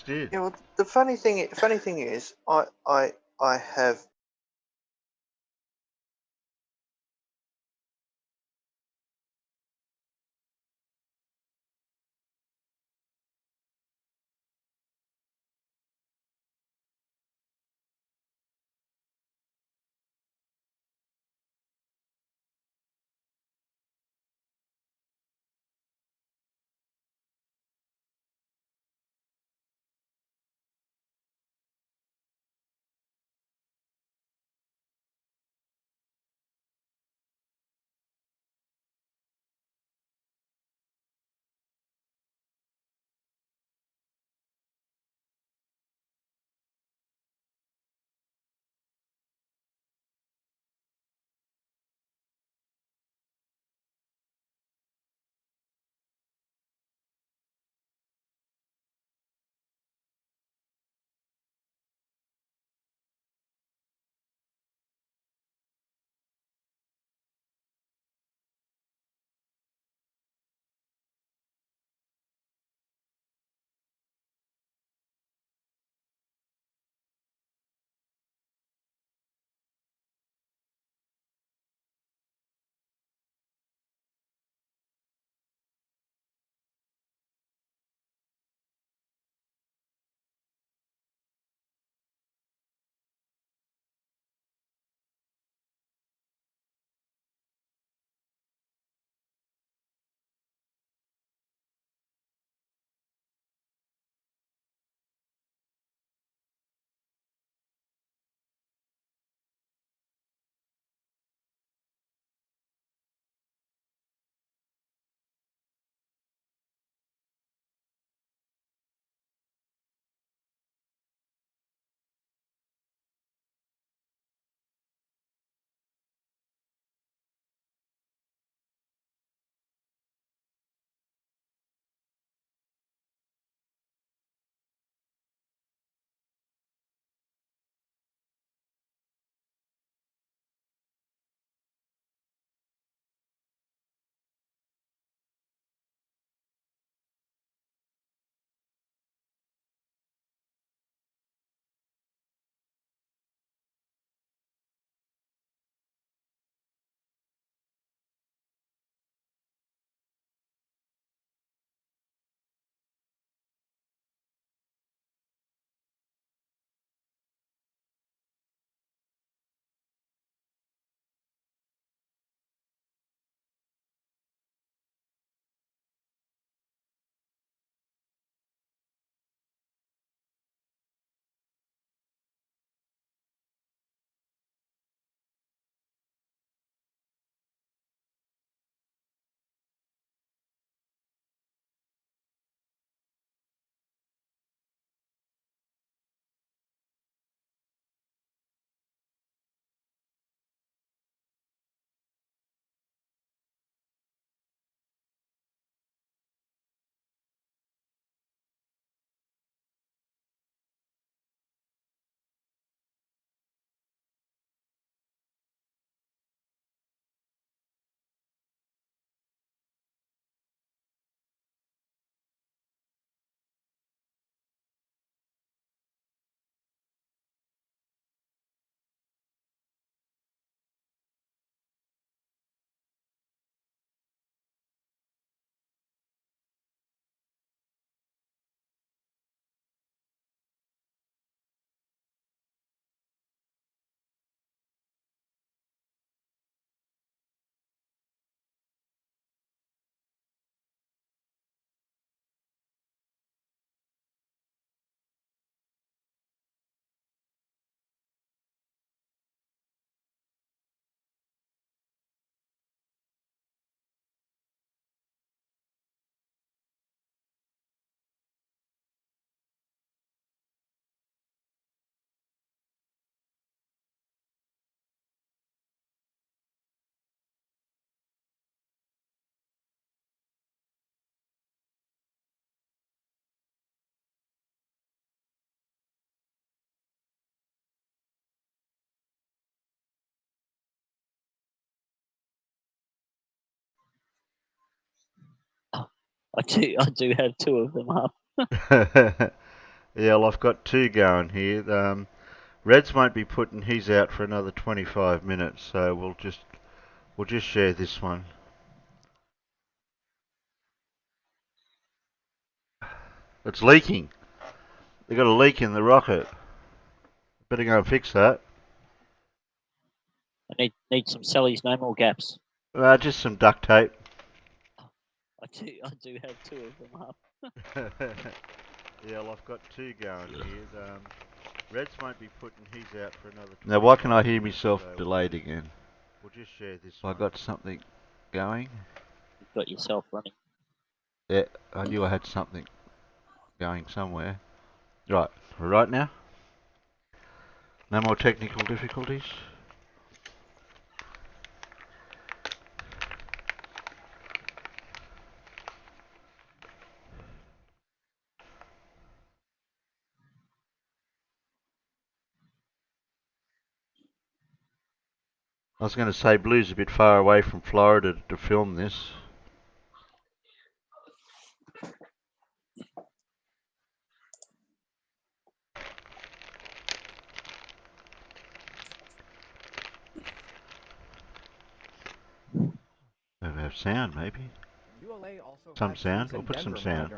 did. Yeah, well, the funny thing is, I have Oh, I do have two of them up. Yeah, well, I've got two going here. Reds won't be putting his out for another 25 minutes, so we'll just share this one. It's leaking. They got a leak in the rocket. Better go and fix that. I need some Sally's no more gaps. Just some duct tape. I do have two of them up. Yeah, well, I've got two going here. Reds won't be putting his out for another. Now, why can I hear myself delayed again? We'll just share this. I got something going. You've got yourself running. Yeah, I knew I had something going somewhere. Right now. No more technical difficulties. I was going to say Blue's a bit far away from Florida to film this. We have sound, maybe. Some sound. We'll put some sound.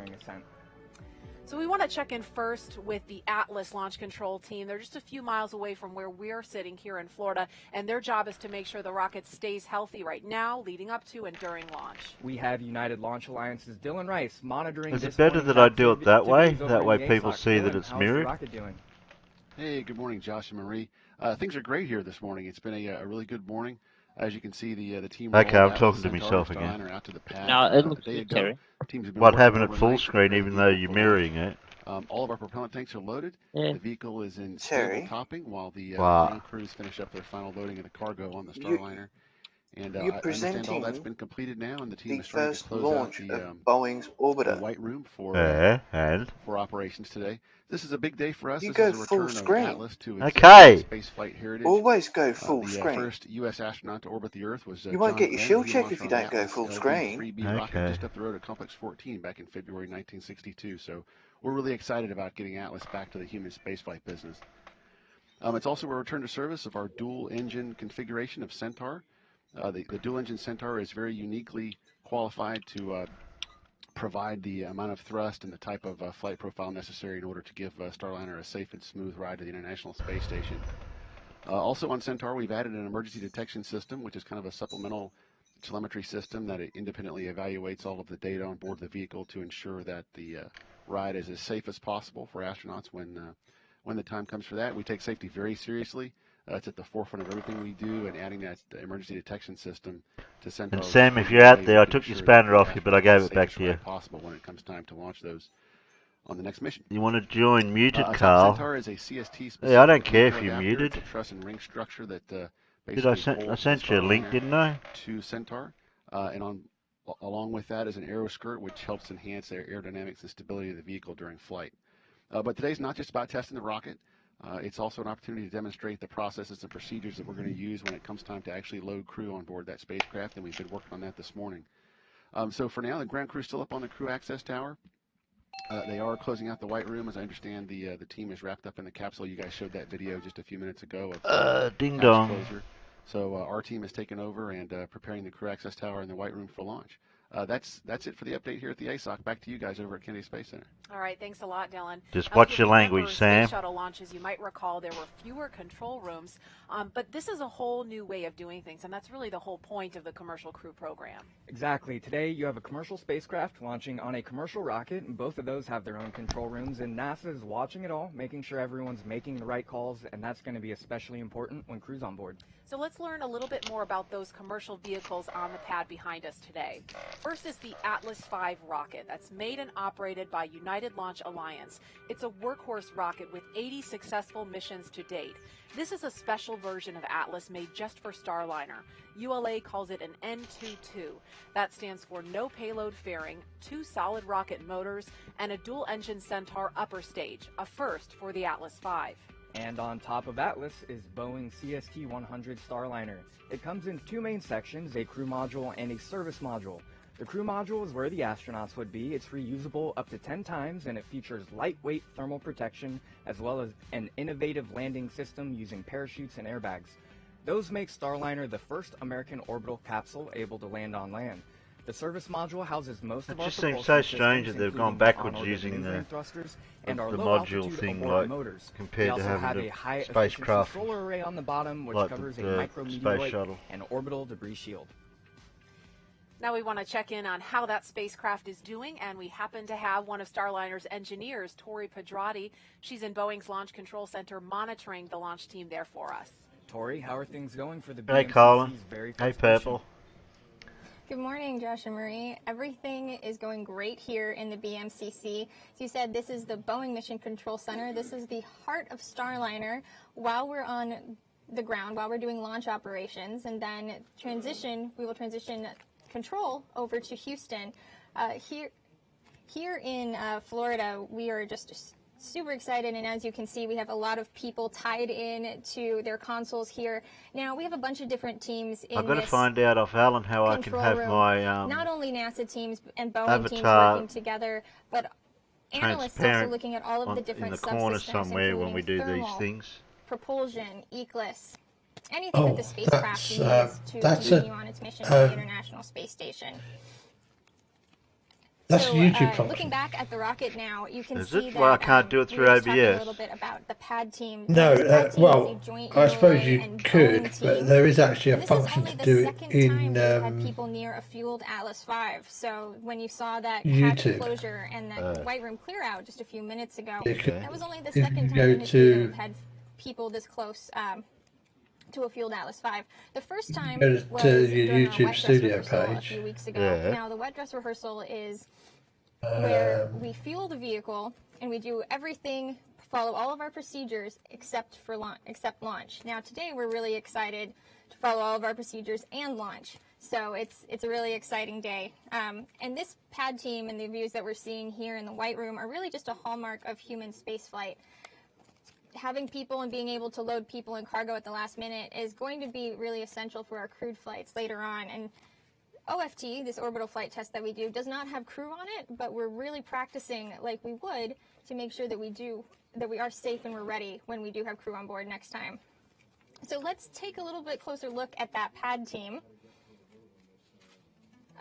So we want to check in first with the Atlas launch control team. They're just a few miles away from where we're sitting here in Florida, and their job is to make sure the rocket stays healthy right now, leading up to and during launch. We have United Launch Alliance's Dylan Rice monitoring. Is it better that I do it that way? That way people see that it's mirrored? Hey, good morning, Josh and Marie. Things are great here this morning. It's been a really good morning. As you can see, the team. Okay, I'm talking to myself again. Out to the pad, No, it looks good, Terry. What, having it full screen even though you're mirroring it? All of our propellant tanks are loaded. Yeah. The vehicle is in stable topping while the ground crews finish up their final loading of the cargo on the Starliner. And I understand all that's been completed now, and the team is starting to close out the Boeing's orbiter. The white room for operations today. This is a big day for us. You this go is a full return screen. Of Atlas to its space flight heritage. Always go full the screen. First U.S. astronaut to orbit the Earth was you won't John get your Glenn. shield He check launched if you on don't the go Atlas full screen. 3B rocket just up the road at Complex 14 back in February 1962. So we're really excited about getting Atlas back to the human spaceflight business. It's also a return to service of our dual-engine configuration of Centaur. The dual-engine Centaur is very uniquely qualified to provide the amount of thrust and the type of flight profile necessary in order to give Starliner a safe and smooth ride to the International Space Station. Also on Centaur, we've added an emergency detection system, which is kind of a supplemental telemetry system that it independently evaluates all of the data on board the vehicle to ensure that the ride is as safe as possible for astronauts when the time comes for that. We take safety very seriously. It's at the forefront of everything we do, and adding that emergency detection system to Centaur. And Sam, if you're out there, I took your spanner off you, but I gave it back to you. Possible when it comes time to launch those on the next mission. You want to join muted, Carl? Centaur is a CST. Yeah, I don't care if you're muted. It's a truss and ring structure that I sent you a link, didn't I? To Centaur, and along with that is an aero skirt, which helps enhance the aerodynamics and stability of the vehicle during flight. But today's not just about testing the rocket. It's also an opportunity to demonstrate the processes and procedures that we're going to use when it comes time to actually load crew on board that spacecraft, and we've been working on that this morning. So for now, the ground crew's still up on the crew access tower. They are closing out the white room. As I understand, the team is wrapped up in the capsule. You guys showed that video just a few minutes ago of ding dong. Closure. So our team is taking over and preparing the crew access tower in the white room for launch. That's it for the update here at the ASOC. Back to you guys over at Kennedy Space Center. All right, thanks a lot, Dylan. Just watch your language, Sam. Space shuttle launches, you might recall there were fewer control rooms, but this is a whole new way of doing things, and that's really the whole point of the commercial crew program. Exactly. Today you have a commercial spacecraft launching on a commercial rocket, and both of those have their own control rooms, and NASA is watching it all, making sure everyone's making the right calls, and that's going to be especially important when crew's on board. So let's learn a little bit more about those commercial vehicles on the pad behind us today. First is the Atlas V rocket that's made and operated by United Launch Alliance. It's a workhorse rocket with 80 successful missions to date. This is a special version of Atlas made just for Starliner. ULA calls it an N22. That stands for no payload fairing, 2 solid rocket motors, and a dual-engine Centaur upper stage, a first for the Atlas V. And on top of Atlas is Boeing CST-100 Starliner. It comes in 2 main sections, a crew module and a service module. The crew module is where the astronauts would be. It's reusable up to 10 times, and it features lightweight thermal protection as well as an innovative landing system using parachutes and airbags. Those make Starliner the first American orbital capsule able to land on land. The service module houses most of our just seems propulsion so strange systems, that they've gone including backwards on-orbit using maneuvering the thrusters and our module low-altitude thing, abort like, motors. compared We to also having have a a high-efficiency spacecraft solar array on the bottom, which like covers a the space micrometeoroid shuttle. and orbital debris shield. Now we want to check in on how that spacecraft is doing, and we happen to have one of Starliner's engineers, Tori Pedrati. She's in Boeing's Launch Control Center monitoring the launch team there for us. Tori, how are things going for the Hey, BMCC's Colin. very first Hey, mission? Purple. Good morning, Josh and Marie. Everything is going great here in the BMCC. As you said, this is the Boeing Mission Control Center. This is the heart of Starliner while we're on the ground, while we're doing launch operations, and then we will transition control over to Houston. Here in Florida, we are just super excited, and as you can see, we have a lot of people tied in to their consoles here. Now, we have a bunch of different teams in I've got to this find out off Alan how I can control have room. my Not only NASA teams and Boeing teams avatar working together, but analysts also transparent looking at all of the in different the corner subsystems, somewhere when we do including these thermal, things. propulsion, eclipse, anything that the spacecraft needs to that's continue on its mission to the International Space Station. That's So, a YouTube function. looking back at the rocket now, you can Is see it? that Well, I can't do it we through were just talking OBS. a little bit about the pad team. No, The pad team well, is a joint I suppose UA you and could, Boeing but team. there is actually a And this is function only to the do it second time we've had in people near a fueled Atlas V. So when you saw that YouTube. hatch closure and that white room clear out just a few minutes ago, you could- that was only the you second could time go in history that to we've had people this close to a fueled Atlas V. The first time go was to during your our YouTube wet dress studio rehearsal a page. few weeks ago. Yeah. Now the wet dress rehearsal is where we fuel the vehicle and we do everything, follow all of our procedures except launch. Now today we're really excited to follow all of our procedures and launch. So it's a really exciting day. And this pad team and the views that we're seeing here in the White Room are really just a hallmark of human spaceflight. Having people and being able to load people and cargo at the last minute is going to be really essential for our crewed flights later on. And OFT, this orbital flight test that we do, does not have crew on it, but we're really practicing like we would to make sure that we are safe and we're ready when we do have crew on board next time. So let's take a little bit closer look at that pad team.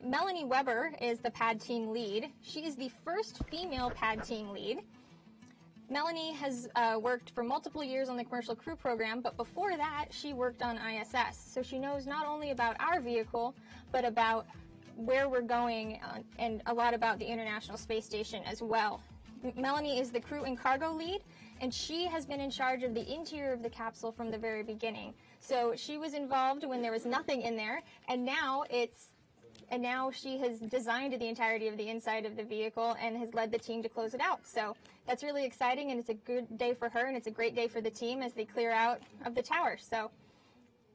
Melanie Weber is the pad team lead. She is the first female pad team lead. Melanie has worked for multiple years on the commercial crew program, but before that, she worked on ISS. So she knows not only about our vehicle, but about where we're going and a lot about the International Space Station as well. Melanie is the crew and cargo lead, and she has been in charge of the interior of the capsule from the very beginning. So she was involved when there was nothing in there, and now she has designed the entirety of the inside of the vehicle and has led the team to close it out. So that's really exciting, and it's a good day for her, and it's a great day for the team as they clear out of the tower. So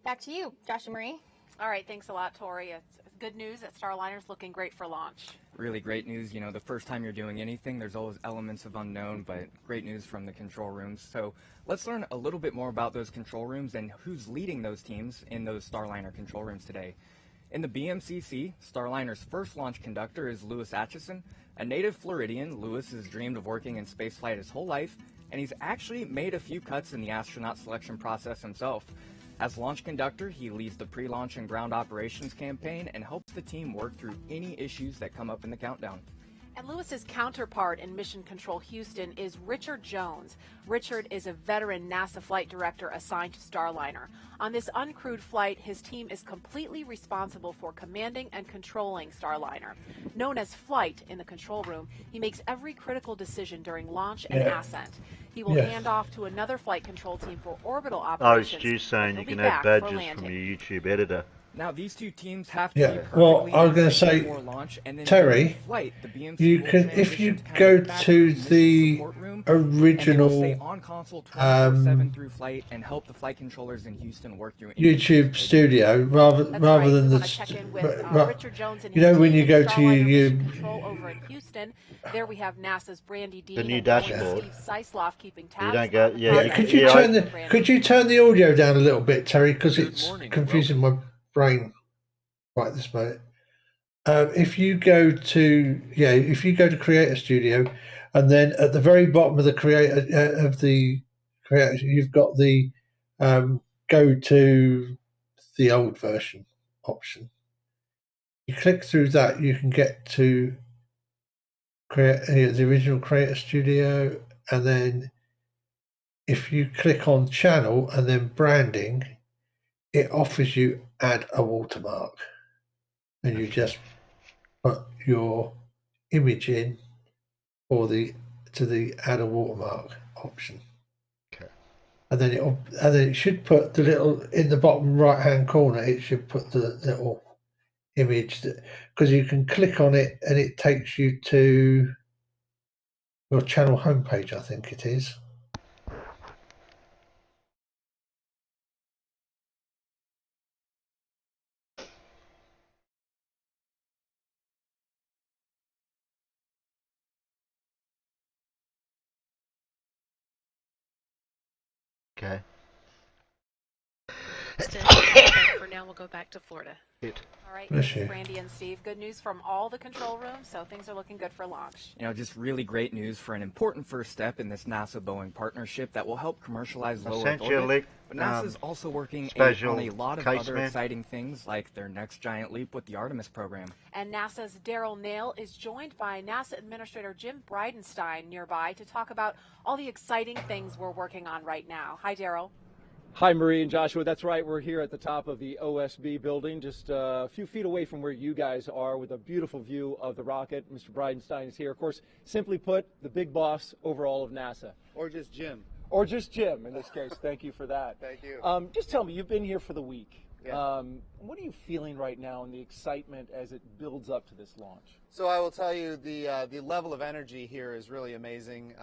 back to you, Josh and Marie. All right, thanks a lot, Tori. It's good news that Starliner's looking great for launch. Really great news. You know, the first time you're doing anything, there's always elements of unknown, but great news from the control rooms. So let's learn a little bit more about those control rooms and who's leading those teams in those Starliner control rooms today. In the BMCC, Starliner's first launch conductor is Louis Atchison. A native Floridian, Louis has dreamed of working in spaceflight his whole life, and he's actually made a few cuts in the astronaut selection process himself. As launch conductor, he leads the pre-launch and ground operations campaign and helps the team work through any issues that come up in the countdown. And Lewis's counterpart in Mission Control Houston is Richard Jones. Richard is a veteran NASA flight director assigned to Starliner. On this uncrewed flight, his team is completely responsible for commanding and controlling Starliner. Known as Flight in the control room, he makes every critical decision during launch and ascent. He will hand off to another flight control team for orbital Oh, operations. Stu's saying you He'll can be add back for badges from landing. your YouTube editor. Now, these two teams have to Yeah, be well, perfectly I was gonna in sync say, before launch, and then Terry, during flight, the BMC you will can, if transition you to kind go of back to mission the support room, and they will original stay on console 24/7 through flight and help the flight controllers in Houston work through any issues YouTube they studio rather That's rather right. than We the want to check in with Richard Jones and you his know when team you in go to Starliner your Mission Control over in Houston. There we have NASA's Brandy Dean new and dashboard. Steve Sisloff keeping tabs. You don't go. on the Yeah, progress. could you yeah, turn the audio down a little bit, Terry, because Good it's morning and confusing my brain right this minute. if you go to Creator Studio, and then at the very bottom of the creator you've got the go to the old version option. You click through that, you can get to create the original Creator Studio, and then if you click on channel and then branding, it offers you add a watermark, and you just put your image in or the add a watermark option. Okay. And then it should put the little in the bottom right hand corner. It should put the little image because you can click on it and it takes you to your channel homepage. I think it is. Okay. For now, we'll go back to Florida. All right, Bless thanks, you. Brandy and Steve. Good news from all the control rooms, so things are looking good for launch. You know, just really great news for an important first step in this NASA-Boeing partnership that will help commercialize low Earth orbit. But NASA's also working on a lot of other exciting things, like their next giant leap with the Artemis program. And NASA's Daryl Nail is joined by NASA Administrator Jim Bridenstine nearby to talk about all the exciting things we're working on right now. Hi, Daryl. Hi, Marie and Joshua. That's right. We're here at the top of the OSB building, just a few feet away from where you guys are, with a beautiful view of the rocket. Mr. Bridenstine is here. Of course, simply put, the big boss over all of NASA. Or just Jim. Or just Jim, in this case. Thank you for that. Thank you. Just tell me, you've been here for the week. Yeah. What are you feeling right now in the excitement as it builds up to this launch? So I will tell you, the level of energy here is really amazing.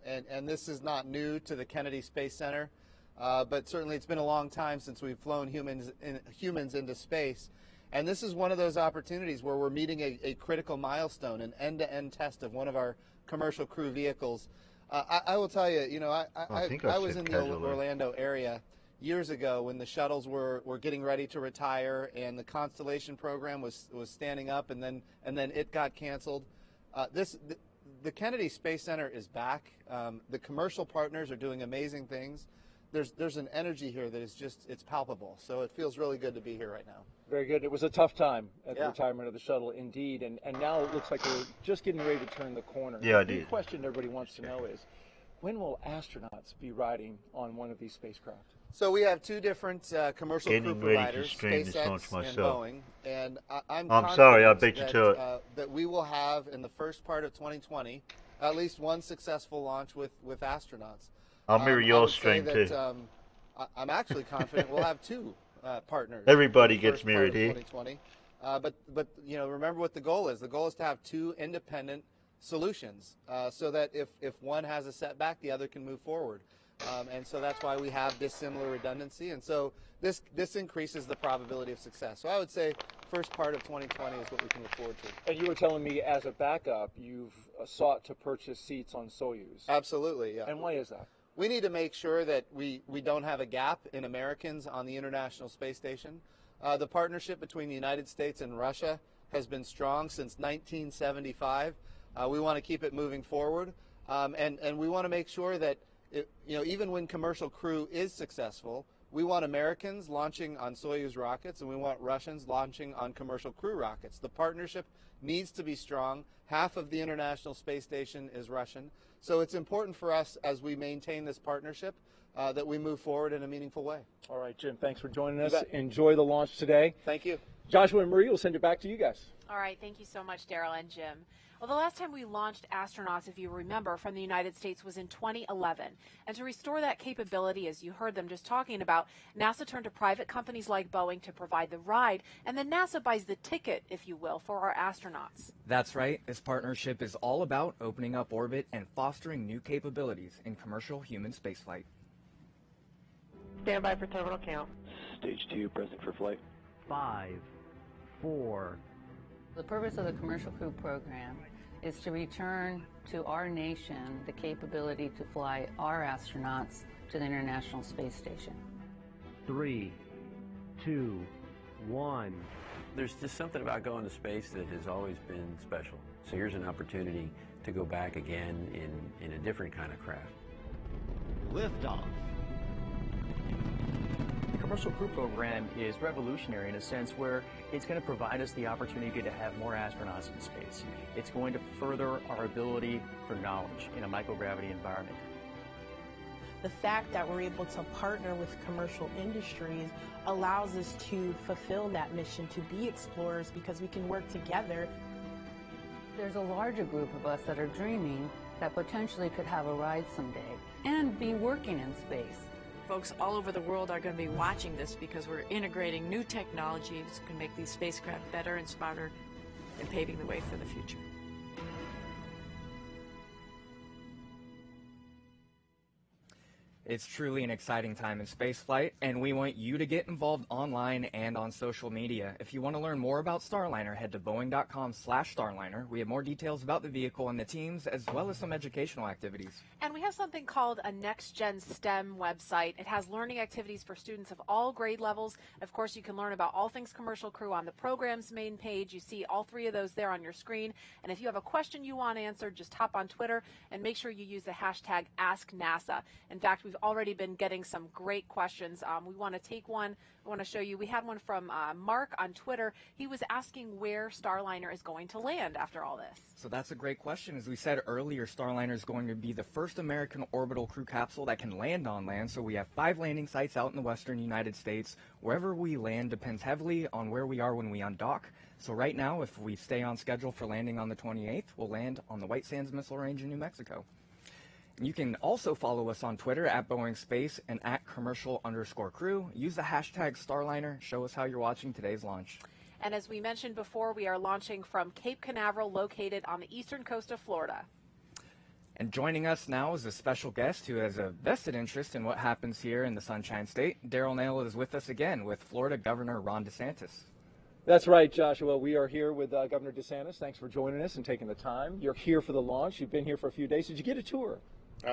And this is not new to the Kennedy Space Center. But certainly it's been a long time since we've flown humans into space. And this is one of those opportunities where we're meeting a critical milestone, an end-to-end test of one of our commercial crew vehicles. I will tell you, you know, I was in the Orlando area years ago when the shuttles were getting ready to retire and the Constellation program was standing up, and then it got canceled. The Kennedy Space Center is back. The commercial partners are doing amazing things. There's an energy here that is just, it's palpable. So it feels really good to be here right now. Very good. It was a tough time at the retirement of the shuttle, indeed. And now it looks like we're just getting ready to turn the corner. Yeah, I did. The did. question everybody wants to know is, when will astronauts be riding on one of these spacecraft? So we have two different commercial crew providers, SpaceX and Boeing. And I'm sorry, I beat you to it. That we will have in the first part of 2020 at least one successful launch with astronauts. I'll mirror your stream too. I'm actually confident we'll have two partners. Everybody gets mirrored here. 2020. But you know, remember what the goal is. The goal is to have two independent solutions, so that if one has a setback, the other can move forward. And so that's why we have dissimilar redundancy. And so this increases the probability of success. So I would say first part of 2020 is what we can look forward to. And you were telling me, as a backup, you've sought to purchase seats on Soyuz. Absolutely, yeah. And why is that? We need to make sure that we don't have a gap in Americans on the International Space Station. The partnership between the United States and Russia has been strong since 1975. We want to keep it moving forward, and we want to make sure that even when commercial crew is successful, we want Americans launching on Soyuz rockets, and we want Russians launching on commercial crew rockets. The partnership needs to be strong. Half of the International Space Station is Russian. So it's important for us, as we maintain this partnership, that we move forward in a meaningful way. All right, Jim, thanks for joining us. Enjoy the launch today. Thank you. Joshua and Marie, we'll send it back to you guys. All right, thank you so much, Daryl and Jim. Well, the last time we launched astronauts, if you remember, from the United States was in 2011. And to restore that capability, as you heard them just talking about, NASA turned to private companies like Boeing to provide the ride, and then NASA buys the ticket, if you will, for our astronauts. That's right. This partnership is all about opening up orbit and fostering new capabilities in commercial human spaceflight. Stand by for terminal count. Stage 2, present for flight. 5, 4. The purpose of the Commercial Crew Program is to return to our nation the capability to fly our astronauts to the International Space Station. 3, 2, 1, There's just something about going to space that has always been special. So here's an opportunity to go back again in a different kind of craft. Liftoff. The Commercial Crew Program is revolutionary in a sense where it's going to provide us the opportunity to have more astronauts in space. It's going to further our ability for knowledge in a microgravity environment. The fact that we're able to partner with commercial industries allows us to fulfill that mission to be explorers because we can work together. There's a larger group of us that are dreaming that potentially could have a ride someday and be working in space. Folks all over the world are going to be watching this because we're integrating new technologies that can make these spacecraft better and smarter and paving the way for the future. It's truly an exciting time in spaceflight, and we want you to get involved online and on social media. If you want to learn more about Starliner, head to boeing.com/Starliner. We have more details about the vehicle and the teams, as well as some educational activities. And we have something called a Next Gen STEM website. It has learning activities for students of all grade levels. Of course, you can learn about all things Commercial Crew on the program's main page. You see all three of those there on your screen. And if you have a question you want answered, just hop on Twitter and make sure you use the hashtag AskNASA. In fact, we've already been getting some great questions. We want to take one. I want to show you. We had one from Mark on Twitter. He was asking where Starliner is going to land after all this. So that's a great question. As we said earlier, Starliner is going to be the first American orbital crew capsule that can land on land. So we have 5 landing sites out in the western United States. Wherever we land depends heavily on where we are when we undock. So right now, if we stay on schedule for landing on the 28th, we'll land on the White Sands Missile Range in New Mexico. You can also follow us on Twitter at Boeing Space and at commercial_crew. Use the hashtag Starliner. Show us how you're watching today's launch. And as we mentioned before, we are launching from Cape Canaveral, located on the eastern coast of Florida. And joining us now is a special guest who has a vested interest in what happens here in the Sunshine State. Daryl Nail is with us again with Florida Governor Ron DeSantis. That's right, Joshua. We are here with Governor DeSantis. Thanks for joining us and taking the time. You're here for the launch. You've been here for a few days. Did you get a tour?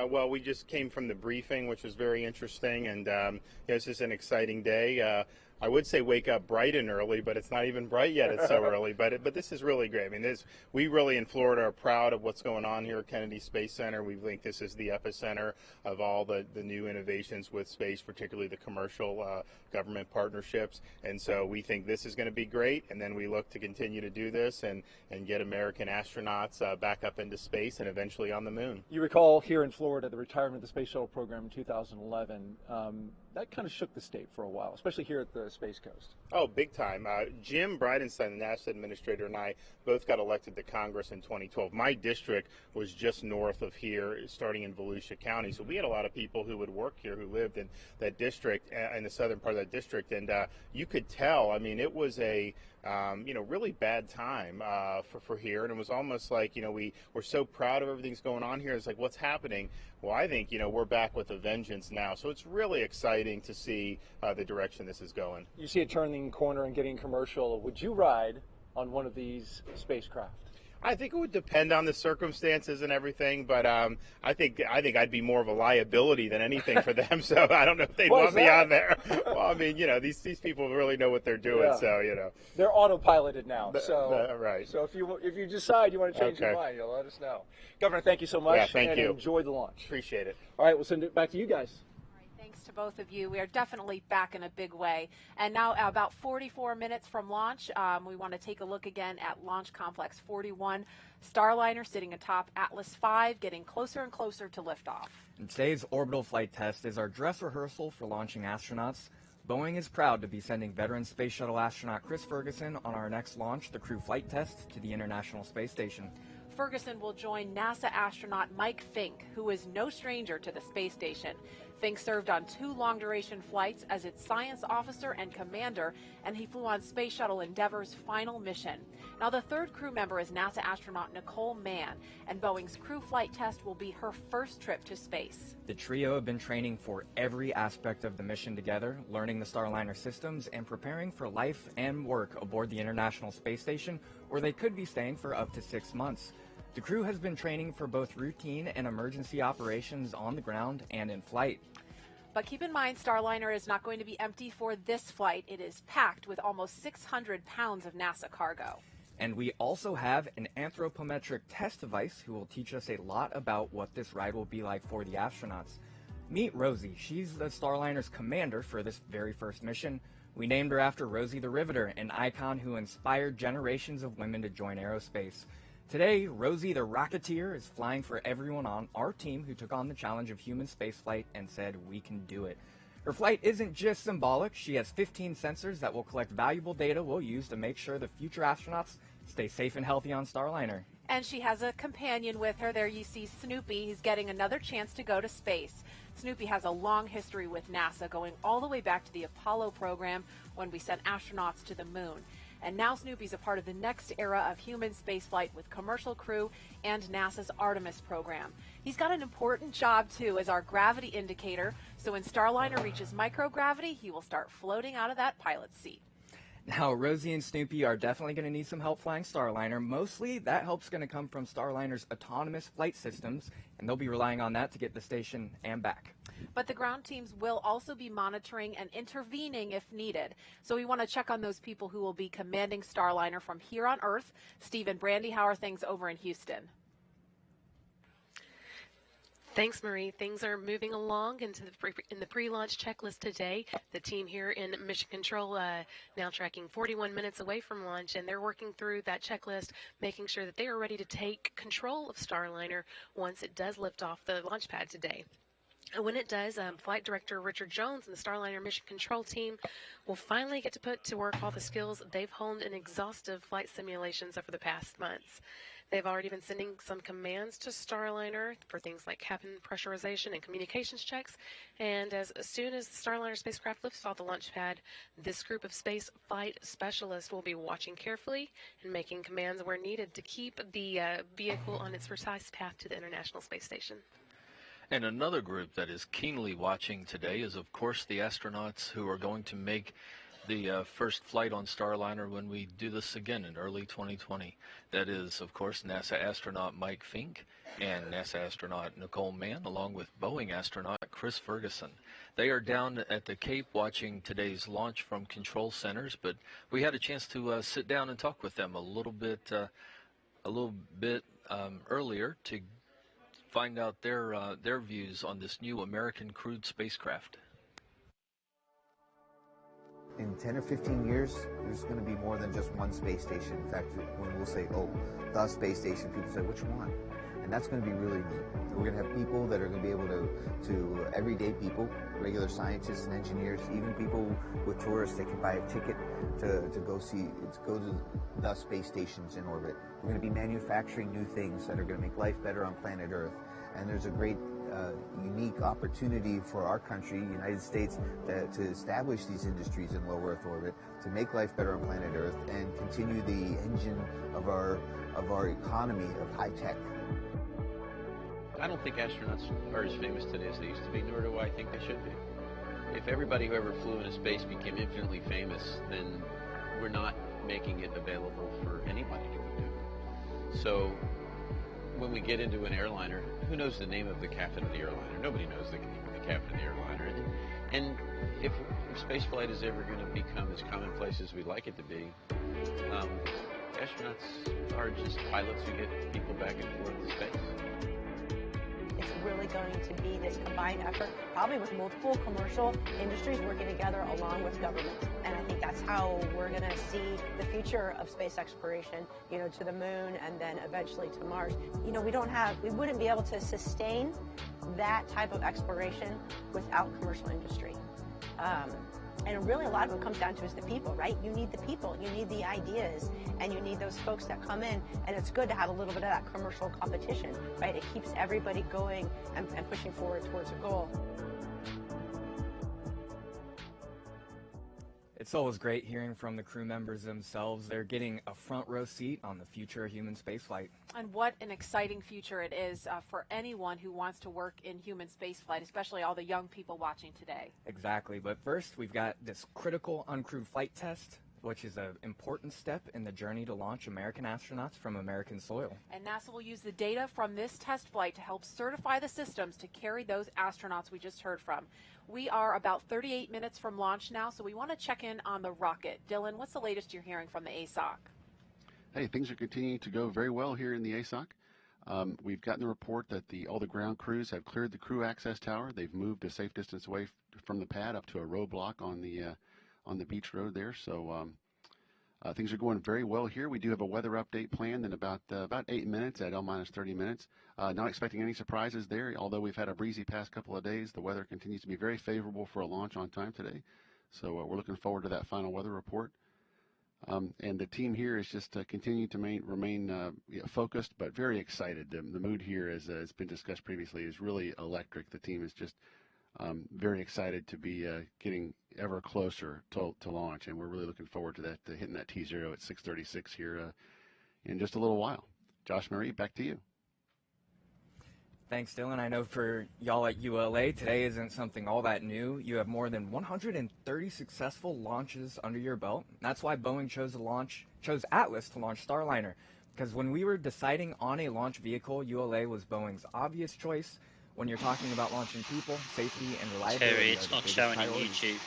Well, we just came from the briefing, which was very interesting, and this is an exciting day. I would say wake up bright and early, but it's not even bright yet. It's so early, but this is really great. I mean, we really in Florida are proud of what's going on here at Kennedy Space Center. We think this is the epicenter of all the new innovations with space, particularly the commercial government partnerships. And so we think this is going to be great, and then we look to continue to do this and get American astronauts back up into space and eventually on the moon. You recall here in Florida the retirement of the Space Shuttle program in 2011. That kind of shook the state for a while, especially here at the Space Coast. Oh, big time. Jim Bridenstine, the NASA administrator, and I both got elected to Congress in 2012. My district was just north of here, starting in Volusia County. So we had a lot of people who would work here who lived in that district, in the southern part of that district. And you could tell, I mean, it was a really bad time for here. And it was almost like, we were so proud of everything's going on here. It's like, what's happening? Well, I think, we're back with a vengeance now. So it's really exciting to see the direction this is going. You see it turning the corner and getting commercial. Would you ride on one of these spacecraft? I think it would depend on the circumstances and everything, but I think I'd be more of a liability than anything for them. So I don't know if they'd want me on there. Well, I mean, these people really know what they're doing. Yeah. So they're autopiloted now. So right. So if you decide you want to change your mind, you'll let us know. Governor, thank you so much. Yeah, thank you. Enjoy the launch. Appreciate it. All right, we'll send it back to you guys. Thanks to both of you. We are definitely back in a big way. And now about 44 minutes from launch, we want to take a look again at Launch Complex 41. Starliner sitting atop Atlas V, getting closer and closer to liftoff. And today's orbital flight test is our dress rehearsal for launching astronauts. Boeing is proud to be sending veteran Space Shuttle astronaut Chris Ferguson on our next launch, the crew flight test, to the International Space Station. Ferguson will join NASA astronaut Mike Fink, who is no stranger to the space station. Fink served on 2 long-duration flights as its science officer and commander, and he flew on Space Shuttle Endeavour's final mission. Now, the third crew member is NASA astronaut Nicole Mann, and Boeing's crew flight test will be her first trip to space. The trio have been training for every aspect of the mission together, learning the Starliner systems and preparing for life and work aboard the International Space Station, where they could be staying for up to 6 months. The crew has been training for both routine and emergency operations on the ground and in flight. But keep in mind, Starliner is not going to be empty for this flight. It is packed with almost 600 pounds of NASA cargo. And we also have an anthropometric test device who will teach us a lot about what this ride will be like for the astronauts. Meet Rosie. She's the Starliner's commander for this very first mission. We named her after Rosie the Riveter, an icon who inspired generations of women to join aerospace. Today, Rosie the Rocketeer is flying for everyone on our team who took on the challenge of human spaceflight and said, we can do it. Her flight isn't just symbolic. She has 15 sensors that will collect valuable data we'll use to make sure the future astronauts stay safe and healthy on Starliner. And she has a companion with her. There you see Snoopy. He's getting another chance to go to space. Snoopy has a long history with NASA, going all the way back to the Apollo program when we sent astronauts to the moon. And now Snoopy's a part of the next era of human spaceflight with commercial crew and NASA's Artemis program. He's got an important job, too, as our gravity indicator. So when Starliner reaches microgravity, he will start floating out of that pilot's seat. Now, Rosie and Snoopy are definitely going to need some help flying Starliner. Mostly, that help's going to come from Starliner's autonomous flight systems, and they'll be relying on that to get the station and back. But the ground teams will also be monitoring and intervening if needed. So we want to check on those people who will be commanding Starliner from here on Earth. Steve and Brandy, how are things over in Houston? Thanks, Marie. Things are moving along in the pre-launch checklist today. The team here in Mission Control now tracking 41 minutes away from launch, and they're working through that checklist, making sure that they are ready to take control of Starliner once it does lift off the launch pad today. And when it does, Flight Director Richard Jones and the Starliner Mission Control team will finally get to put to work all the skills they've honed in exhaustive flight simulations over the past months. They've already been sending some commands to Starliner for things like cabin pressurization and communications checks. And as soon as the Starliner spacecraft lifts off the launch pad, this group of space flight specialists will be watching carefully and making commands where needed to keep the vehicle on its precise path to the International Space Station. And another group that is keenly watching today is, of course, the astronauts who are going to make the first flight on Starliner when we do this again in early 2020. That is, of course, NASA astronaut Mike Fink and NASA astronaut Nicole Mann, along with Boeing astronaut Chris Ferguson. They are down at the Cape watching today's launch from control centers, but we had a chance to sit down and talk with them a little bit earlier to find out their views on this new American crewed spacecraft. In 10 or 15 years, there's going to be more than just one space station. In fact, when we'll say, oh, the space station, people say, which one? And that's going to be really neat. We're going to have people that are going to be able to everyday people, regular scientists and engineers, even people with tourists that can buy a ticket to go to the space stations in orbit. We're going to be manufacturing new things that are going to make life better on planet Earth. And there's a great unique opportunity for our country, United States, to establish these industries in low Earth orbit, to make life better on planet Earth, and continue the engine of our economy of high tech. I don't think astronauts are as famous today as they used to be, nor do I think they should be. If everybody who ever flew into space became infinitely famous, then we're not making it available for anybody to do. So when we get into an airliner, who knows the name of the captain of the airliner? Nobody knows the name of the captain of the airliner. And if spaceflight is ever going to become as commonplace as we'd like it to be, astronauts are just pilots who get people back and forth to space. It's really going to be this combined effort, probably with multiple commercial industries working together along with government. And I think that's how we're going to see the future of space exploration, to the moon and then eventually to Mars. We wouldn't be able to sustain that type of exploration without commercial industry. And really a lot of it comes down to is the people, right? You need the people, you need the ideas, and you need those folks that come in. And it's good to have a little bit of that commercial competition, right? It keeps everybody going and pushing forward towards a goal. It's always great hearing from the crew members themselves. They're getting a front row seat on the future of human spaceflight. And what an exciting future it is for anyone who wants to work in human spaceflight, especially all the young people watching today. Exactly. But first, we've got this critical uncrewed flight test. which is an important step in the journey to launch American astronauts from American soil. And NASA will use the data from this test flight to help certify the systems to carry those astronauts we just heard from. We are about 38 minutes from launch now, so we want to check in on the rocket. Dylan, what's the latest you're hearing from the ASOC? Hey, things are continuing to go very well here in the ASOC. We've gotten the report that all the ground crews have cleared the crew access tower. They've moved a safe distance away from the pad up to a roadblock on the beach road there. So things are going very well here. We do have a weather update planned in about 8 minutes at L-30 minutes. Not expecting any surprises there. Although we've had a breezy past couple of days, the weather continues to be very favorable for a launch on time today. So we're looking forward to that final weather report. And the team here is just continuing to remain focused, but very excited. The mood here, as has been discussed previously, is really electric. The team is just very excited to be getting ever closer to launch, and we're really looking forward to that, hitting that T0 at 6:36 here in just a little while. Josh Marie, back to you. Thanks, Dylan. I know for y'all at ULA, today isn't something all that new. You have more than 130 successful launches under your belt. That's why Boeing chose Atlas to launch Starliner. Because when we were deciding on a launch vehicle, ULA was Boeing's obvious choice. When you're talking about launching people, safety, and reliability, Terry, it's not showing on YouTube.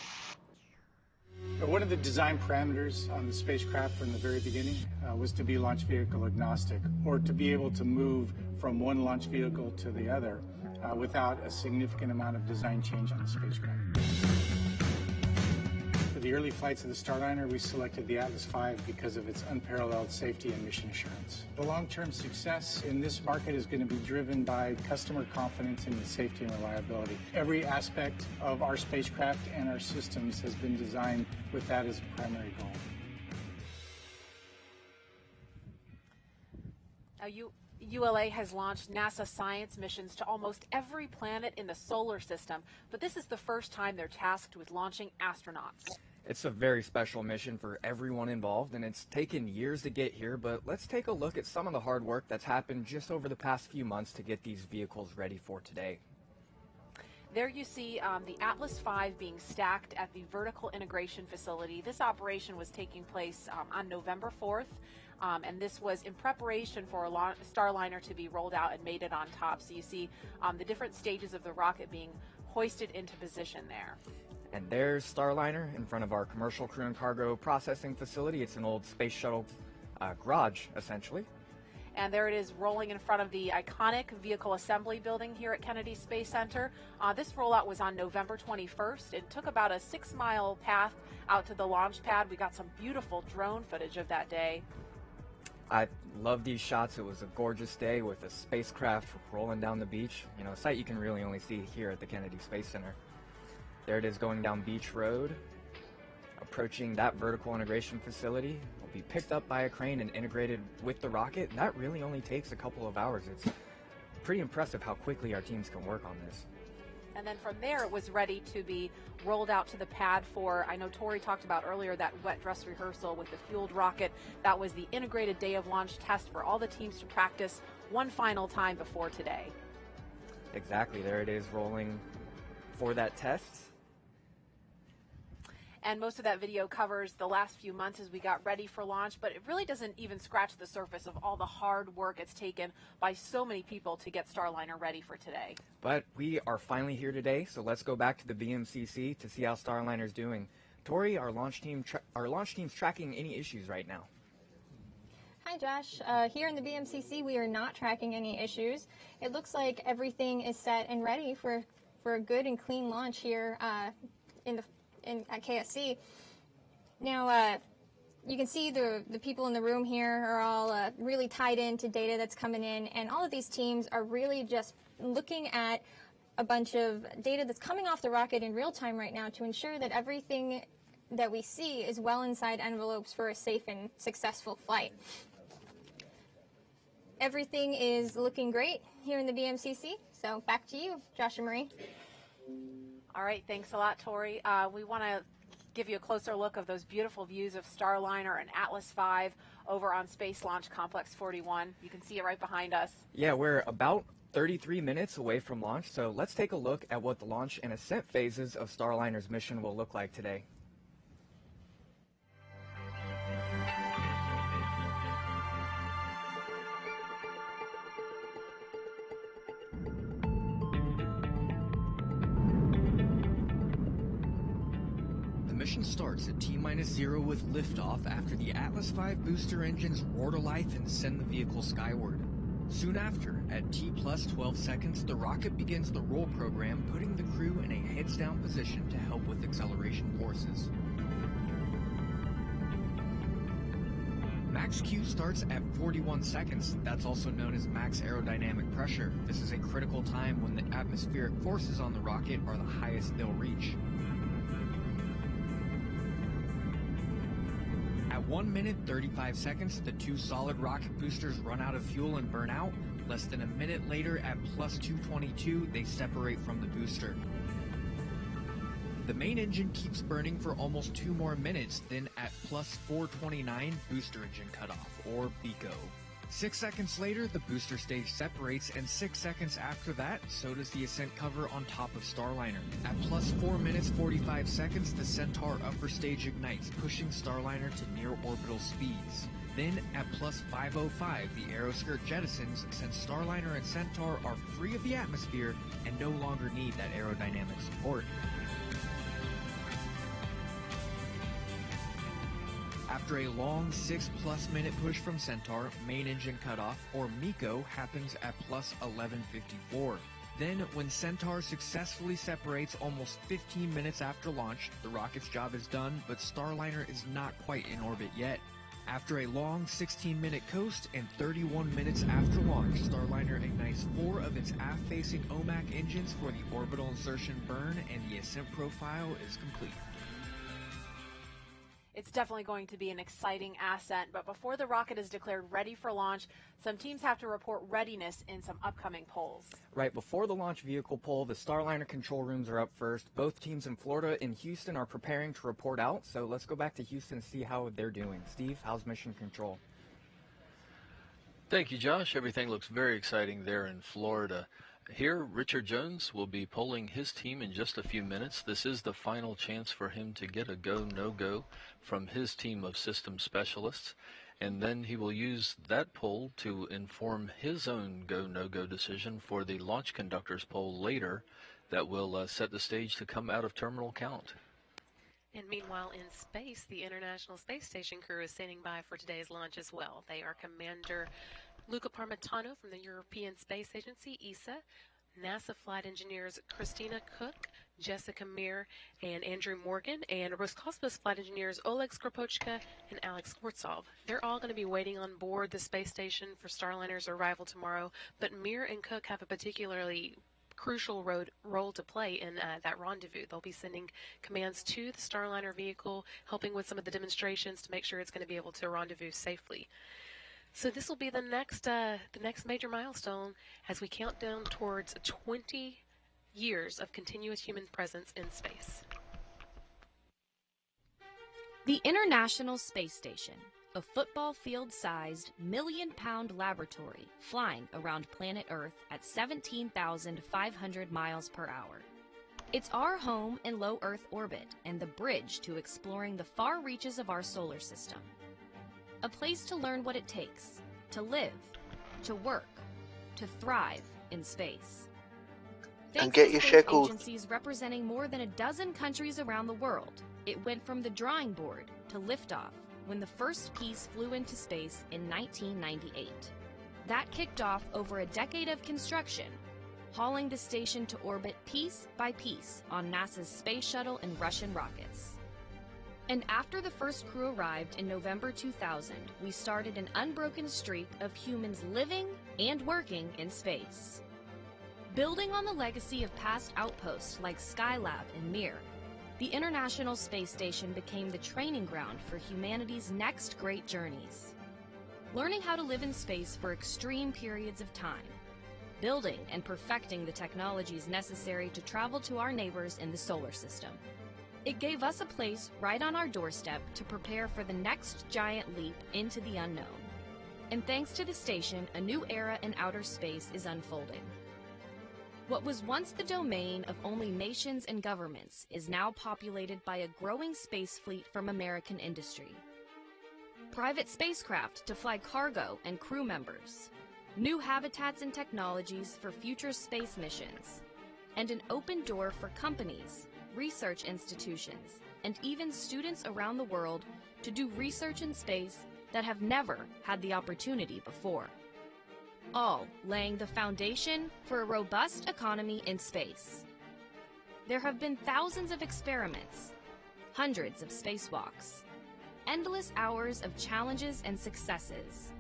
One of the design parameters on the spacecraft from the very beginning was to be launch vehicle agnostic, or to be able to move from one launch vehicle to the other without a significant amount of design change on the spacecraft. For the early flights of the Starliner, we selected the Atlas V because of its unparalleled safety and mission assurance. The long-term success in this market is going to be driven by customer confidence in the safety and reliability. Every aspect of our spacecraft and our systems has been designed with that as a primary goal. ULA has launched NASA science missions to almost every planet in the solar system, but this is the first time they're tasked with launching astronauts. It's a very special mission for everyone involved, and it's taken years to get here, but let's take a look at some of the hard work that's happened just over the past few months to get these vehicles ready for today. There you see the Atlas V being stacked at the vertical integration facility. This operation was taking place on November 4th. And this was in preparation for a Starliner to be rolled out and mated on top. So you see the different stages of the rocket being hoisted into position there. And there's Starliner in front of our commercial crew and cargo processing facility. It's an old space shuttle garage, essentially. And there it is rolling in front of the iconic vehicle assembly building here at Kennedy Space Center. This rollout was on November 21st. It took about a 6-mile path out to the launch pad. We got some beautiful drone footage of that day. I love these shots. It was a gorgeous day with a spacecraft rolling down the beach. You know, a sight you can really only see here at the Kennedy Space Center. There it is going down Beach Road, approaching that vertical integration facility. Will be picked up by a crane and integrated with the rocket. And that really only takes a couple of hours. It's pretty impressive how quickly our teams can work on this. And then from there, it was ready to be rolled out to the pad for, I know Tori talked about earlier, that wet dress rehearsal with the fueled rocket. That was the integrated day of launch test for all the teams to practice one final time before today. Exactly. There it is rolling for that test. And most of that video covers the last few months as we got ready for launch, but it really doesn't even scratch the surface of all the hard work it's taken by so many people to get Starliner ready for today. But we are finally here today, so let's go back to the BMCC to see how Starliner's doing. Tori, our launch team's tracking any issues right now? Hi, Josh. Here in the BMCC, we are not tracking any issues. It looks like everything is set and ready for a good and clean launch here at KSC. Now, you can see the people in the room here are all really tied into data that's coming in, and all of these teams are really just looking at a bunch of data that's coming off the rocket in real time right now to ensure that everything that we see is well inside envelopes for a safe and successful flight. Everything is looking great here in the BMCC, so back to you, Josh and Marie. All right, thanks a lot, Tori. We want to give you a closer look of those beautiful views of Starliner and Atlas V over on Space Launch Complex 41. You can see it right behind us. Yeah, we're about 33 minutes away from launch, so let's take a look at what the launch and ascent phases of Starliner's mission will look like today. mission starts at T-minus 0 with liftoff after the Atlas V booster engines roar to life and send the vehicle skyward. Soon after, at T plus 12 seconds, the rocket begins the roll program, putting the crew in a heads-down position to help with acceleration forces. Max Q starts at 41 seconds. That's also known as max aerodynamic pressure. This is a critical time when the atmospheric forces on the rocket are the highest they'll reach. At 1 minute 35 seconds, the two solid rocket boosters run out of fuel and burn out. Less than a minute later, at plus 222, they separate from the booster. The main engine keeps burning for almost 2 more minutes, then at plus 429, booster engine cutoff, or BECO. 6 seconds later, the booster stage separates, and 6 seconds after that, so does the ascent cover on top of Starliner. At plus 4 minutes 45 seconds, the Centaur upper stage ignites, pushing Starliner to near orbital speeds. Then, at plus 505, the aeroskirt jettisons, since Starliner and Centaur are free of the atmosphere and no longer need that aerodynamic support. After a long 6+ minute push from Centaur, main engine cutoff, or MECO, happens at plus 1154. Then, when Centaur successfully separates almost 15 minutes after launch, the rocket's job is done, but Starliner is not quite in orbit yet. After a long 16-minute coast and 31 minutes after launch, Starliner ignites 4 of its aft-facing OMAC engines for the orbital insertion burn, and the ascent profile is complete. It's definitely going to be an exciting ascent, but before the rocket is declared ready for launch, some teams have to report readiness in some upcoming polls. Right before the launch vehicle poll, the Starliner control rooms are up first. Both teams in Florida and Houston are preparing to report out, so let's go back to Houston and see how they're doing. Steve, how's mission control? Thank you, Josh. Everything looks very exciting there in Florida. Here, Richard Jones will be polling his team in just a few minutes. This is the final chance for him to get a go, no-go from his team of system specialists, and then he will use that poll to inform his own go, no-go decision for the launch conductors poll later that will set the stage to come out of terminal count. And meanwhile, in space, the International Space Station crew is standing by for today's launch as well. They are Commander Luca Parmitano from the European Space Agency, ESA, NASA flight engineers Christina Cook, Jessica Meir, and Andrew Morgan, and Roscosmos flight engineers Oleg Skropochka and Alex Kortsov. They're all going to be waiting on board the space station for Starliner's arrival tomorrow, but Meir and Cook have a particularly crucial role to play in that rendezvous. They'll be sending commands to the Starliner vehicle, helping with some of the demonstrations to make sure it's going to be able to rendezvous safely. So this will be the next major milestone as we count down towards 20 years of continuous human presence in space. The International Space Station, a football field-sized, million-pound laboratory flying around planet Earth at 17,500 miles per hour. It's our home in low Earth orbit and the bridge to exploring the far reaches of our solar system. A place to learn what it takes to live, to work, to thrive in space. And get your shekels. Agencies representing more than a dozen countries around the world, it went from the drawing board to liftoff when the first piece flew into space in 1998. That kicked off over a decade of construction, hauling the station to orbit piece by piece on NASA's space shuttle and Russian rockets. And after the first crew arrived in November 2000, we started an unbroken streak of humans living and working in space. Building on the legacy of past outposts like Skylab and Mir, the International Space Station became the training ground for humanity's next great journeys. Learning how to live in space for extreme periods of time, building and perfecting the technologies necessary to travel to our neighbors in the solar system. It gave us a place right on our doorstep to prepare for the next giant leap into the unknown. And thanks to the station, a new era in outer space is unfolding. What was once the domain of only nations and governments is now populated by a growing space fleet from American industry. Private spacecraft to fly cargo and crew members, new habitats and technologies for future space missions, and an open door for companies, research institutions, and even students around the world to do research in space that have never had the opportunity before. All laying the foundation for a robust economy in space. There have been thousands of experiments, hundreds of spacewalks, endless hours of challenges and successes,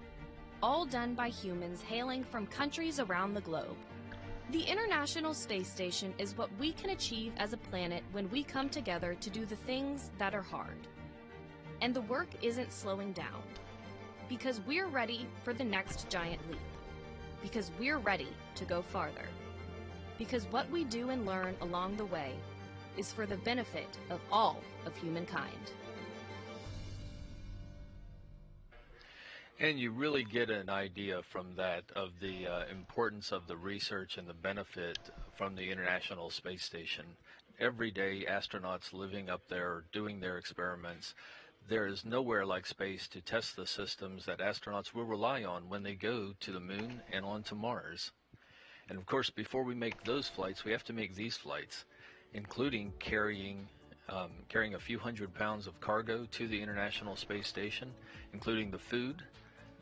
all done by humans hailing from countries around the globe. The International Space Station is what we can achieve as a planet when we come together to do the things that are hard. And the work isn't slowing down, because we're ready for the next giant leap, because we're ready to go farther, because what we do and learn along the way is for the benefit of all of humankind. And you really get an idea from that of the importance of the research and the benefit from the International Space Station. Every day, astronauts living up there doing their experiments. There is nowhere like space to test the systems that astronauts will rely on when they go to the moon and on to Mars. And of course, before we make those flights, we have to make these flights, including carrying a few hundred pounds of cargo to the International Space Station, including the food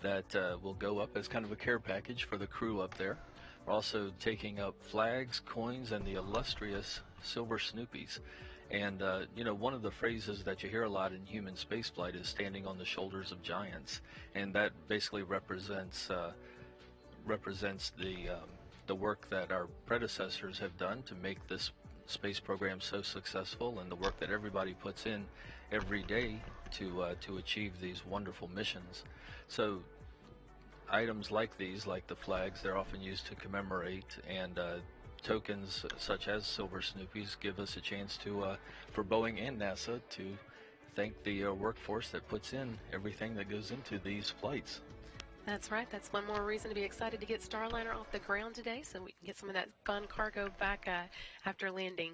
that will go up as kind of a care package for the crew up there. We're also taking up flags, coins, and the illustrious silver Snoopies. And, one of the phrases that you hear a lot in human spaceflight is standing on the shoulders of giants. And that basically represents the work that our predecessors have done to make this space program so successful, and the work that everybody puts in every day to achieve these wonderful missions. So items like these, like the flags, they're often used to commemorate, and tokens such as silver Snoopies give us a chance to, for Boeing and NASA, to thank the workforce that puts in everything that goes into these flights. That's right. That's one more reason to be excited to get Starliner off the ground today, so we can get some of that fun cargo back after landing.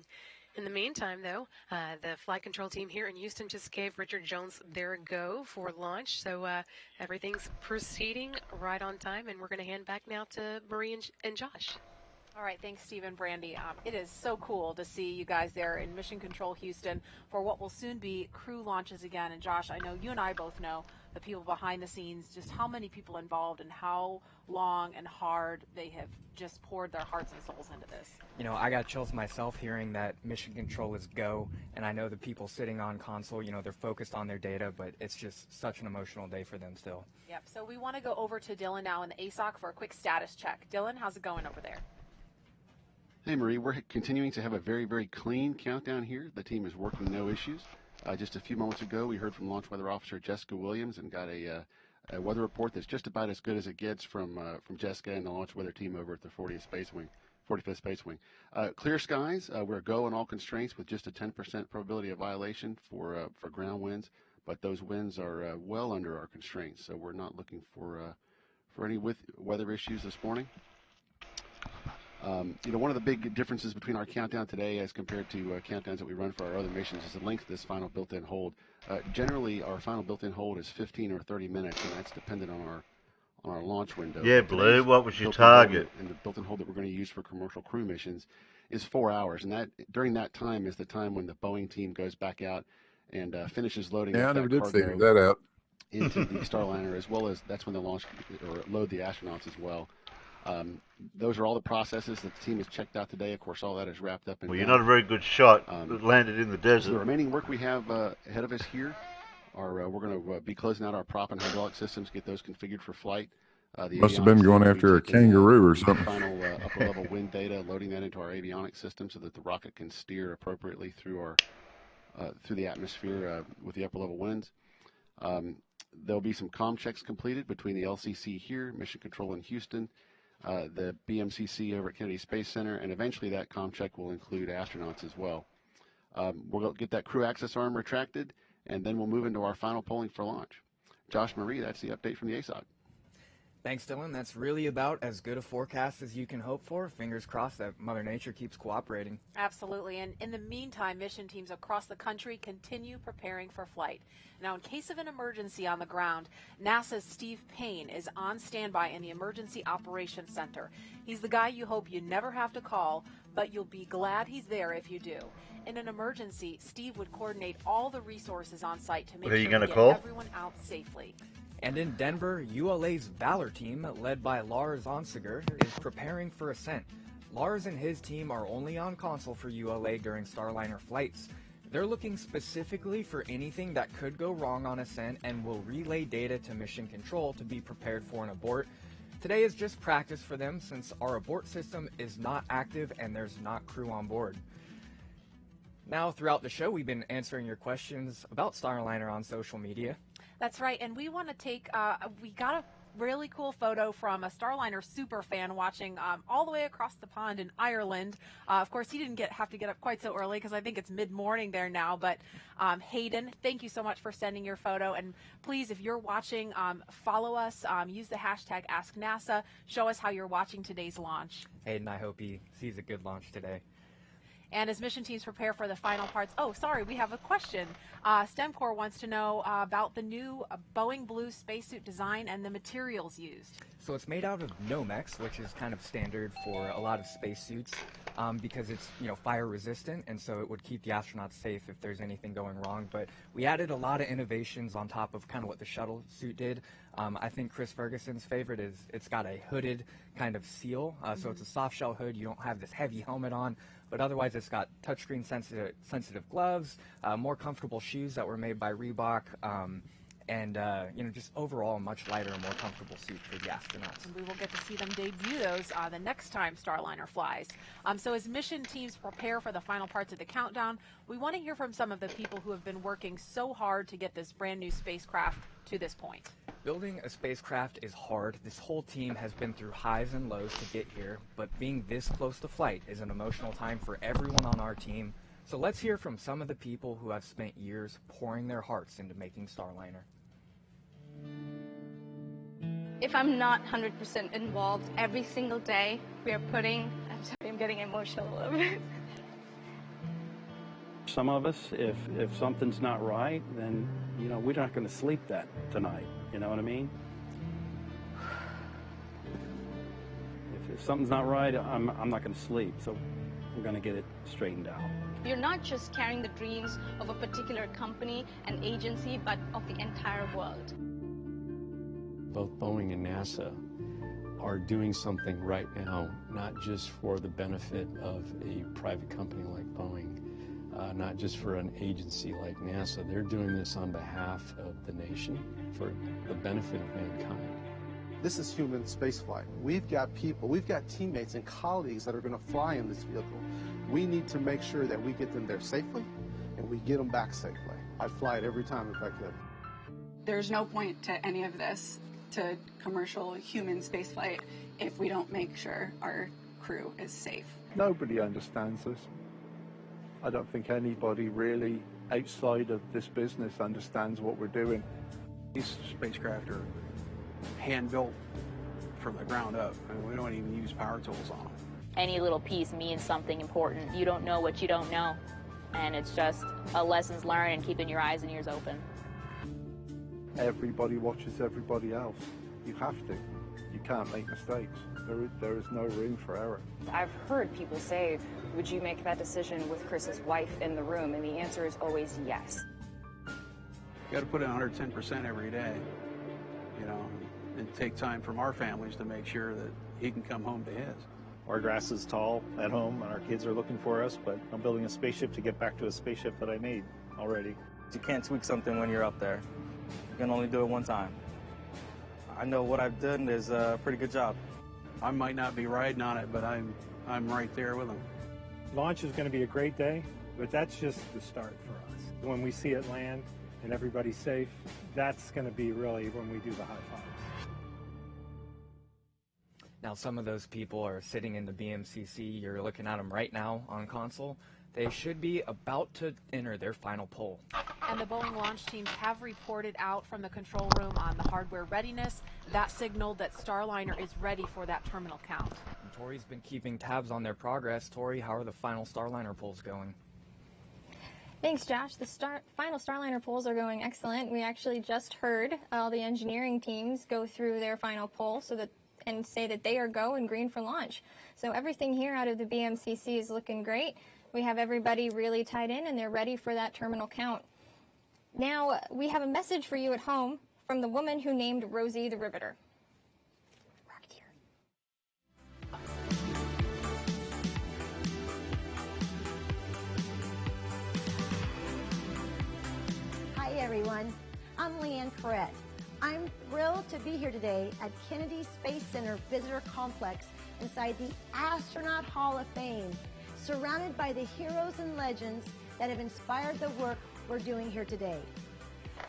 In the meantime, though, the flight control team here in Houston just gave Richard Jones their go for launch, so everything's proceeding right on time, and we're going to hand back now to Marie and Josh. All right, thanks, Steve and Brandy. It is so cool to see you guys there in Mission Control Houston for what will soon be crew launches again. And Josh, I know you and I both know the people behind the scenes, just how many people involved and how long and hard they have just poured their hearts and souls into this. I got chills myself hearing that Mission Control is go, and I know the people sitting on console, they're focused on their data, but it's just such an emotional day for them still. Yep, so we want to go over to Dylan now in the ASOC for a quick status check. Dylan, how's it going over there? Hey, Marie, we're continuing to have a very, very clean countdown here. The team is working no issues. Just a few moments ago, we heard from Launch Weather Officer Jessica Williams and got a weather report that's just about as good as it gets from Jessica and the Launch Weather team over at the 45th Space Wing. Clear skies. We're go on all constraints with just a 10% probability of violation for ground winds, but those winds are well under our constraints, so we're not looking for any weather issues this morning. One of the big differences between our countdown today as compared to countdowns that we run for our other missions is the length of this final built-in hold. Generally, our final built-in hold is 15 or 30 minutes, and that's dependent on our launch window. Yeah, Blue, what was your target? And the built-in hold that we're going to use for commercial crew missions is 4 hours, and that during that time is the time when the Boeing team goes back out and finishes loading I up never that did figure cargo that out. into the Starliner, as well as that's when they launch or load the astronauts as well. Those are all the processes that the team has checked out today. Of course, all that is wrapped up in. Well, you're not a very good shot. It landed in the desert. So the remaining work we have ahead of us here are we're going to be closing out our prop and hydraulic systems, get those configured for flight. Must have been going after a kangaroo or something. Final upper level wind data, loading that into our avionics system so that the rocket can steer appropriately through the atmosphere with the upper level winds. There'll be some comm checks completed between the LCC here, Mission Control in Houston, the BMCC over at Kennedy Space Center, and eventually that comm check will include astronauts as well. We'll get that crew access arm retracted, and then we'll move into our final polling for launch. Josh, Marie, that's the update from the ASOC. Thanks, Dylan. That's really about as good a forecast as you can hope for. Fingers crossed that Mother Nature keeps cooperating. Absolutely. And in the meantime, mission teams across the country continue preparing for flight. Now, in case of an emergency on the ground, NASA's Steve Payne is on standby in the Emergency Operations Center. He's the guy you hope you never have to call, but you'll be glad he's there if you do. In an emergency, Steve would coordinate all the resources on site to make Who are you sure gonna to get call? everyone out safely. And in Denver, ULA's Valor team, led by Lars Onsiger, is preparing for ascent. Lars and his team are only on console for ULA during Starliner flights. They're looking specifically for anything that could go wrong on ascent and will relay data to mission control to be prepared for an abort. Today is just practice for them since our abort system is not active and there's not crew on board. Now, throughout the show, we've been answering your questions about Starliner on social media. That's right, and we want to take, we got a really cool photo from a Starliner super fan watching all the way across the pond in Ireland. Of course, he didn't have to get up quite so early because I think it's mid-morning there now, but Hayden, thank you so much for sending your photo, and please, if you're watching, follow us, use the hashtag AskNASA, show us how you're watching today's launch. Hayden, I hope he sees a good launch today. And as mission teams prepare for the final parts, oh, sorry, we have a question. STEM Corps wants to know about the new Boeing Blue spacesuit design and the materials used. So it's made out of Nomex, which is kind of standard for a lot of spacesuits because it's, fire resistant, and so it would keep the astronauts safe if there's anything going wrong. But we added a lot of innovations on top of kind of what the shuttle suit did. I think Chris Ferguson's favorite is it's got a hooded kind of seal, so it's a soft shell hood. You don't have this heavy helmet on, but otherwise it's got touchscreen sensitive gloves, more comfortable shoes that were made by Reebok, and just overall a much lighter and more comfortable suit for the astronauts. And we will get to see them debut those the next time Starliner flies. So as mission teams prepare for the final parts of the countdown, we want to hear from some of the people who have been working so hard to get this brand new spacecraft to this point. Building a spacecraft is hard. This whole team has been through highs and lows to get here, but being this close to flight is an emotional time for everyone on our team. So let's hear from some of the people who have spent years pouring their hearts into making Starliner. If I'm not 100% involved every single day, I'm getting emotional a little bit. Some of us, if something's not right, then, we're not going to sleep that tonight. You know what I mean? If something's not right, I'm not going to sleep. So we're going to get it straightened out. You're not just carrying the dreams of a particular company and agency, but of the entire world. Both Boeing and NASA are doing something right now, not just for the benefit of a private company like Boeing, not just for an agency like NASA. They're doing this on behalf of the nation for the benefit of mankind. This is human spaceflight. We've got people, we've got teammates and colleagues that are going to fly in this vehicle. We need to make sure that we get them there safely and we get them back safely. I'd fly it every time if I could. There's no point to any of this, to commercial human spaceflight, if we don't make sure our crew is safe. Nobody understands this. I don't think anybody really outside of this business understands what we're doing. These spacecraft are hand-built from the ground up, and we don't even use power tools on them. Any little piece means something important. You don't know what you don't know, and it's just a lessons learned and keeping your eyes and ears open. Everybody watches everybody else. You have to. You can't make mistakes. There is no room for error. I've heard people say, would you make that decision with Chris's wife in the room? And the answer is always yes. You got to put in 110% every day, and take time from our families to make sure that he can come home to his. Our grass is tall at home and our kids are looking for us, but I'm building a spaceship to get back to a spaceship that I made already. You can't tweak something when you're up there. You can only do it one time. I know what I've done is a pretty good job. I might not be riding on it, but I'm right there with them. Launch is going to be a great day, but that's just the start for us. When we see it land and everybody's safe, that's going to be really when we do the high fives. Now, some of those people are sitting in the BMCC. You're looking at them right now on console. They should be about to enter their final pull. And the Boeing launch teams have reported out from the control room on the hardware readiness. That signaled that Starliner is ready for that terminal count. And Tori's been keeping tabs on their progress. Tori, how are the final Starliner pulls going? Thanks, Josh. The final Starliner pulls are going excellent. We actually just heard all the engineering teams go through their final pull, so that and say that they are go and green for launch. So everything here out of the BMCC is looking great. We have everybody really tied in, and they're ready for that terminal count. Now, we have a message for you at home from the woman who named Rosie the Riveter. Hi everyone, I'm Leanne Corrett. I'm thrilled to be here today at Kennedy Space Center Visitor Complex inside the Astronaut Hall of Fame, surrounded by the heroes and legends that have inspired the work we're doing here today.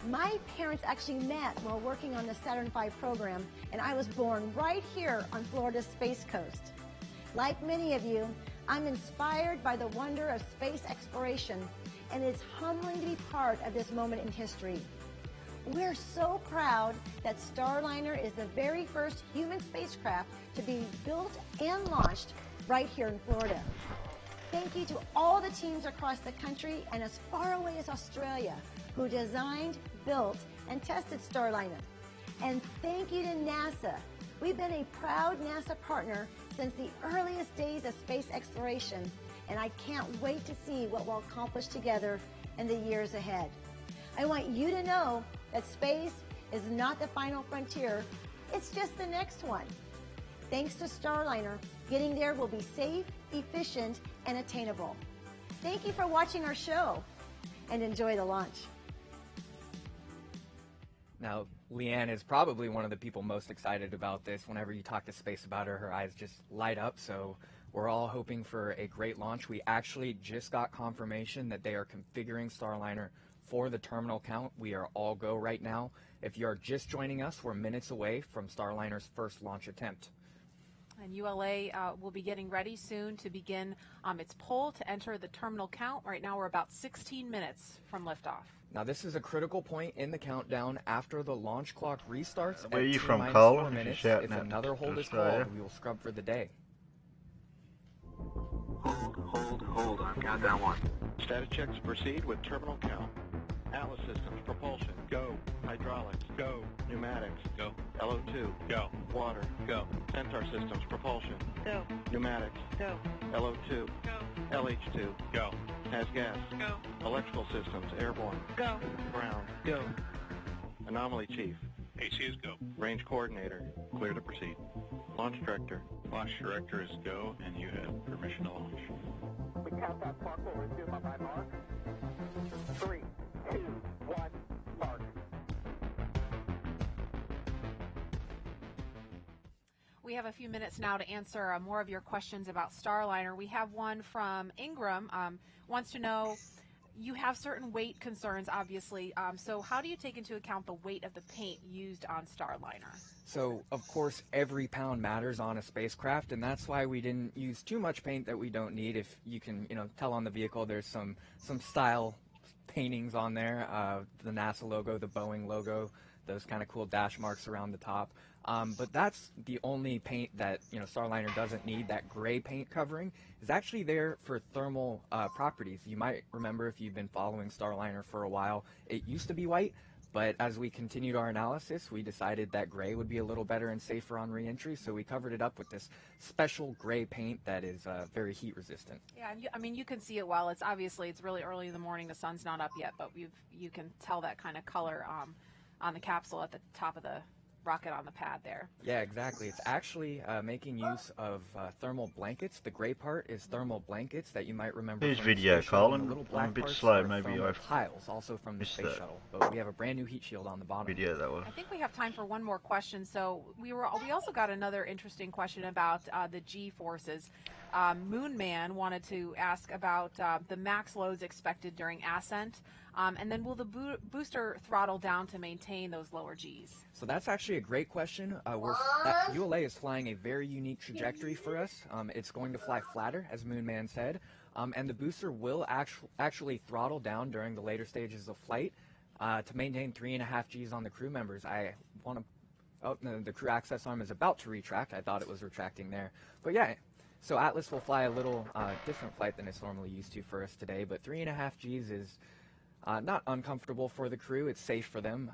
My parents actually met while working on the Saturn V program, and I was born right here on Florida's Space Coast. Like many of you, I'm inspired by the wonder of space exploration, and it's humbling to be part of this moment in history. We're so proud that Starliner is the very first human spacecraft to be built and launched right here in Florida. Thank you to all the teams across the country and as far away as Australia who designed, built, and tested Starliner. And thank you to NASA. We've been a proud NASA partner since the earliest days of space exploration, and I can't wait to see what we'll accomplish together in the years ahead. I want you to know that space is not the final frontier, it's just the next one. Thanks to Starliner, getting there will be safe, efficient, and attainable. Thank you for watching our show, and enjoy the launch. Now, Leanne is probably one of the people most excited about this. Whenever you talk to space about her, her eyes just light up, so we're all hoping for a great launch. We actually just got confirmation that they are configuring Starliner for the terminal count. We are all go right now. If you are just joining us, we're minutes away from Starliner's first launch attempt. And ULA will be getting ready soon to begin its poll to enter the terminal count. Right now we're about 16 minutes from liftoff. Now this is a critical point in the countdown. After the launch clock restarts Where are at you from, T-4 Colin? minutes, If if another hold is Australia. called, we will scrub for the day. Hold on. Countdown 1. Status checks proceed with terminal count. Atlas systems, propulsion, go. Hydraulics, go. Pneumatics, go. LO2, go. Water, go. Sensor systems, propulsion, go. Pneumatics, go. LO2, go. LH2, go. Has gas, go. Electrical systems, airborne, go. Ground, go. Anomaly chief. AC is go. Range coordinator, clear to proceed. Launch director. Launch director is go, and you have permission to launch. The countdown clock will resume on my mark. 3, 2, 1, mark. We have a few minutes now to answer more of your questions about Starliner. We have one from Ingram, wants to know, you have certain weight concerns, obviously, so how do you take into account the weight of the paint used on Starliner? So, of course, every pound matters on a spacecraft, and that's why we didn't use too much paint that we don't need. If you can, tell on the vehicle, there's some style paintings on there, the NASA logo, the Boeing logo, those kind of cool dash marks around the top. But that's the only paint that Starliner doesn't need. That gray paint covering is actually there for thermal properties. You might remember if you've been following Starliner for a while, it used to be white, but as we continued our analysis, we decided that gray would be a little better and safer on re-entry, so we covered it up with this special gray paint that is very heat resistant. Yeah, and you can see it well. It's really early in the morning. The sun's not up yet, but you can tell that kind of color on the capsule at the top of the rocket on the pad there. Yeah, exactly. It's actually making use of thermal blankets. The gray part is thermal blankets that you might remember Here's from the video, space shuttle, and Colin. the little I'm black a bit parts slow, are maybe thermal I've tiles, also from the missed space that. shuttle. But we have a brand new heat shield on the bottom. Video that was. I think we have time for one more question. So we also got another interesting question about the G-forces. Moonman wanted to ask about the max loads expected during ascent, and then will the booster throttle down to maintain those lower Gs? So that's actually a great question. ULA is flying a very unique trajectory for us. It's going to fly flatter, as Moonman said, and the booster will actually throttle down during the later stages of flight to maintain 3.5 Gs on the crew members. Oh, no, the crew access arm is about to retract. I thought it was retracting there. But yeah, so Atlas will fly a little different flight than it's normally used to for us today, but 3.5 Gs is not uncomfortable for the crew. It's safe for them.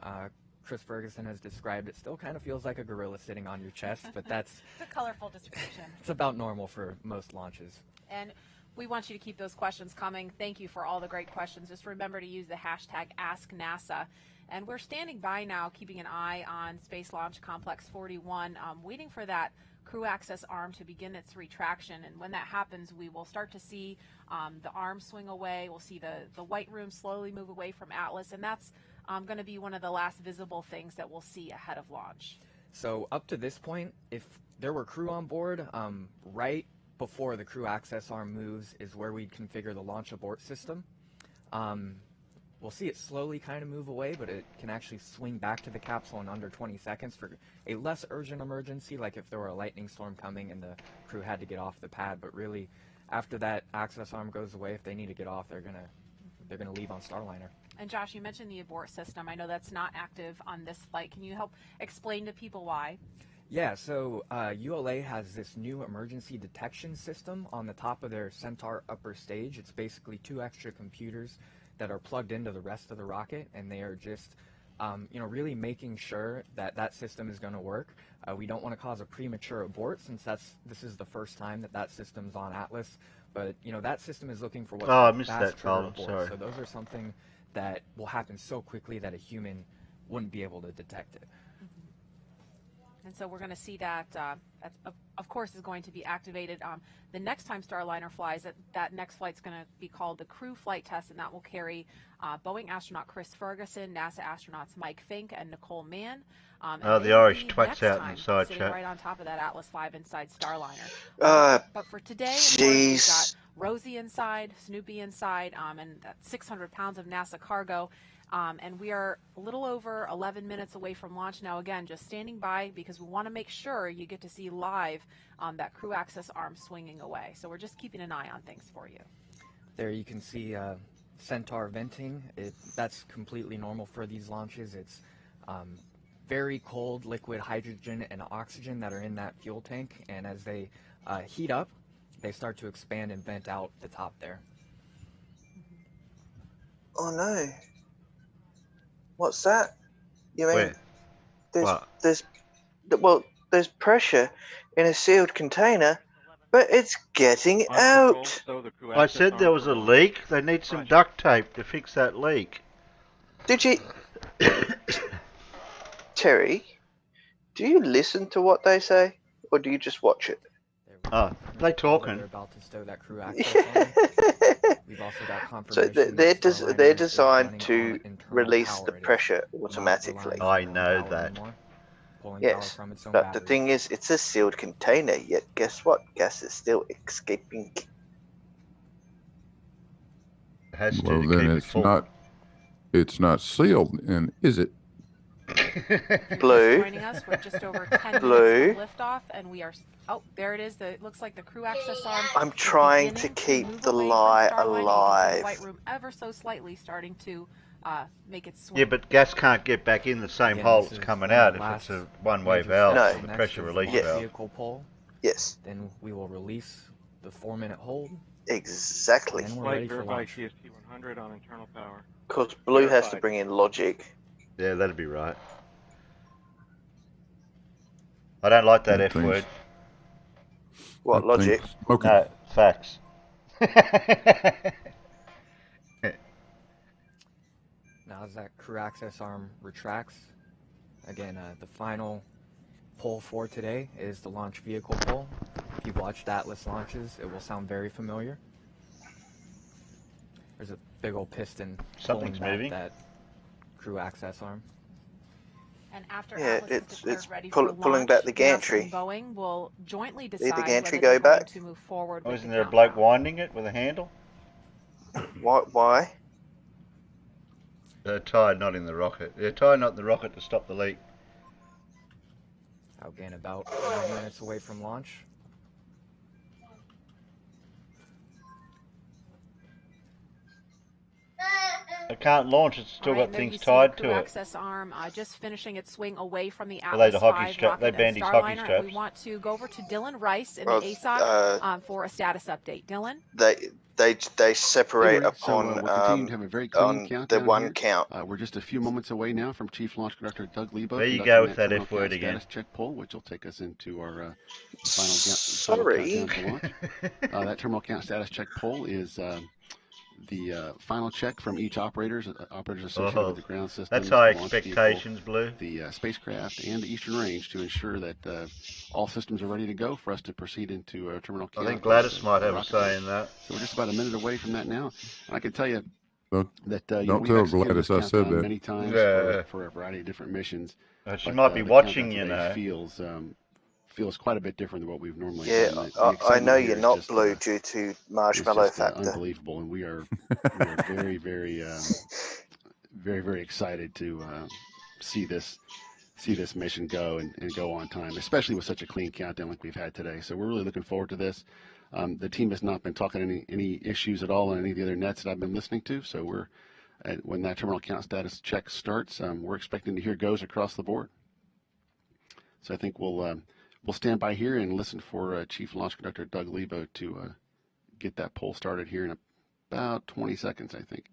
Chris Ferguson has described, it still kind of feels like a gorilla sitting on your chest, but that's It's a colorful description. it's about normal for most launches. And we want you to keep those questions coming. Thank you for all the great questions. Just remember to use the hashtag #AskNASA. And we're standing by now, keeping an eye on Space Launch Complex 41, waiting for that crew access arm to begin its retraction. And when that happens, we will start to see the arm swing away. We'll see the white room slowly move away from Atlas, and that's going to be one of the last visible things that we'll see ahead of launch. So up to this point, if there were crew on board, right before the crew access arm moves is where we'd configure the launch abort system. We'll see it slowly kind of move away, but it can actually swing back to the capsule in under 20 seconds for a less urgent emergency, like if there were a lightning storm coming and the crew had to get off the pad. But really, after that access arm goes away, if they need to get off, they're gonna leave on Starliner. And Josh, you mentioned the abort system. I know that's not active on this flight. Can you help explain to people why? Yeah, so ULA has this new emergency detection system on the top of their Centaur upper stage. It's basically 2 extra computers that are plugged into the rest of the rocket, and they are just, really making sure that that system is going to work. We don't want to cause a premature abort, since this is the first time that system's on Atlas. But that system is looking for what's I called missed fast that, trigger Colin. abort. Sorry. So those are something that will happen so quickly that a human wouldn't be able to detect it. And so we're going to see that, of course, is going to be activated. The next time Starliner flies, that next flight's going to be called the crew flight test, and that will carry Boeing astronaut Chris Ferguson, NASA astronauts Mike Fink and Nicole Mann. The Irish twats out in the side sitting chat. right on top of that Atlas V inside Starliner. But for today, of course, we've got Rosie inside, Snoopy inside, and that 600 pounds of NASA cargo. And we are a little over 11 minutes away from launch now. Again, just standing by because we want to make sure you get to see live that crew access arm swinging away. So we're just keeping an eye on things for you. There you can see Centaur venting. That's completely normal for these launches. It's very cold liquid hydrogen and oxygen that are in that fuel tank, and as they heat up, they start to expand and vent out the top there. Oh no. What's that? You mean there's pressure in a sealed container, but it's getting out. I said there was a leak. They need some duct tape to fix that leak. Did you, Terry? Do you listen to what they say, or do you just watch it? They talking. They're about to stow that crew access on. We've also got confirmation. So they're designed to release the pressure automatically. I know that. Yes, but the thing is, it's a sealed container. Yet, guess what? Gas is still escaping. Well, then it's not sealed, and is it? Blue. Joining us, we're just over 10 Blue. minutes of liftoff, and we are. Oh, there it is. It looks like the crew access arm. I'm trying to keep the lie alive. The white room ever so slightly starting to make it swing. Yeah, but gas can't get back in the same hole it's coming out if it's a one-way valve, No. the pressure release Launch valve. vehicle pull. Yes. Then we will release the 4-minute hold. Exactly. And we're ready for Verify launch. TST 100 on internal power. Because Blue has to bring in logic. Yeah, that'd be right. I don't like that F Things- word. What, That logic? thing's smoking. No, facts. Now as that crew access arm retracts, again, the final pull for today is the launch vehicle pull. If you've watched Atlas launches, it will sound very familiar. There's a big old piston Something's pulling moving. back that crew access arm. And after Yeah, Atlas is declared it's ready pulling for launch, back the NASA gantry. and Boeing will jointly the decide gantry whether go they're going back? to move forward Oh, with isn't the there a countdown. bloke winding it with a handle? Why? They're tied not in the rocket. They're tied not in the rocket to stop the leak. Again, about 9 minutes away from launch. It can't launch. It's still got There you things see tied the crew to it. access arm just finishing its swing away from the Well, they Atlas the hockey 5 strap. rocket They and banned his hockey Starliner. straps. We want to go over to Dylan Rice in Well, the ASOC for a status update. Dylan? They separate Anyway, upon we'll continue to have a very clean on countdown the one here. count. We're just a few moments away now from Chief Launch Conductor Doug Lebo. There you go with that terminal F word count again. Status check poll, which will take us into our Sorry. final countdown to launch. That terminal count status check poll is the final check from each operators associated with the ground systems, that's high the launch expectations, vehicle, Blue. the spacecraft, and the Eastern Range to ensure that all systems are ready to go for us to proceed into terminal count. I think Gladys might have a say in that. So we're just about a minute away from that now. I can tell you that don't we've tell executed Gladys this I said countdown that. many times for a variety of different missions. She might be watching, you know. Feels quite a bit different than what we've normally Yeah, done. I know you're not blue due to marshmallow factor. Unbelievable, and we are very, very, very excited to see this mission go and go on time, especially with such a clean countdown like we've had today. So we're really looking forward to this. The team has not been talking any issues at all on any of the other nets that I've been listening to. So when that terminal count status check starts, we're expecting to hear goes across the board. So I think we'll stand by here and listen for Chief Launch Conductor Doug Lebo to get that poll started here in about 20 seconds, I think.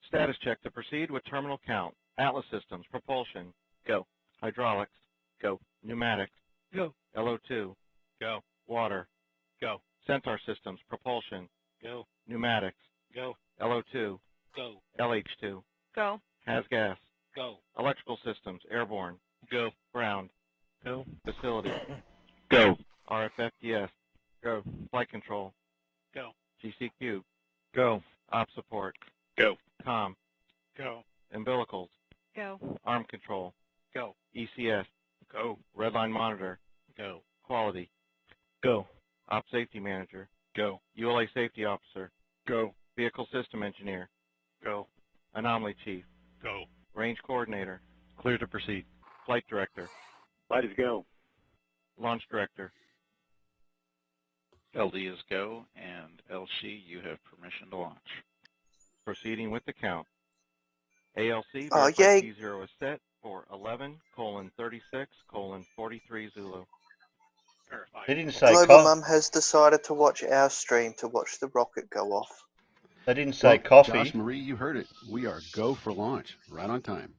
Status check to proceed with terminal count. Atlas systems, propulsion, go. Hydraulics, go. Pneumatics, go. LO2, go. Water, go. Centaur systems, propulsion, go. Pneumatics, go. LO2, go. LH2, go. Has gas, go. Electrical systems, airborne, go. Ground, go. Facility, go. RFFDS, go. Flight control, go. GCQ, go. Op support, go. Com, go. Umbilicals, go. Arm control, go. ECS, go. Redline monitor, go. Quality, go. Op safety manager, go. ULA safety officer, go. Vehicle system engineer, go. Anomaly chief, go. Range coordinator, clear to proceed. Flight director, flight is go. Launch director, LD is go, and LC, you have permission to launch. Proceeding with the count. ALC, yay. T0 is set for 11:36:43 Zulu. They didn't say Global Mum has decided to watch our stream to watch the rocket go off. They didn't say coffee. Josh Marie, you heard it. We are go for launch, right on time.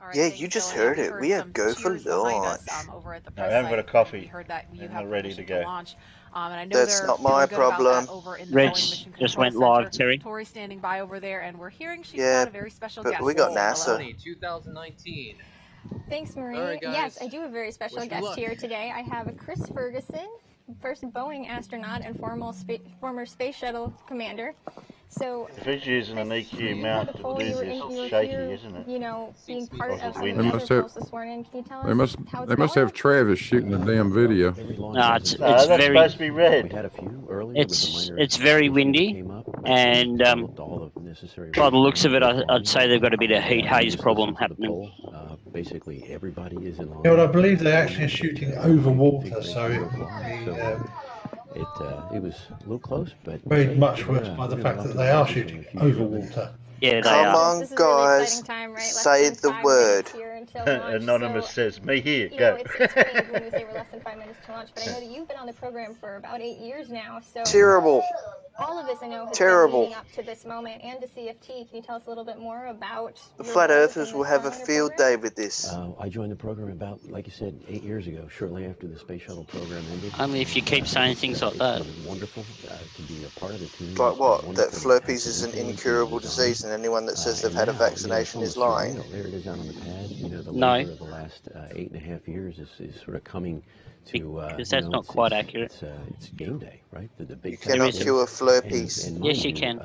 Right, yeah, you just heard it. We are go for launch. Over at the No, I haven't got a coffee. We heard that you and have they're ready to go. Launch. And I know that's not my problem. Rich just went live, Terry. Tori's standing by over there, and we're hearing she's yeah, got a very special but guest. we got NASA. 2019. Thanks, Marie. All right, guys. Yes, I do have a very special Wish me guest luck. here today. I have Chris Ferguson, first Boeing astronaut and former space shuttle commander. So If he's using an EQ mount to do this, it's shaky, isn't it? You know, being part of some of They the must other have- polls this morning. Can you tell us They must how it's they must going? have Travis shooting the damn video. No, it's that's very supposed to be red. it's very windy, and by the looks of it, I'd say they've got a bit of heat haze problem happening. Basically, everybody is in line. Yeah, well, I believe they actually are shooting over water, so it was a little close, but made much worse by the fact that they are shooting over water. Yeah, they Come are. on, guys, say the word. Anonymous says, me here, You go. know, it's funny when we say we're less than 5 minutes to launch, but I know that you've been on the program for about 8 years now. So Terrible. all of this I know has Terrible. been leading up to this moment and to CFT. Can you tell us a little bit more about The your Flat role Earthers within will the have a Starliner field program? day with this. I joined the program about, like you said, 8 years ago, shortly after the space shuttle program ended. I mean, if you keep saying things like that. It's been wonderful to be a part of the team. Like what? It's been That wonderful to have Flurpees is an some influence incurable in the design. disease, and anyone that says they've And had a now, vaccination it's is almost lying. surreal. There it is out on the pad. You know, the No. labor of the last 8.5 years is sort of coming to. Because that's not quite accurate. It's game day, right? The big You cannot test cure is- Flurpees. and Yes, mind you can.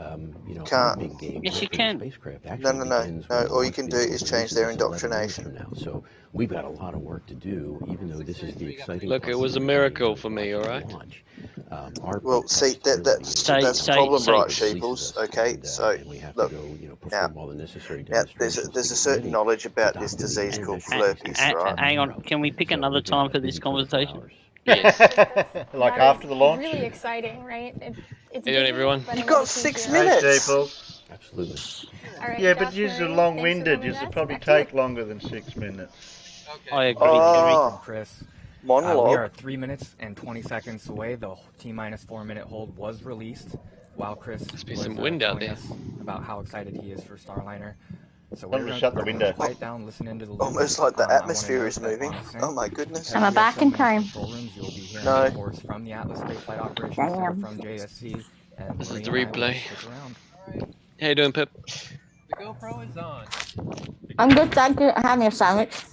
You know, Can't. our big game Yes, you for the can. spacecraft No, actually no, no, begins no. when the All you launch can do vehicle is change releases their us 11 years indoctrination. from now. So we've got a lot of work to do, even though this is the exciting. Look, it was a miracle for me, all right? Well, see, that's the problem, right, Sheeples? Okay, so look, now there's a certain knowledge about this disease called flurpies, right? Hang on, can we pick another time for this conversation? Yes. Like after the launch? Really exciting, right? It's How you doing, everyone? You've got 6 minutes. Absolutely. All right, Yeah, but Josh you're Murray, long-winded. thanks for You'll going probably with us. take longer than 6 minutes. I agree. Oh, Chris. monologue. We are 3 minutes and 20 seconds away. The T-minus 4 minute hold was released while Chris Must be was some wind out telling there. us about how excited he is for Starliner. So Why don't we shut the window? Quiet down, listen into the Almost like the atmosphere is moving. Oh my goodness. Am I back in time? No. Reports from the Atlas Spaceflight Operations Center from JSC. And This is Marie the and I will replay. stick around. How you doing, Pip? The GoPro is on. I'm good, thank you. Having a sandwich.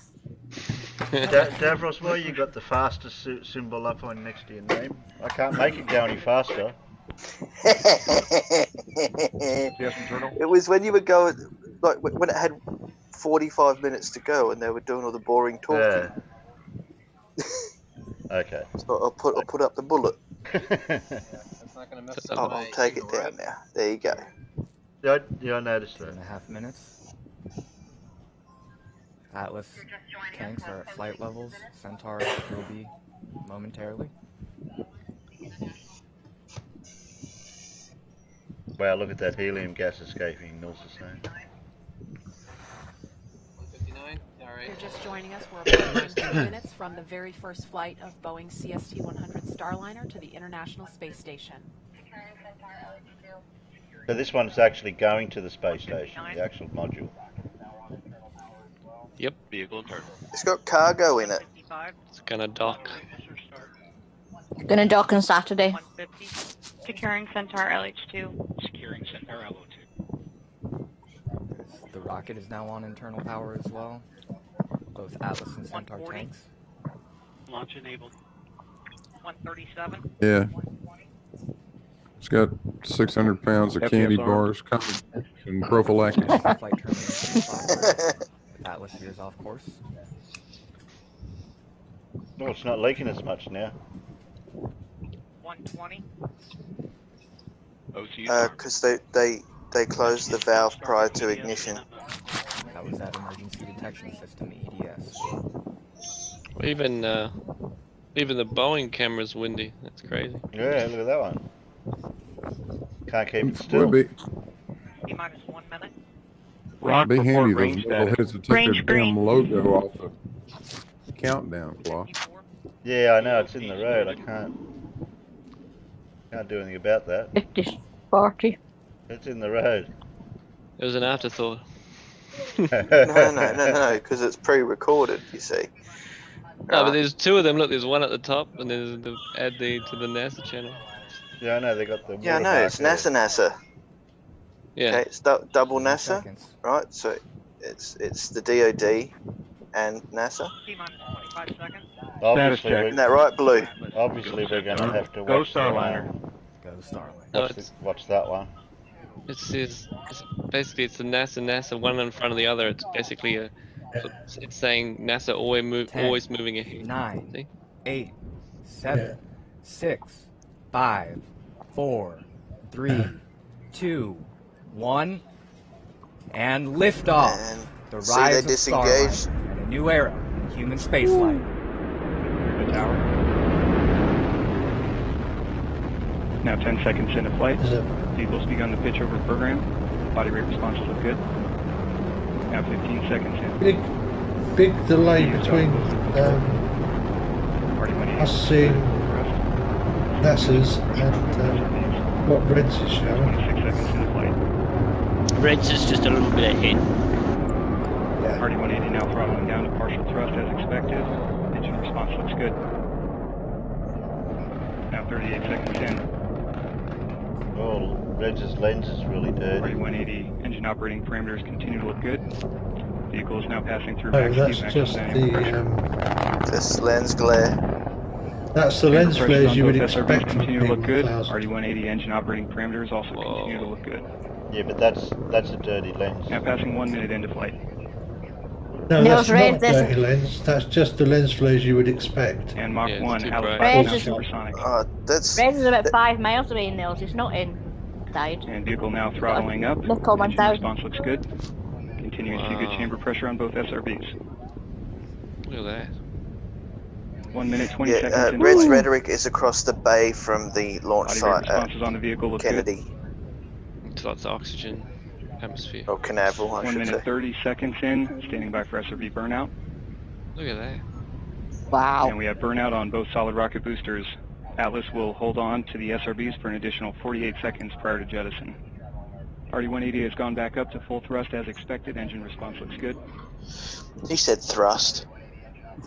Davros, why you got the fastest symbol up on next to your name? I can't make it go any faster. It was when you were going, like when it had 45 minutes to go and they were doing all the boring talking. Okay. So I'll put up the bullet. That's not gonna mess up I'll take it down now. There you go. Yeah, I noticed that. 2.5 minutes. Atlas tanks are at flight levels. Centaur will be momentarily. Wow, look at that helium gas escaping, Nils is saying. 159. All right. If you're just joining us, we're about 2 minutes from the very first flight of Boeing CST-100 Starliner to the International Space Station. So this one's actually going to the space station, the actual module. Yep, vehicle and turn. It's got cargo in it. It's gonna dock. Gonna dock on Saturday. Securing Centaur LH2. Securing Centaur LO2. The rocket is now on internal power as well. Both Atlas and Centaur tanks. Launch enabled. 137. Yeah. It's got 600 pounds of candy bars coming and prophylactic. Flight termination. Atlas veers off course. No, it's not leaking as much now. 120. Because they closed the valve prior to ignition. That was that emergency detection system, EDS. Even the Boeing camera's windy. That's crazy. Yeah, look at that one. Can't keep it still. Would T-minus 1 minute. be handy those little heads to take their damn logo off the countdown clock. Yeah, I know, it's in the road. I can't do anything about that. 50, 40. It's in the road. It was an afterthought. No, because it's pre-recorded, you see. No, but there's two of them. Look, there's one at the top, and there's the add the to the NASA channel. Yeah, I know, they got the Yeah, I know, it's NASA. Yeah. Okay, it's double NASA, right? So it's the DoD and NASA. T-minus 25 seconds. Obviously, Isn't that right, Blue? Obviously, we're going to have to Go watch Starliner. Go Starliner. Watch that one. It's basically it's the NASA one in front of the other. It's basically it's saying NASA always moving ahead. 9, See? 8, 7, 6, 5, 4, 3, 2, 1, and liftoff. The see, rise they of disengaged. Starliner and a new era in human spaceflight. The tower. Now 10 seconds into flight. Vehicle's begun the pitch over program. Body rate responses look good. Now 15 seconds in. Big delay between us seeing NASA's and what Reds is showing. 26 seconds into flight. Reds is just a little bit ahead. RD-180 now throttling down to partial thrust as expected. Engine response looks good. Now 38 seconds in. Oh, Reg's lens is really dirty. RD-180 engine operating parameters continue to look good. Vehicle is now passing through Oh, max that's speed, just maximum pressure. Just lens glare. That's the lens flares you would expect from continue to look good. clouds. RD-180 engine operating parameters also continue to look good. Yeah, but that's a dirty lens. Now passing 1 minute into flight. No, Nels, that's red, not there's dirty lens. That's just the lens flares you would expect. And Mach Yeah, 1, too Alice bright. 5 is Red now is, supersonic. That's red is about 5 miles away, Nels. It's not inside. And vehicle now throttling up. Nickel Engine 1000. response looks good. Continue to see good Wow. chamber pressure on both SRBs. Look at that. 1 minute, 20 seconds into Red's flight. rhetoric is across the bay from the launch Body rate site at responses on the vehicle look Kennedy. good. Lots of oxygen, atmosphere. Or Canaveral, I 1 should minute, say. 30 seconds in, standing by for SRB burnout. Look at that. Wow. And we have burnout on both solid rocket boosters. Atlas will hold on to the SRBs for an additional 48 seconds prior to jettison. RD-180 has gone back up to full thrust as expected. Engine response looks good. He said thrust.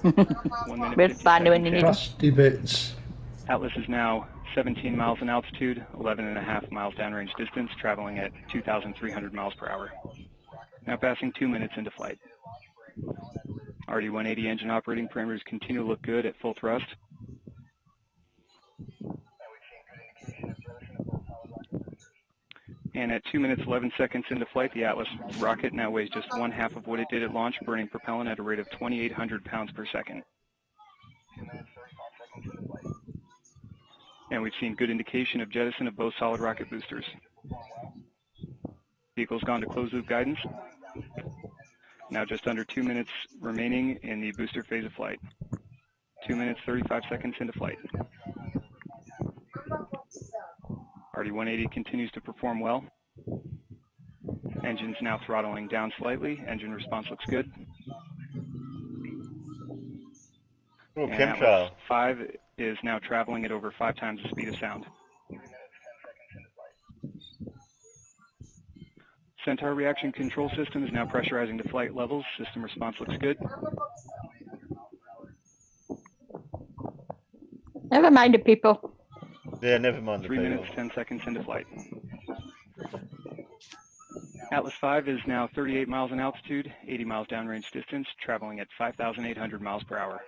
1 minute, We're 50 fine when seconds you in. need Rusty bits. Atlas is now 17 miles in altitude, 11.5 miles downrange distance, traveling at 2,300 miles per hour. Now passing 2 minutes into flight. RD-180 engine operating parameters continue to look good at full thrust. And at 2 minutes, 11 seconds into flight, the Atlas rocket now weighs just 1/2 of what it did at launch, burning propellant at a rate of 2,800 pounds per second. And we've seen good indication of jettison of both solid rocket boosters. Vehicle's gone to closed loop guidance. Now just under 2 minutes remaining in the booster phase of flight. 2 minutes, 35 seconds into flight. RD-180 continues to perform well. Engine's now throttling down slightly. Engine response looks good. Oh, And chemtrail. Atlas 5 is now traveling at over 5 times the speed of sound. Centaur reaction control system is now pressurizing to flight levels. System response looks good. Never mind the people. Yeah, never mind the 3 people. minutes, 10 seconds into flight. Atlas 5 is now 38 miles in altitude, 80 miles downrange distance, traveling at 5,800 miles per hour.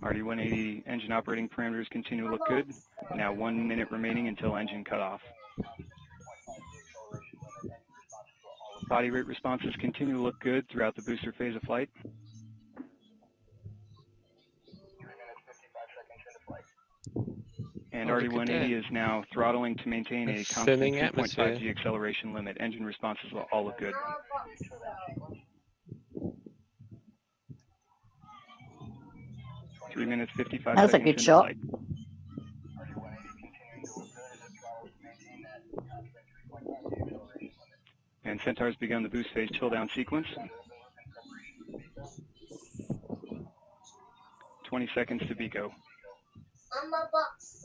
RD-180 engine operating parameters continue to look good. Now 1 minute remaining until engine cutoff. Body rate responses continue to look good throughout the booster phase of flight. And Oh, look at RD-180 that. is now throttling to maintain a constant Ascending 2.5 atmosphere. G acceleration limit. Engine responses will all look good. Three minutes, 55 That was a seconds good into shot. flight. And Centaur's begun the boost phase chill down sequence. 20 seconds to BECO.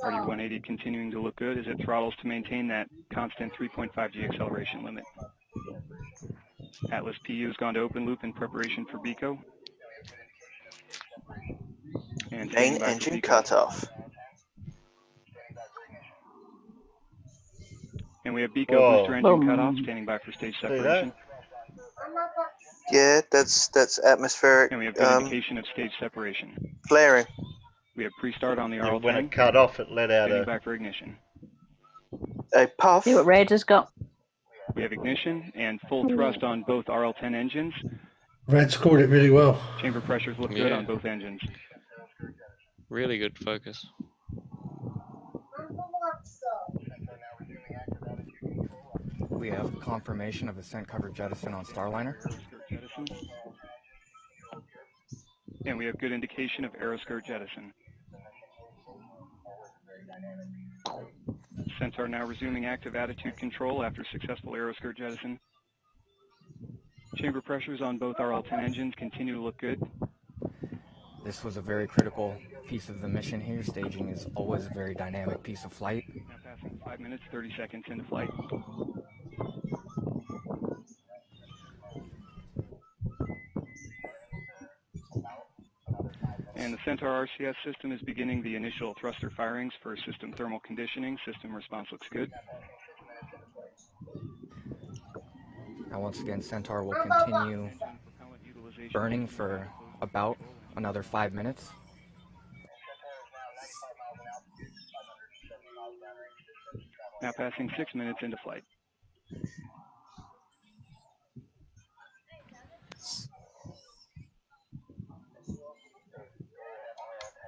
RD-180 continuing to look good as it throttles to maintain that constant 3.5 G acceleration limit. Atlas PU has gone to open loop in preparation for BECO. And Main standing by for engine BECO. cutoff. And we have BECO Whoa. booster engine Boom. cutoff, standing by for stage See separation. Yeah, that's atmospheric And we have good indication of stage separation. flaring. We have pre-start on the Yeah, when RL-10, it cut off, it let out standing a... by for ignition. A puff. See what Red has got. We have ignition and full thrust on both RL-10 engines. Red scored it really well. Chamber pressures look good Yeah. on both engines. Really good focus. We have confirmation of ascent cover jettison on Starliner. Jettison. And we have good indication of aeroskirt jettison. Centaur now resuming active attitude control after successful aeroskirt jettison. Chamber pressures on both RL-10 engines continue to look good. This was a very critical piece of the mission here. Staging is always a very dynamic piece of flight. Now passing 5 minutes, 30 seconds into flight. And the Centaur RCS system is beginning the initial thruster firings for system thermal conditioning. System response looks good. Now once again, Centaur will continue burning for about another 5 minutes. Now passing 6 minutes into flight.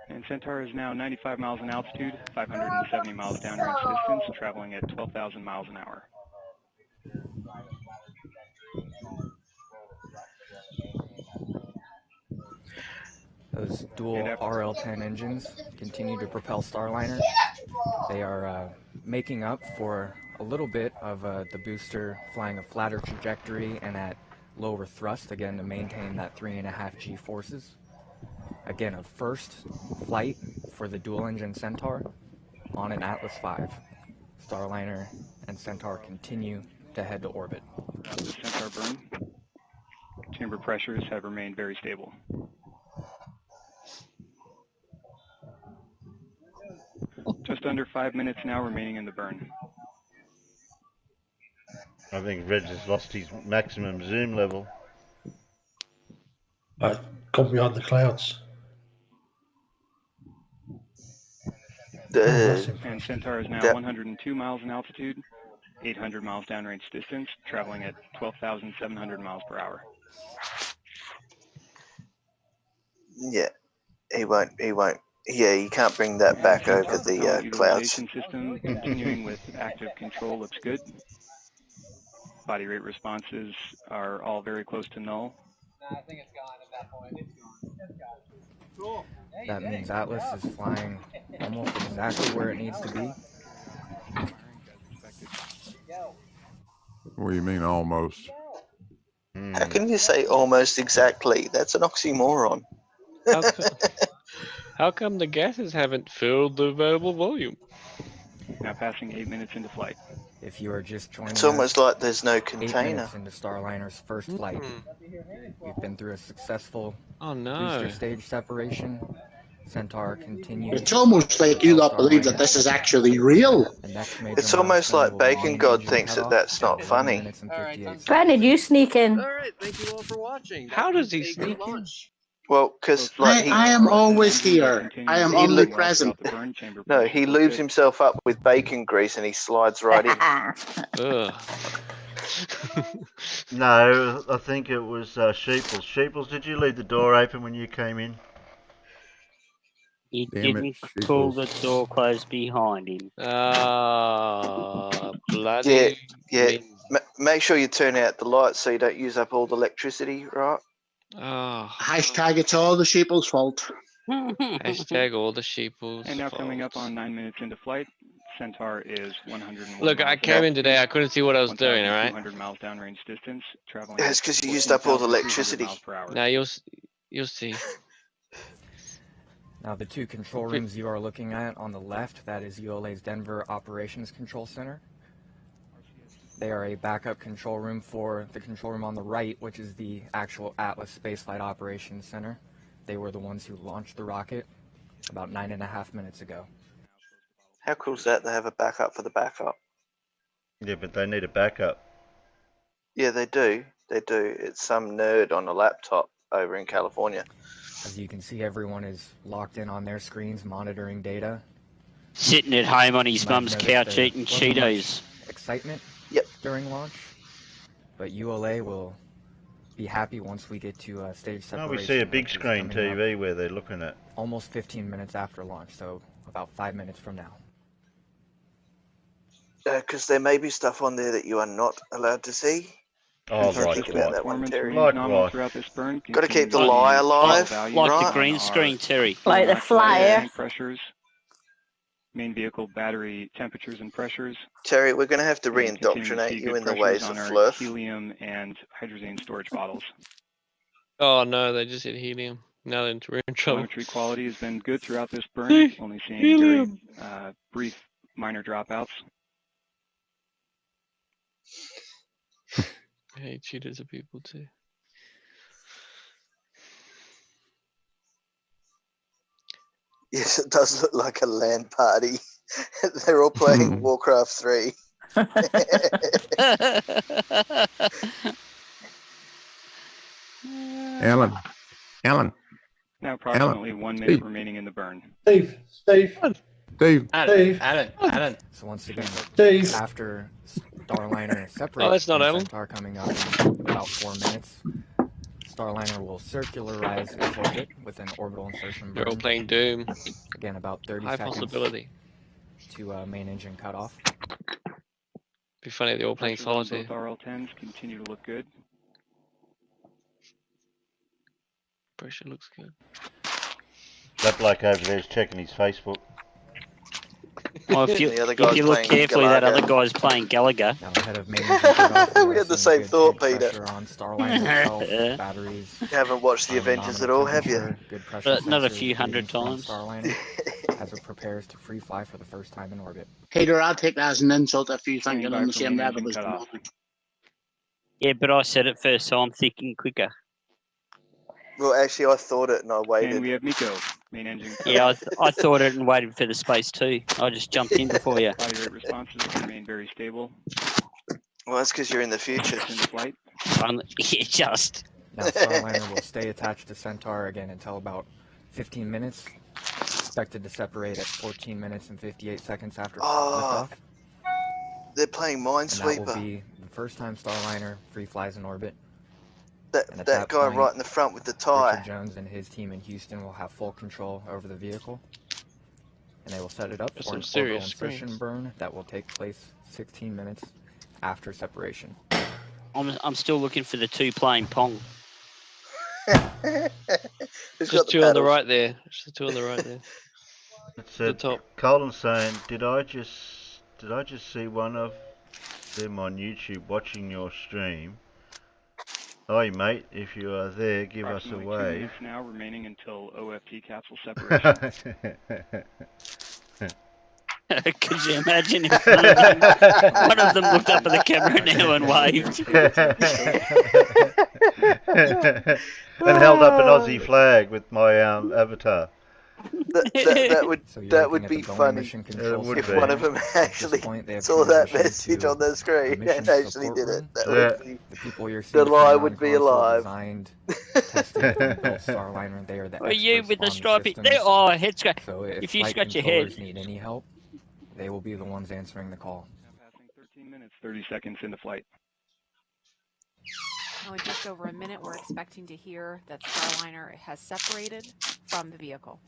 And Centaur is now 95 miles in altitude, 570 miles downrange distance, traveling at 12,000 miles an hour. Those dual RL-10 engines continue to propel Starliner. They are making up for a little bit of the booster flying a flatter trajectory and at lower thrust, again, to maintain that 3.5 G forces. Again, a first flight for the dual-engine Centaur on an Atlas V. Starliner and Centaur continue to head to orbit. Throughout the Centaur burn, chamber pressures have remained very stable. Just under 5 minutes now remaining in the burn. I think Reg has lost his maximum zoom level. I've gone behind the clouds. And Centaur is now 102 miles in altitude, 800 miles downrange distance, traveling at 12,700 miles per hour. Yeah, he won't. Yeah, you can't bring that back over the clouds. System continuing with active control looks good. Body rate responses are all very close to null. I think it's gone at that point. It's gone. Cool. That means Atlas is flying almost exactly where it needs to be. What do you mean almost? How can you say almost exactly? That's an oxymoron. How come the gases haven't filled the available volume? Now passing 8 minutes into flight. If you are just joining It's almost us, like there's no 8 container. minutes into Starliner's first flight. We've been through a successful Oh no. booster stage separation. Centaur continues. It's almost like you don't believe that this is actually real. It's almost like Bacon God thinks that that's not funny. When did you sneak in? All right, thank you all for watching. How does he sneak in? Well, because like I am always here. I am omnipresent. No, he lubes himself up with bacon grease and he slides right in. Ugh. No, I think it was Sheeples. Sheeples, did you leave the door open when you came in? He Damn it, didn't Sheeples. pull the door closed behind him. Bloody. Yeah. Make sure you turn out the lights so you don't use up all the electricity, right? Oh. Hashtag it's all the sheeple's fault. Hashtag all the sheeples. And now coming up on 9 minutes into flight, Centaur is 101 Look, I came in today. I couldn't see what I was doing. All right. 200 miles downrange distance, traveling. Yeah, it's because you used up all the electricity. Now you'll see. Now the two control rooms you are looking at on the left, that is ULA's Denver Operations Control Center. They are a backup control room for the control room on the right, which is the actual Atlas Spaceflight Operations Center. They were the ones who launched the rocket about 9.5 minutes ago. How cool is that? They have a backup for the backup. Yeah, but they need a backup. Yeah, they do. They do. It's some nerd on a laptop over in California. As you can see, everyone is locked in on their screens, monitoring data. Sitting at home on his mum's couch eating Cheetos. Excitement yep. during launch, but ULA will be happy once we get to stage separation. Oh, we see a big screen TV where they're looking at. Almost 15 minutes after launch, so about 5 minutes from now. Because there may be stuff on there that you are not allowed to see. Oh, right. Think about that one, Terry. Got to keep the lie alive. Like right? the green screen, Terry. Like the flyer. Pressures, main vehicle battery temperatures and pressures. Terry, we're going to have to re-indoctrinate you in the ways of flirt. Helium and hydrazine storage bottles. Oh no, they just hit helium. Now we're in trouble. Telemetry quality has been good throughout this burn, only seeing very brief minor dropouts. I hate cheaters of people too. Yes, it does look like a LAN party. They're all playing Warcraft 3. Alan. Now approximately 1 minute remaining in the burn. Steve. Alan. So once again, after Starliner separates Oh, that's not from Alan. Centaur coming up in about 4 minutes. Starliner will circularize its orbit with an orbital insertion burn. They're all playing Doom. Again, about 30 High seconds possibility. to main engine cutoff. Be funny if they're all playing Pressures on Solitaire. both RL-10s continue to look good. Pressure looks good. That bloke over there is checking his Facebook. Well, if you look carefully, that other guy's playing Gallagher. Now ahead of main engine cutoff, We had the same thought, Peter. pressure on Starliner itself, batteries. You haven't watched the Avengers at all, have you? Good pressure Not a sensors few hundred readings from times. Starliner as it prepares to free fly for the first time in orbit. Peter, I'll take that as an insult if you think you're on the same level as cut off. me. Yeah, but I said it first, so I'm thinking quicker. Well, actually, I thought it and I waited. And we have Miko, main engine cut Yeah, off. I thought it and waited for the space too. I just jumped in before you. Body rate responses remain very stable. Well, that's because you're in the future. In flight. Yeah, just. Now Starliner will stay attached to Centaur again until about 15 minutes. Expected to separate at 14 minutes and 58 seconds after liftoff. They're playing Minesweeper. That will be the first time Starliner free flies in orbit. That guy right in the front with the tie. Richard Jones and his team in Houston will have full control over the vehicle. And they will set it up for an orbital insertion burn that will take place 16 minutes after separation. I'm still looking for the two playing Pong. Just two on the right there. Just two on the right there. It's the top. Colin's saying, did I just see one of them on YouTube watching your stream? Hi mate, if you are there, give us a Approximately 2 wave. minutes now remaining until OFT capsule separation. Could you imagine if one of them looked up at the camera now and waved? And held up an Aussie flag with my avatar. That would be funny if one of them actually saw that message on the screen and actually did it. That would be, the lie would be alive. Are you with the stripey? Oh, head scratch. So if you scratch your head. Need any help, they will be the ones answering the call. Now passing 13 minutes, 30 seconds into flight. Now in just over a minute, we're expecting to hear that Starliner has separated from the vehicle.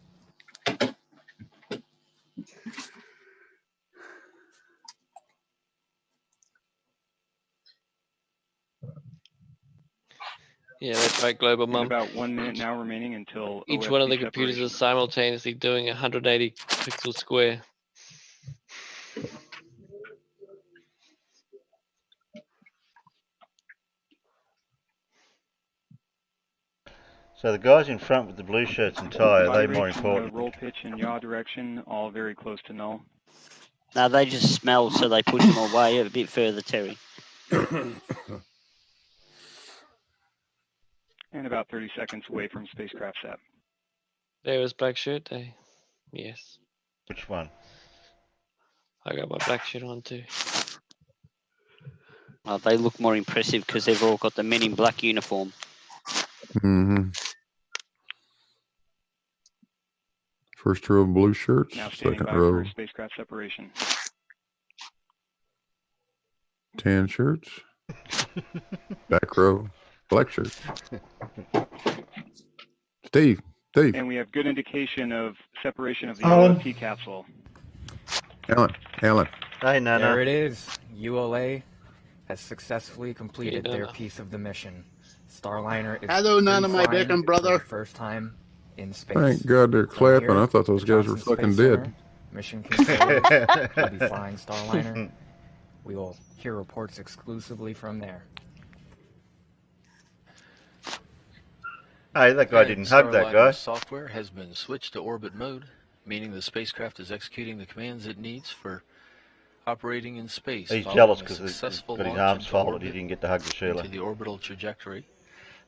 Yeah, that's right, Global Mum. About 1 minute now remaining until each OFT one of the computers separation. is simultaneously doing 180 pixels square. So the guys in front with the blue shirts and tie, are they Body more rates, important? Roll pitch and yaw direction, all very close to null. No, they just smell, so they push them away a bit further, Terry. And about 30 seconds away from spacecraft sap. There was black shirt day. Yes. Which one? I got my black shirt on too. Oh, they look more impressive because they've all got the Men in Black uniform. Mm-hmm. First row of blue shirts, Now standing second by row for spacecraft separation. tan shirts, back row black shirts. Steve. And we have good indication of separation of the Alan. OFT capsule. Alan. Hey, Nana. There it is. ULA has successfully completed Hey, their Nana. piece of the mission. Starliner is Hello, Nana, my free-flying bacon for brother. the first time in space. Thank God they're So clapping. here I thought those at guys were Johnson fucking Space dead. Center, Mission controllers will be flying Starliner. We will hear reports exclusively from there. Hey, that guy didn't hug that guy. Software has been switched to orbit mode, meaning the spacecraft is executing the commands it needs for operating in space. He's following jealous a because he's successful got his launch arms into folded. orbit He didn't get to hug the Sheila. into the orbital trajectory.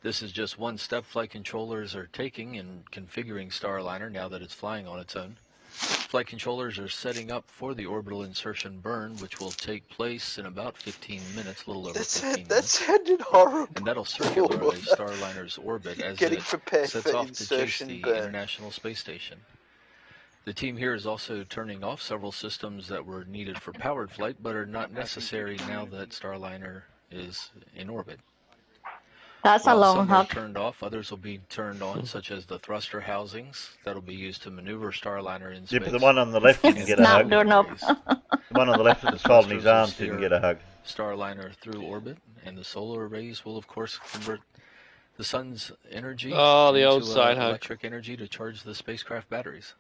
This is just one step flight controllers are taking in configuring Starliner now that it's flying on its own. Flight controllers are setting up for the orbital insertion burn, which will take place in about 15 minutes, a little over 15 minutes. That sounded horrible. And that'll circularize Starliner's orbit as Getting it prepared sets for off to chase insertion the burn. International Space Station. The team here is also turning off several systems that were needed for powered flight but are not necessary now that Starliner is in orbit. That's a While long some are hug. turned off, others will be turned on, such as the thruster housings that'll be used to maneuver Starliner in space. Yeah, but the one on the left didn't get a hug. The one on the left that was folding his arms didn't get a hug. Starliner through orbit, and the solar arrays will, of course, convert the sun's energy Oh, the old into side hug. electric energy to charge the spacecraft batteries.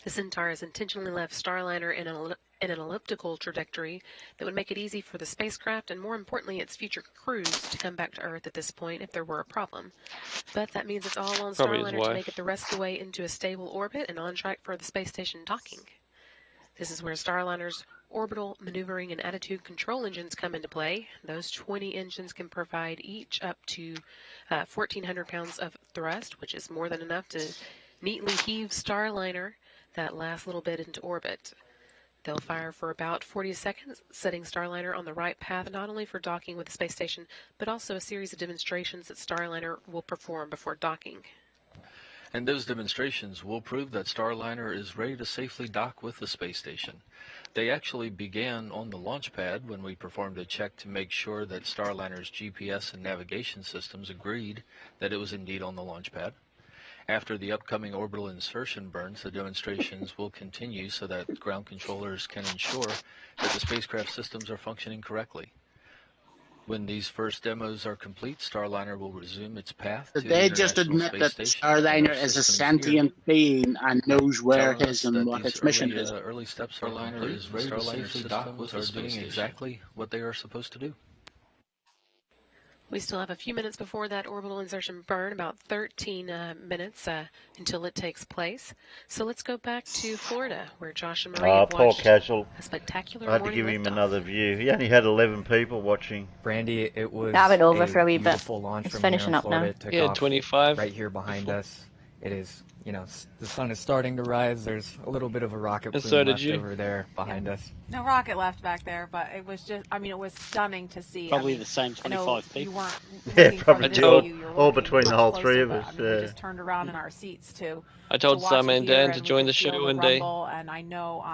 The Centaur has intentionally left Starliner in an elliptical trajectory that would make it easy for the spacecraft and, more importantly, its future crews to come back to Earth at this point if there were a problem. But that means it's all on Probably his Starliner to wife. make it the rest of the way into a stable orbit and on track for the space station docking. This is where Starliner's orbital maneuvering and attitude control engines come into play. Those 20 engines can provide each up to 1,400 pounds of thrust, which is more than enough to neatly heave Starliner that last little bit into orbit. They'll fire for about 40 seconds, setting Starliner on the right path not only for docking with the space station, but also a series of demonstrations that Starliner will perform before docking. And those demonstrations will prove that Starliner is ready to safely dock with the space station. They actually began on the launch pad when we performed a check to make sure that Starliner's GPS and navigation systems agreed that it was indeed on the launch pad. After the upcoming orbital insertion burns, the demonstrations will continue so that ground controllers can ensure that the spacecraft systems are functioning correctly. When these first demos are complete, Starliner will resume its path to the They just International admit Space that Station. Starliner is a sentient being and knows where Telling his us and that what these its mission is. early steps are complete. is ready to Starliner safely dock with systems the are doing space station. exactly what they are supposed to do. We still have a few minutes before that orbital insertion burn, about 13 minutes until it takes place. So let's go back to Florida, where Josh and Marie have Poor watched Casual. a spectacular I had to morning give him liftoff. another view. He only had 11 people watching. Brandy, it was Have it over a for a wee bit. beautiful launch It's from here finishing in up Florida. now. It took Yeah, off 25. right here behind us. It is, the sun is starting to rise. There's a little bit of a rocket And plume so did left you. over there behind us. No rocket left back there, but it was just, it was stunning to see. Probably the same I know 25 you people. weren't Yeah, looking probably from this all- view, you were all looking between the much whole closer, three of but, us, we yeah. just turned around in our seats to I told watch Sam it and here, Dan to and we join could the show feel one day. rumble, and I know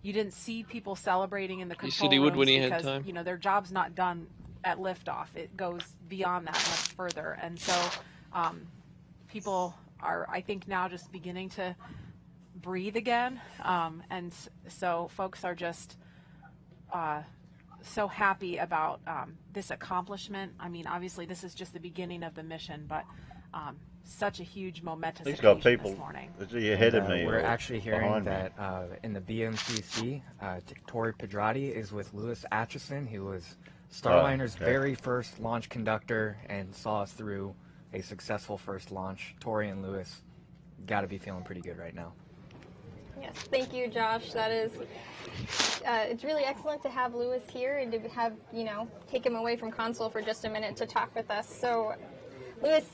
you didn't see people celebrating in the You control said he would rooms when he had because time. their job's not done at liftoff. It goes beyond that much further, and so people are, I think, now just beginning to breathe again, and so folks are just so happy about this accomplishment. I mean, obviously this is just the beginning of the mission, but such a huge momentous He's got occasion people this morning. ahead of me. We're or actually hearing behind me. that in the BMCC, Tori Pedrati is with Louis Atchison, who was Starliner's okay. very first launch conductor and saw us through a successful first launch. Tori and Louis got to be feeling pretty good right now. Yes, thank you, Josh. That is, it's really excellent to have Louis here and to have, take him away from console for just a minute to talk with us. So, Louis,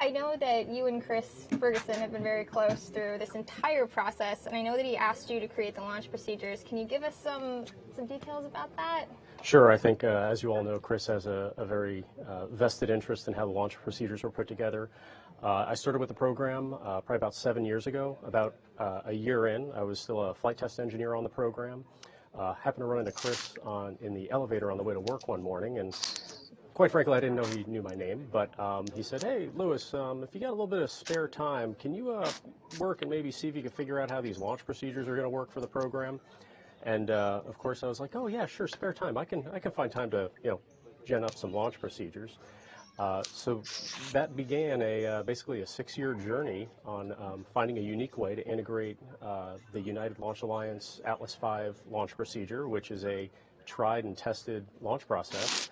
I know that you and Chris Ferguson have been very close through this entire process, and I know that he asked you to create the launch procedures. Can you give us some details about that? Sure. I think, as you all know, Chris has a very vested interest in how the launch procedures were put together. I started with the program probably about 7 years ago. About a year in, I was still a flight test engineer on the program. Happened to run into Chris in the elevator on the way to work one morning, and quite frankly, I didn't know he knew my name, but he said, "Hey, Louis, if you got a little bit of spare time, can you work and maybe see if you can figure out how these launch procedures are going to work for the program?" And of course, I was like, "Oh yeah, sure, spare time. I can find time to gen up some launch procedures." So that began basically a 6-year journey on finding a unique way to integrate the United Launch Alliance Atlas V launch procedure, which is a tried and tested launch process,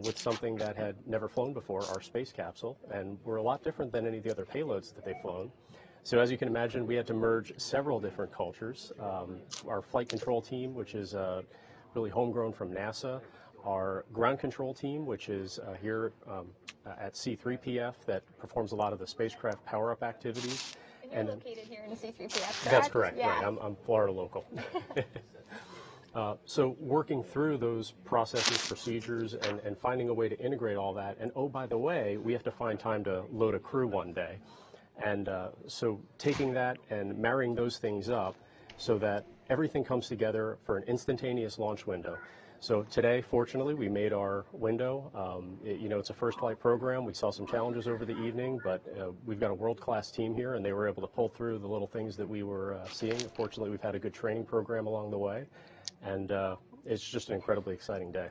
with something that had never flown before, our space capsule, and we're a lot different than any of the other payloads that they've flown. So as you can imagine, we had to merge several different cultures. Our flight control team, which is really homegrown from NASA, our ground control team, which is here at C3PF, that performs a lot of the spacecraft power-up activities. And you're located here in C3PF, correct? That's correct, Yeah. right. I'm Florida local. So working through those processes, procedures, and finding a way to integrate all that. And oh, by the way, we have to find time to load a crew one day. And so taking that and marrying those things up so that everything comes together for an instantaneous launch window. So today, fortunately, we made our window. It's a first flight program. We saw some challenges over the evening, but we've got a world-class team here, and they were able to pull through the little things that we were seeing. Fortunately, we've had a good training program along the way, and it's just an incredibly exciting day.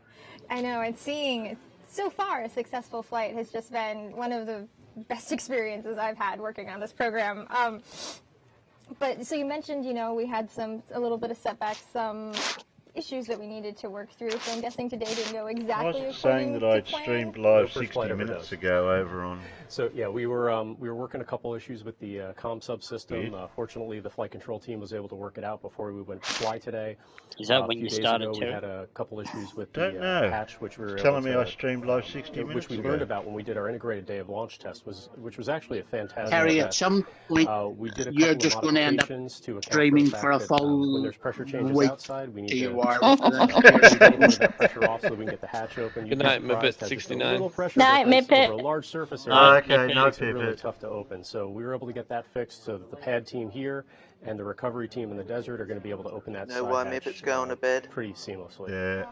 I know, and seeing so far a successful flight has just been one of the best experiences I've had working on this program. But so you mentioned, we had a little bit of setbacks, some issues that we needed to work through. So I'm guessing today didn't go exactly according to plan. I wasn't saying that I'd streamed live 60 minutes ago over on. So yeah, we were working a couple issues with the comm subsystem. Fortunately, the flight control team was able to work it out before we went to fly today. Is that when you started? We had a couple issues with the hatch, which we were telling me I streamed live 60 minutes which we ago. learned about when we did our integrated day of launch test, which was actually a fantastic Harry, test. at some point, we did a you're couple just of going to end up modifications to account streaming for the for a fact that, full when there's pressure changes week outside, we need to to you are. that pressure off so we can get the hatch open. Good night, Mipit 69. Night, Mipit. Over a large surface area, Okay, no, makes it really tough to open. So we were able to get that fixed so that the pad team here and the recovery team in the desert are going to be able to open that Know why Mipit's going to bed? pretty seamlessly. Yeah.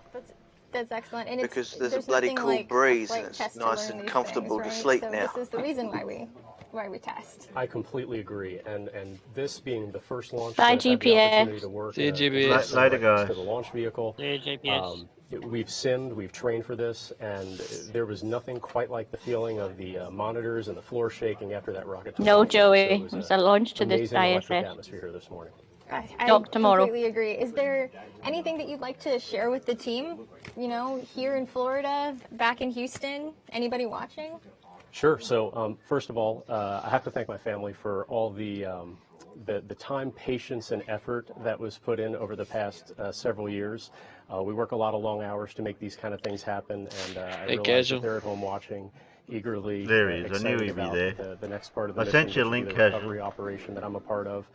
That's excellent. And Because there's a there's bloody nothing cool like a breeze flight and it's test to nice learn and these comfortable things, to right? sleep so now. This is the reason why we test. I completely agree, and this being the first launch Bye, that I've had the GPS. opportunity to work See you, right GPS. next Later, guys. to the launch vehicle. See you, GPS. We've simmed, we've trained for this, and there was nothing quite like the feeling of the monitors and the floor shaking after that rocket took No, off. Joey. So It's a launch to this amazing electric ISS. atmosphere here this morning. I Talk tomorrow. completely agree. Is there anything that you'd like to share with the team? Here in Florida, back in Houston, anybody watching? Sure. So first of all, I have to thank my family for all the time, patience, and effort that was put in over the past several years. We work a lot of long hours to make these kind of things happen, and I realize that they're at home watching eagerly. There he is. I excited knew he'd be about there. The next part of the I mission, sent you a which will be link, the Casual. recovery operation that I'm a part of.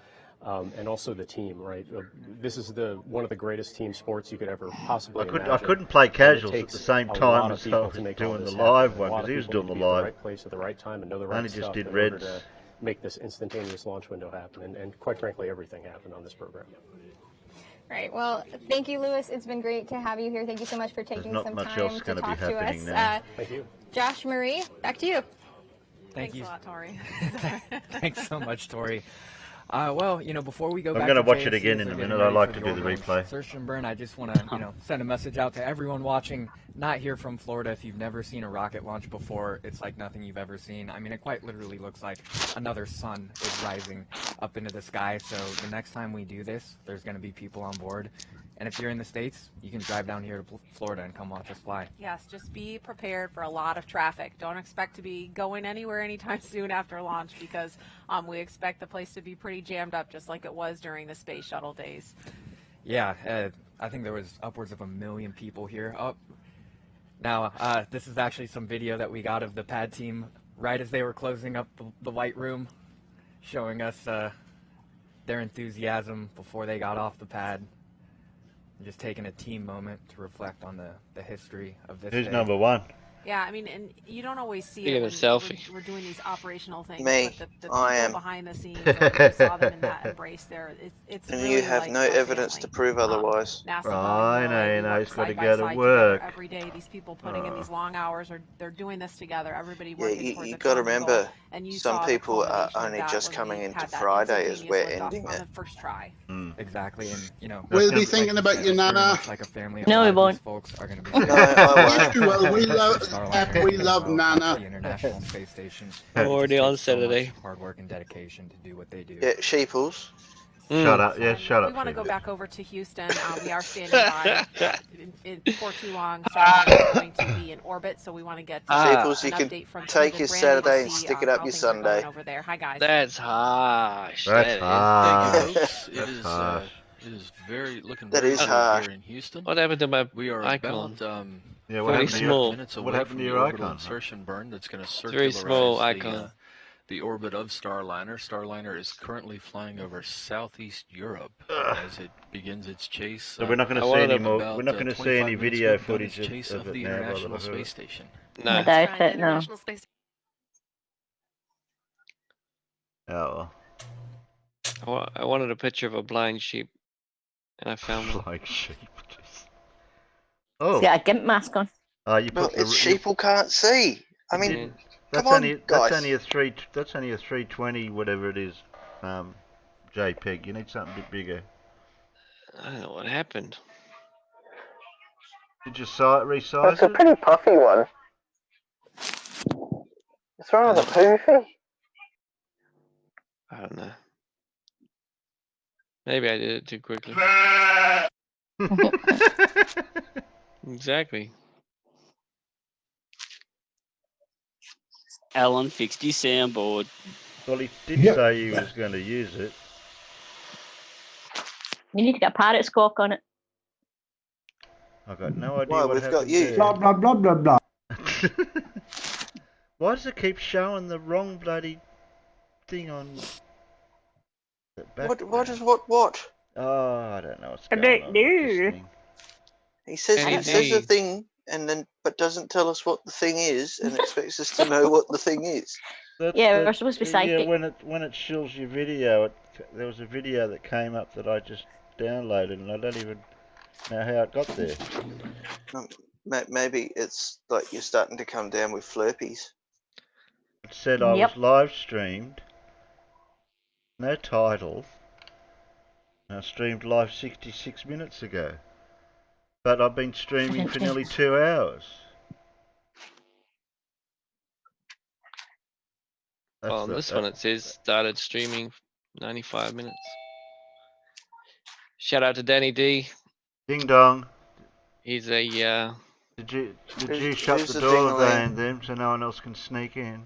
And also the team, right? This is one of the greatest team sports you could ever possibly imagine. I couldn't play casuals And it at the takes same a time lot as of people I was to make all doing the this live happen. one, A lot because of he was people doing need the to be at the live. right place at the right time and know the I right only just stuff did in order reds. to make this instantaneous launch window happen. And quite frankly, everything happened on this program. Right. Well, thank you, Lewis. It's been great to have you here. Thank you so much for taking not some much time else to gonna be talk to us. happening now. Thank you. Josh, Marie, back to you. Thanks a lot, Tori. Thanks so much, Tori. Before we go I'm back gonna to watch it JSC, again as in a they're minute. getting I ready like for to the do the orbital replay. insertion burn, I just want to, send a message out to everyone watching, not here from Florida. If you've never seen a rocket launch before, it's like nothing you've ever seen. I mean, it quite literally looks like another sun is rising up into the sky. So the next time we do this, there's going to be people on board. And if you're in the States, you can drive down here to Florida and come watch us fly. Yes, just be prepared for a lot of traffic. Don't expect to be going anywhere anytime soon after launch because we expect the place to be pretty jammed up just like it was during the space shuttle days. Yeah, I think there was upwards of 1 million people here. Now, this is actually some video that we got of the pad team right as they were closing up the White Room, showing us their enthusiasm before they got off the pad. Just taking a team moment to reflect on the history of this Who's day. number one? Yeah, I mean, and you don't always see Speaking it of when selfie. we're doing these operational things. Me, but the I people am. behind the scenes, you saw them in that embrace there. It's And really you have like no a evidence to family. prove otherwise. NASA Right, Boeing, I know, we he's work got to side by go to side work. together every day. These people putting in these long hours, they're doing this together. Everybody Yeah, working towards you a got to common remember, goal. And you some saw the people are culmination of only that just when coming we into had that Friday as we're instantaneous liftoff ending on it. the first try. Exactly, and We'll be thinking about you, Nana. Like a family. No, we won't. Folks are going to be. No, I won't. Yes, you will. We love Nana. The International Space Station. Already on So much Saturday. hard work and dedication to do what they do. Yeah, sheeples. Shut up. Yeah, shut up. We want to go Sheila. back over to Houston. We are standing by. For too long, Starliner is going to be in orbit, so we want to get Sheeples, an you can update from take Steve your and Brandy Saturday to and see, stick it up how your things are going Sunday. over there. Hi, guys. That's harsh. That's That is. Thank you, folks. That's harsh. It is very looking That very is good harsh. here in Houston. What happened to my We are icon? about Yeah, what Very happened to small. your, minutes what away happened from to the your orbital icon? insertion burn that's going to It's a very circularize small icon. the orbit of Starliner. Starliner is currently flying over southeast Europe as it begins its chase. So we're not going to see any more. We're not going to see any video footage chase of of it the now. by the International look of Space it. Station. I No. doubt it, no. International Space Oh. I wanted a picture of a blind sheep, and I found one. Blind sheep. He's got a gimp mask on. You Well, put it's sheeple can't see. I mean, come on, guys. That's only a 320 whatever it is, JPEG. You need something a bit bigger. I don't know what happened. Did you resize That's a pretty puffy one. What's wrong with the poofy? I don't know. Maybe I did it too quickly. Exactly. Alan fixed his soundboard. Well, he did say he was going to use it. You need to get a parrot squawk on it. I've got no idea Well, what we've happened got you. there. Blah, blah, blah, blah, blah. Why does it keep showing the wrong bloody thing on the back? What? Oh, I don't know what's going on with this thing. He says a thing but doesn't tell us what the thing is and expects us to know what the thing is. We're supposed to be psychic. Yeah, when it shows your video, there was a video that came up that I just downloaded and I don't even know how it got there. Maybe it's like you're starting to come down with flurpies. It said I was live streamed, no title, and I streamed live 66 minutes ago. But I've been streaming for nearly 2 hours. Well, on this one it says started streaming 95 minutes. Shout out to Danny D. Ding dong. He's a Did you shut the door behind them so no one else can sneak in?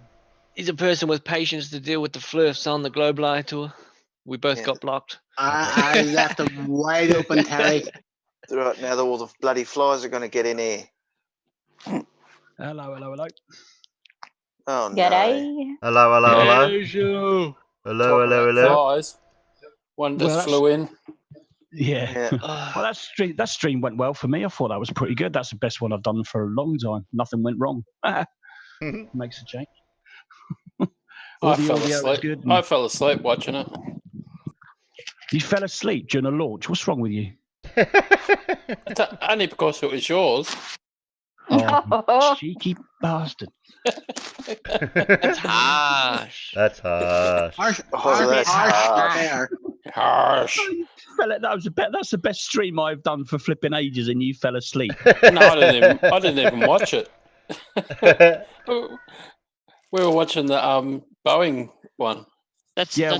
he's a person with patience to deal with the flirfs on the Globe Live tour. We both got blocked. I left them wide open, Terry. Right now, all the bloody flies are going to get in here. Hello. Oh no. G'day. Hello. Hello. Flies. One just flew in. Yeah. Well, that stream went well for me. I thought that was pretty good. That's the best one I've done for a long time. Nothing went wrong. Makes a change. I fell asleep. I fell asleep watching it. You fell asleep during a launch. What's wrong with you? Only because it was yours. Oh, cheeky bastard. That's harsh. That's harsh. Harsh. That's the best stream I've done for flipping ages, and you fell asleep. No, I didn't even watch it. We were watching the Boeing one. That's the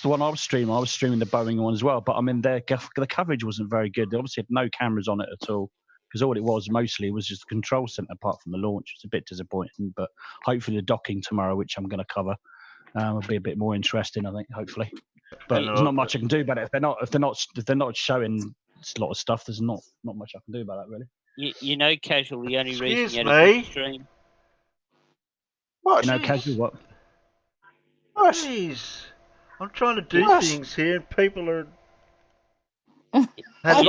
one I was streaming. I was streaming the Boeing one as well, but I mean, the coverage wasn't very good. They obviously had no cameras on it at all, because all it was mostly was just the control center apart from the launch. It's a bit disappointing, but hopefully the docking tomorrow, which I'm going to cover, will be a bit more interesting. I think, hopefully, but there's not much I can do about it. If they're not showing a lot of stuff, there's not much I can do about that really. You know, Casual. The only reason Excuse you had a me? good stream. What? You know, Casual. What? Jeez, I'm trying to do things here, and people are. How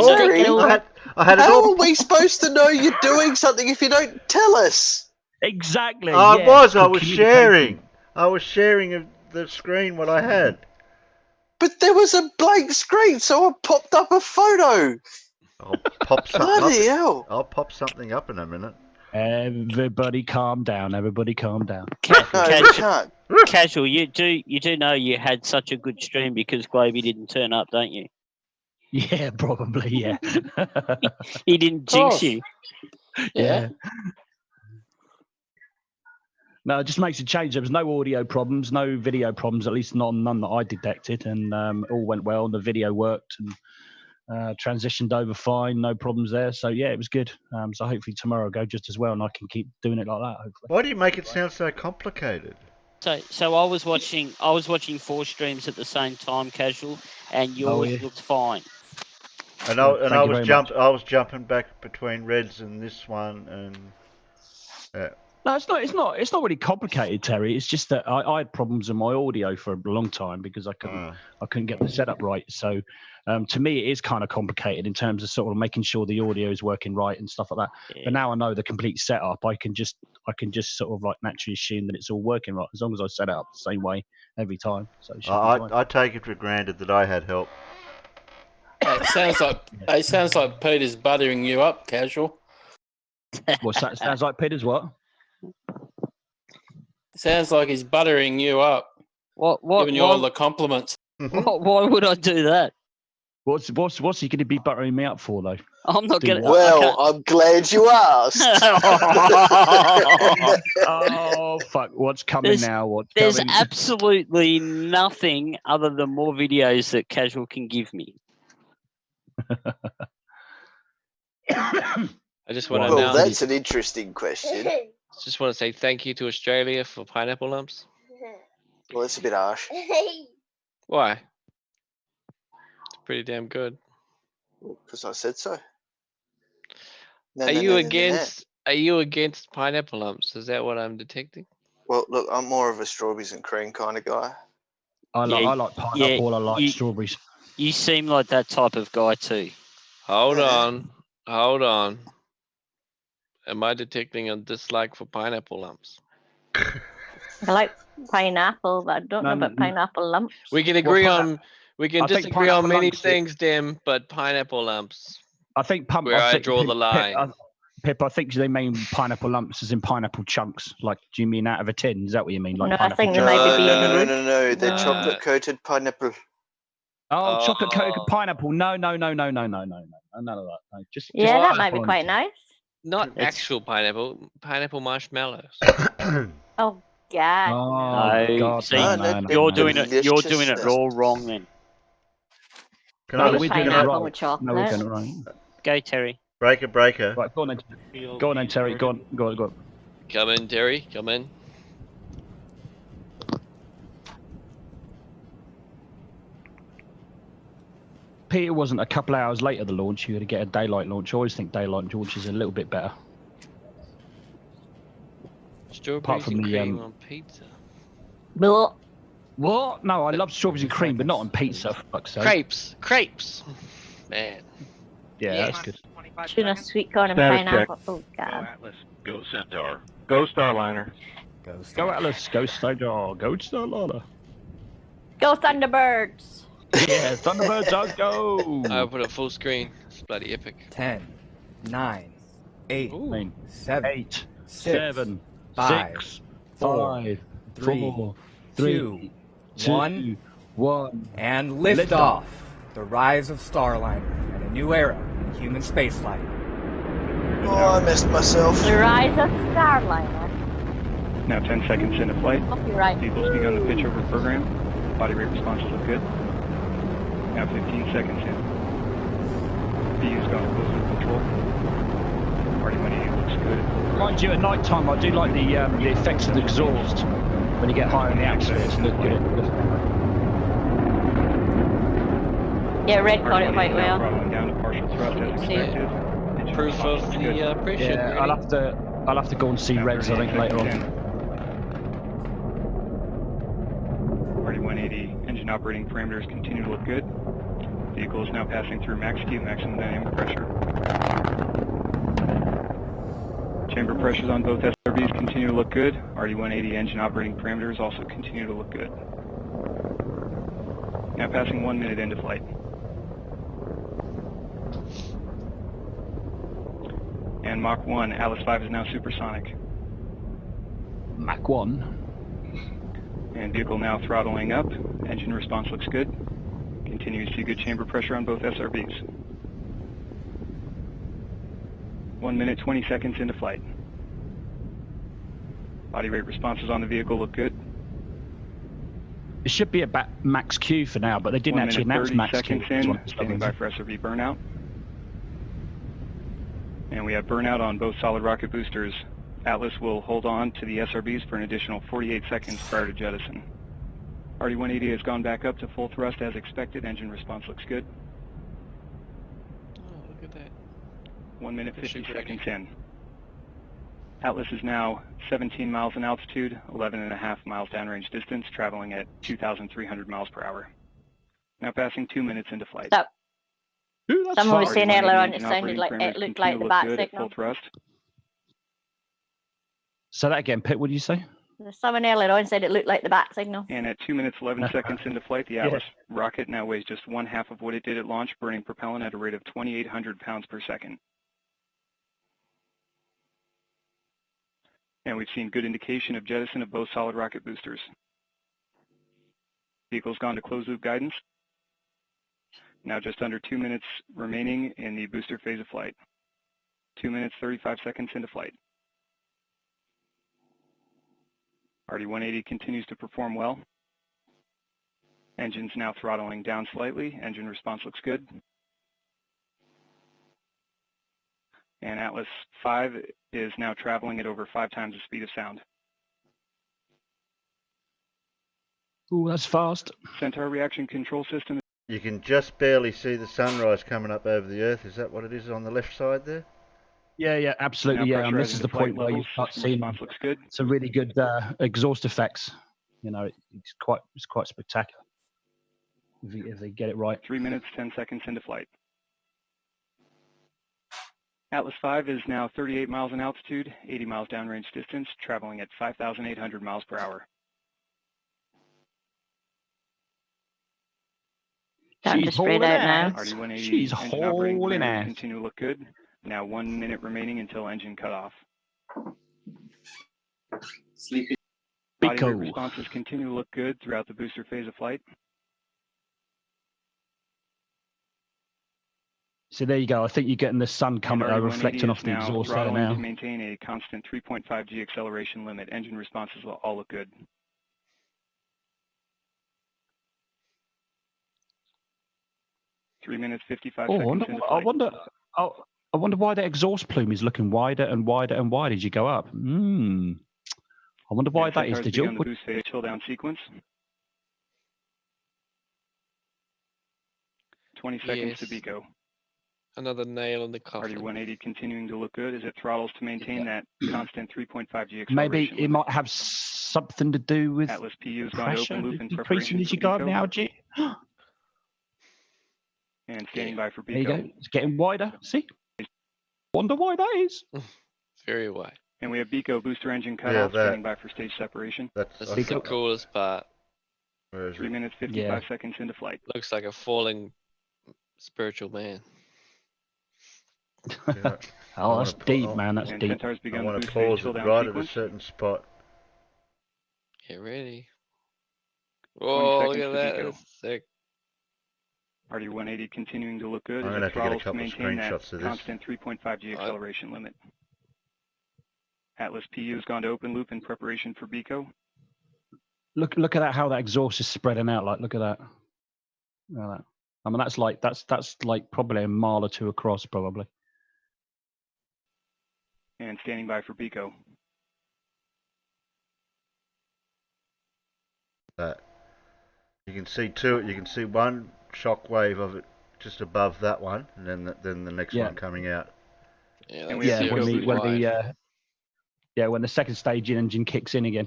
are we supposed to know you're doing something if you don't tell us? Exactly. I was sharing. I was sharing the screen what I had. But there was a blank screen, so I popped up a photo. I'll pop something Bloody up. hell. I'll pop something up in a minute. Everybody calm down. Casual, you do know you had such a good stream because Globey didn't turn up, don't you? Yeah, probably, yeah. He didn't jinx you. Yeah. No, it just makes a change. There was no audio problems, no video problems, at least none that I detected, and all went well, and the video worked, and transitioned over fine, no problems there. So yeah, it was good. So hopefully tomorrow will go just as well, and I can keep doing it like that. Hopefully. Why do you make it sound so complicated? So I was watching 4 streams at the same time, Casual, and yours looked fine. And I was jumping back between Reds and this one, and No, it's not. It's not really complicated, Terry. It's just that I had problems with my audio for a long time because I couldn't get the setup right. So, to me, it is kind of complicated in terms of sort of making sure the audio is working right and stuff like that. Yeah. But now I know the complete setup. I can just sort of like naturally assume that it's all working right as long as I set it up the same way every time. So it should be fine. I take it for granted that I had help. It sounds like Peter's buttering you up, Casual. Well, sounds like Peter's what? Sounds like he's buttering you up. What? Giving you all the compliments. Why would I do that? What's he going to be buttering me up for, though? I'm not going to. Well, I'm glad you asked. Oh, fuck. What's coming now? There's absolutely nothing other than more videos that Casual can give me. I just want to Well, that's an interesting question. Just want to say thank you to Australia for pineapple lumps. Well, that's a bit harsh. Why? It's pretty damn good. Because I said so. Are you against pineapple lumps? Is that what I'm detecting? Well, look, I'm more of a strawberries and cream kind of guy. I like pineapple. I like strawberries. You seem like that type of guy too. Hold on. Am I detecting a dislike for pineapple lumps? I like pineapple, but I don't know about pineapple lumps. We can agree we can disagree on many things, Dim, but pineapple lumps. I think I draw the line. Pip, I think they mean pineapple lumps as in pineapple chunks. Like, do you mean out of a tin? Is that what you mean? Like no, I think they might be No. They're chocolate coated pineapple. Oh, chocolate coated pineapple. No. None of that. No. Just that might be quite nice. Not actual pineapple. Pineapple marshmallows. Oh God. Oh God. See, you're doing it all wrong then. We're doing it pineapple with chocolate. No, we're doing it wrong. Go, Terry. Breaker. Right, go on then, Terry. Go on. Come in, Terry. Come in. Peter wasn't a couple hours later the launch. You had to get a daylight launch. I always think daylight launch is a little bit better. Strawberries and cream on pizza. What? No, I love strawberries and cream, but not on pizza. For fuck's sake. Crepes. Man. Yeah, that's good. Tuna, sweet corn, and pineapple. Oh God. Go Atlas. Go Centaur. Go Starliner. Go Atlas. Go Centaur. Go Starliner. Go Thunderbirds. Yeah, Thunderbirds, let's go. I'll put it full screen. It's bloody epic. 10, 9, 8, 7, 8, 7, 5, 6, 4, 3, 2, 1. And lift off. The rise of Starliner and a new era in human spaceflight. Oh, I missed myself. The rise of Starliner. Now 10 seconds into flight. Copyright. Vehicle's begun the pitch over program. Body rate responses look good. Now 15 seconds in. VU's gone close to control. Party money looks good. Mind you, at night time, I do like the effects of the exhaust when you get higher in the atmosphere. It's look good. Yeah, Red caught it quite well. Down to partial thrust as expected. Proof of the pressure. Yeah, I'll have to go and see Reds, I think, later on. Party 180 engine operating parameters continue to look good. Vehicle is now passing through max Q, maximum dynamic pressure. Chamber pressures on both SRBs continue to look good. RD-180 engine operating parameters also continue to look good. Now passing 1 minute into flight. And Mach 1, Atlas 5 is now supersonic. Mach 1. And vehicle now throttling up. Engine response looks good. Continue to see good chamber pressure on both SRBs. 1 minute, 20 seconds into flight. Body rate responses on the vehicle look good. It should be about max Q for now, but they didn't actually announce max Q. 30 seconds in, standing by for SRB burnout. And we have burnout on both solid rocket boosters. Atlas will hold on to the SRBs for an additional 48 seconds prior to jettison. RD-180 has gone back up to full thrust as expected. Engine response looks good. Oh, look at that. 1 minute, 50 seconds in. Atlas is now 17 miles in altitude, 11.5 miles downrange distance, traveling at 2,300 miles per hour. Now passing 2 minutes into flight. So, someone was saying earlier on it looked like the bat signal. Full thrust. So that again, Pete, what did you say? Someone earlier on said it looked like the bat signal. And at 2 minutes 11 seconds into flight, the Atlas rocket now weighs just 1/2 of what it did at launch, burning propellant at a rate of 2,800 pounds per second. And we've seen good indication of jettison of both solid rocket boosters. Vehicle's gone to closed loop guidance. Now just under 2 minutes remaining in the booster phase of flight. 2 minutes 35 seconds into flight. RD-180 continues to perform well. Engine's now throttling down slightly. Engine response looks good. And Atlas 5 is now traveling at over 5 times the speed of sound. Ooh, that's fast. Centaur reaction control system. You can just barely see the sunrise coming up over the Earth. Is that what it is on the left side there? Yeah, absolutely. Yeah, and this is the point where you start seeing some really good exhaust effects. You know, it's quite spectacular if they get it right. 3 minutes 10 seconds into flight. Atlas 5 is now 38 miles in altitude, 80 miles downrange distance, traveling at 5,800 miles per hour. She's spread out now. RD-180 She's engine operating hauling parameters ass. continue to look good. Now 1 minute remaining until engine cutoff. Sleepy. Body rate responses continue to look good throughout the booster phase of flight. So there you go. I think you're getting the sun coming reflecting off the exhaust there now. To maintain a constant 3.5 G acceleration limit. Engine responses will all look good. Three minutes 55 seconds into flight. I wonder why the exhaust plume is looking wider and wider and wider as you go up. I wonder why that is. Did you? The boost phase chill down sequence. 20 seconds to BECO. Another nail in the coffin. RD-180 continuing to look good as it throttles to maintain that constant 3.5 G acceleration. Maybe it limit. might have something to do with Atlas PU's gone to pressure open loop in decreasing preparation as you for go up BECO. now, G. And standing by for There you BECO. go. It's getting wider. See? Wonder why that is. Very wide. And we have BECO booster engine cut off, standing by for stage separation. This is the coolest part. 3 minutes 55 seconds into flight. Looks like a falling spiritual man. Yeah. Oh, that's deep, man. That's deep. I want to pause it right at a certain spot. Get ready. Whoa, look at that. That's sick. RD-180 continuing to look good I'm as going it to have to get a throttles to couple of maintain that screenshots of this. constant 3.5 G acceleration limit. Atlas PU has gone to open loop in preparation for BECO. Look at that, how that exhaust is spreading out. Like, look at that. Look at that. I mean, that's like probably a mile or two across, probably. And standing by for BECO. You can see two. You can see one shock wave of it just above that one, and then the next one coming out. Yeah, when the second stage engine kicks in again.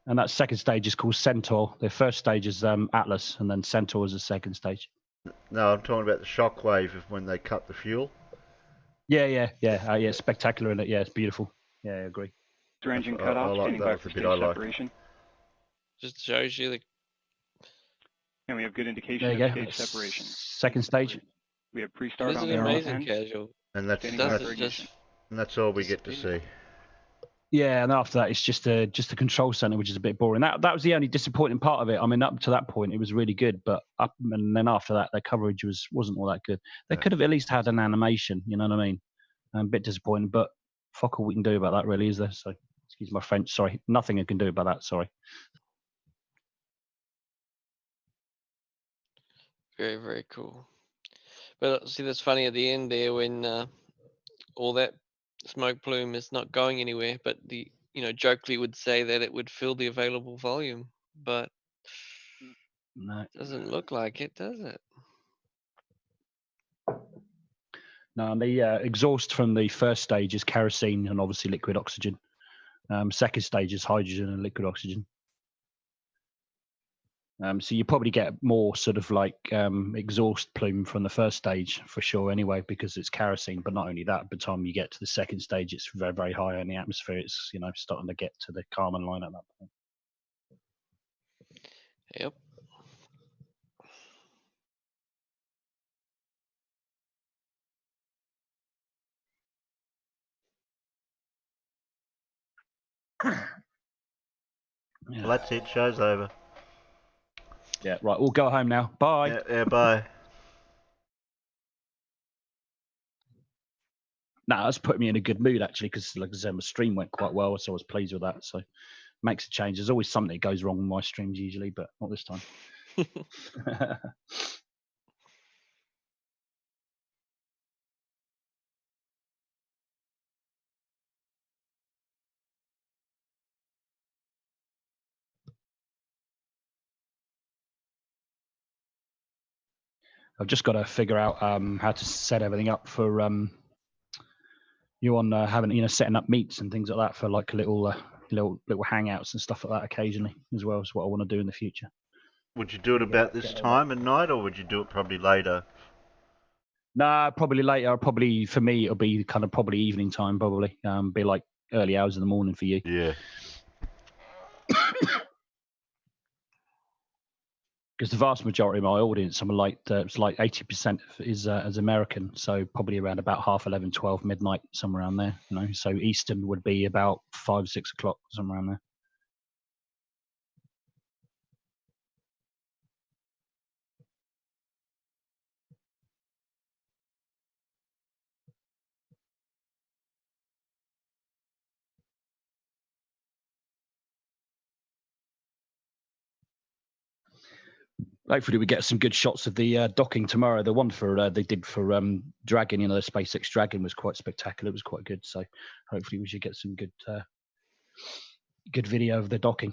And that second stage is called Centaur. The first stage is Atlas, and then Centaur is the second stage. No, I'm talking about the shock wave of when they cut the fuel. Yeah, spectacular in it. Yeah, it's beautiful. Yeah, I agree. Engine cut off, standing by for stage separation. Just shows you the. And we have good indication There you of go. stage separation. Second stage. We have pre-start This on is the amazing casual. And that's all we get to see. Yeah, and after that, it's just a control center, which is a bit boring. That was the only disappointing part of it. I mean, up to that point, it was really good, but and then after that, their coverage wasn't all that good. They could have at least had an animation. You know what I mean? A bit disappointing, but fuck all we can do about that, really, is there? So, excuse my French. Sorry, nothing I can do about that. Sorry. Very, very cool. But see, that's funny at the end there when all that smoke plume is not going anywhere, but jokingly would say that it would fill the available volume, but no, doesn't look like it, does it? No, the exhaust from the first stage is kerosene and obviously liquid oxygen. Second stage is hydrogen and liquid oxygen. So you probably get more sort of like exhaust plume from the first stage for sure anyway, because it's kerosene. But not only that, by the time you get to the second stage, it's very, very high in the atmosphere. It's, you know, starting to get to the Kármán line at that point. Yep. Well, that's it. Show's over. Yeah, right. We'll go home now. Bye. Yeah, bye. No, that's put me in a good mood actually, because like I said, my stream went quite well, so I was pleased with that. So makes a change. There's always something that goes wrong with my streams usually, but not this time. I've just got to figure out how to set everything up for you on having, you know, setting up meets and things like that for like little hangouts and stuff like that occasionally as well. Is what I want to do in the future. Would you do it about this time at night, or would you do it probably later? Nah, probably later. Probably for me, it'll be kind of probably evening time. Probably be like early hours in the morning for you. Yeah. Because the vast majority of my audience, I'm like it's like 80% is American, so probably around about 11:30, 12 midnight, somewhere around there. You know, so Eastern would be about 5, 6 o'clock, somewhere around there. Hopefully we get some good shots of the docking tomorrow. The one for they did for Dragon, you know, the SpaceX Dragon was quite spectacular. It was quite good. So hopefully we should get some good good video of the docking.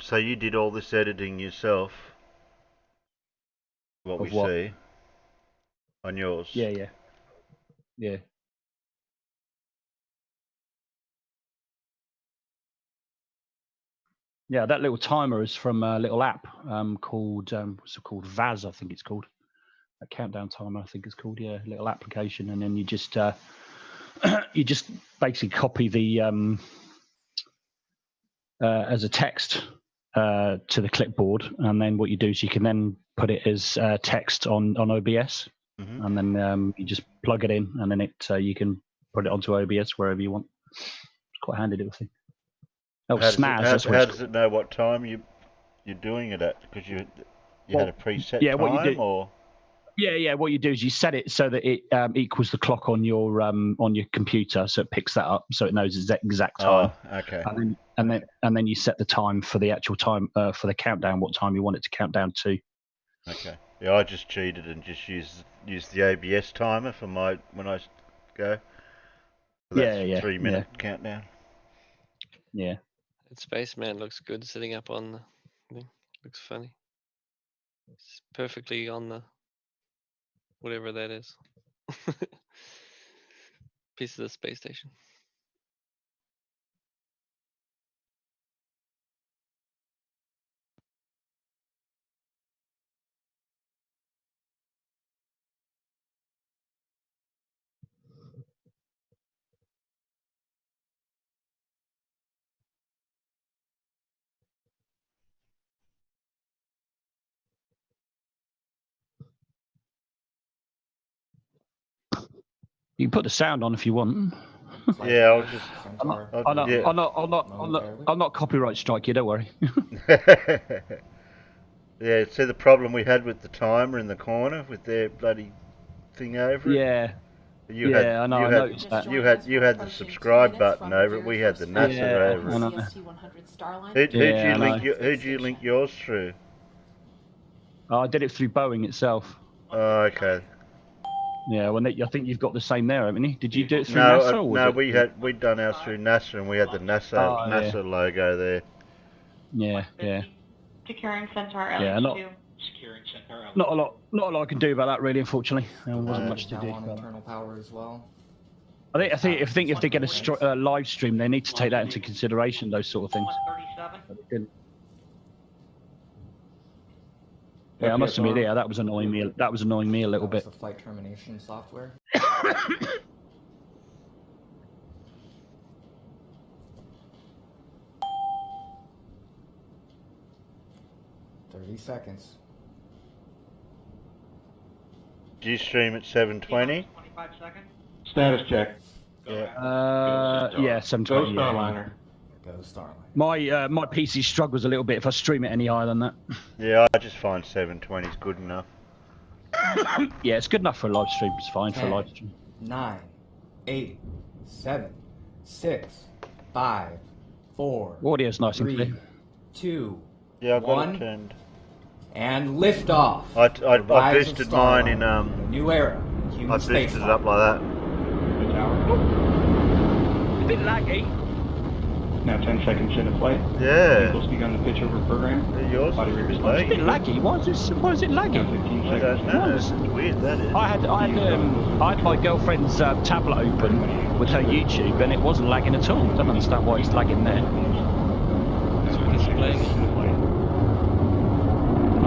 So you did all this editing yourself? What we see on yours? Yeah. Yeah, that little timer is from a little app called what's it called? Vaz, I think it's called. A countdown timer, I think it's called. Yeah, a little application, and then you just basically copy the as a text to the clipboard, and then what you do is you can then put it as text on OBS, and then you just plug it in, and then it you can put it onto OBS wherever you want. It's quite handy little thing. Oh, Snaz. How does it know what time you're doing it at? Because you had a preset time, what you do, or yeah. What you do is you set it so that it equals the clock on your computer, so it picks that up, so it knows the exact time. Oh, okay. And then you set the time for the actual time for the countdown, what time you want it to count down to. Okay. Yeah, I just cheated and just used the ABS timer for when I go. So that's 3 minute countdown. Yeah. That Spaceman looks good sitting up on the thing. Looks funny. It's perfectly on the whatever that is. Piece of the space station. You can put the sound on if you want. Yeah, I was just. I'll not copyright strike you. Don't worry. Yeah, see the problem we had with the timer in the corner with their bloody thing over it. Yeah. I noticed that. You had the subscribe button over it. We had the NASA over it. Who'd you link yours through? Oh, I did it through Boeing itself. Oh, okay. Yeah, well, Nick, I think you've got the same there, haven't you? Did you do it through NASA? No, we'd done ours through NASA, and we had the NASA logo there. Yeah. Securing Centaur Yeah, LH2. Securing Centaur. Not a lot I can do about that, really. Unfortunately, there wasn't much to do. On internal power as well. I think if they get a live stream, they need to take that into consideration. Those sort of things. 137. Yeah, I must admit, yeah, that was annoying me. That was annoying me a little bit. The flight termination software. 30 seconds. Do you stream at 720? 25 seconds. Status check. Yeah, 720. Go Starliner. Go Starliner. My PC struggles a little bit if I stream it any higher than that. Yeah, I just find 720 is good enough. Yeah, it's good enough for a live stream. It's fine 10, for a live stream. 9, 8, 7, 6, 5, 4. Audio's nice 3, and clear. 2, Yeah, I've got 1, it turned. and lift off. I boosted mine in new era. I boosted it up like that. A bit laggy. Now 10 seconds into flight. Yeah. Vehicles begun the pitch over program. Yours Body rate is response. It's a bit laggy. Why is it laggy? Now 15 I seconds. don't know. It's weird, that is. I had my girlfriend's tablet open with her YouTube, and it wasn't lagging at all. I don't understand why it's lagging there.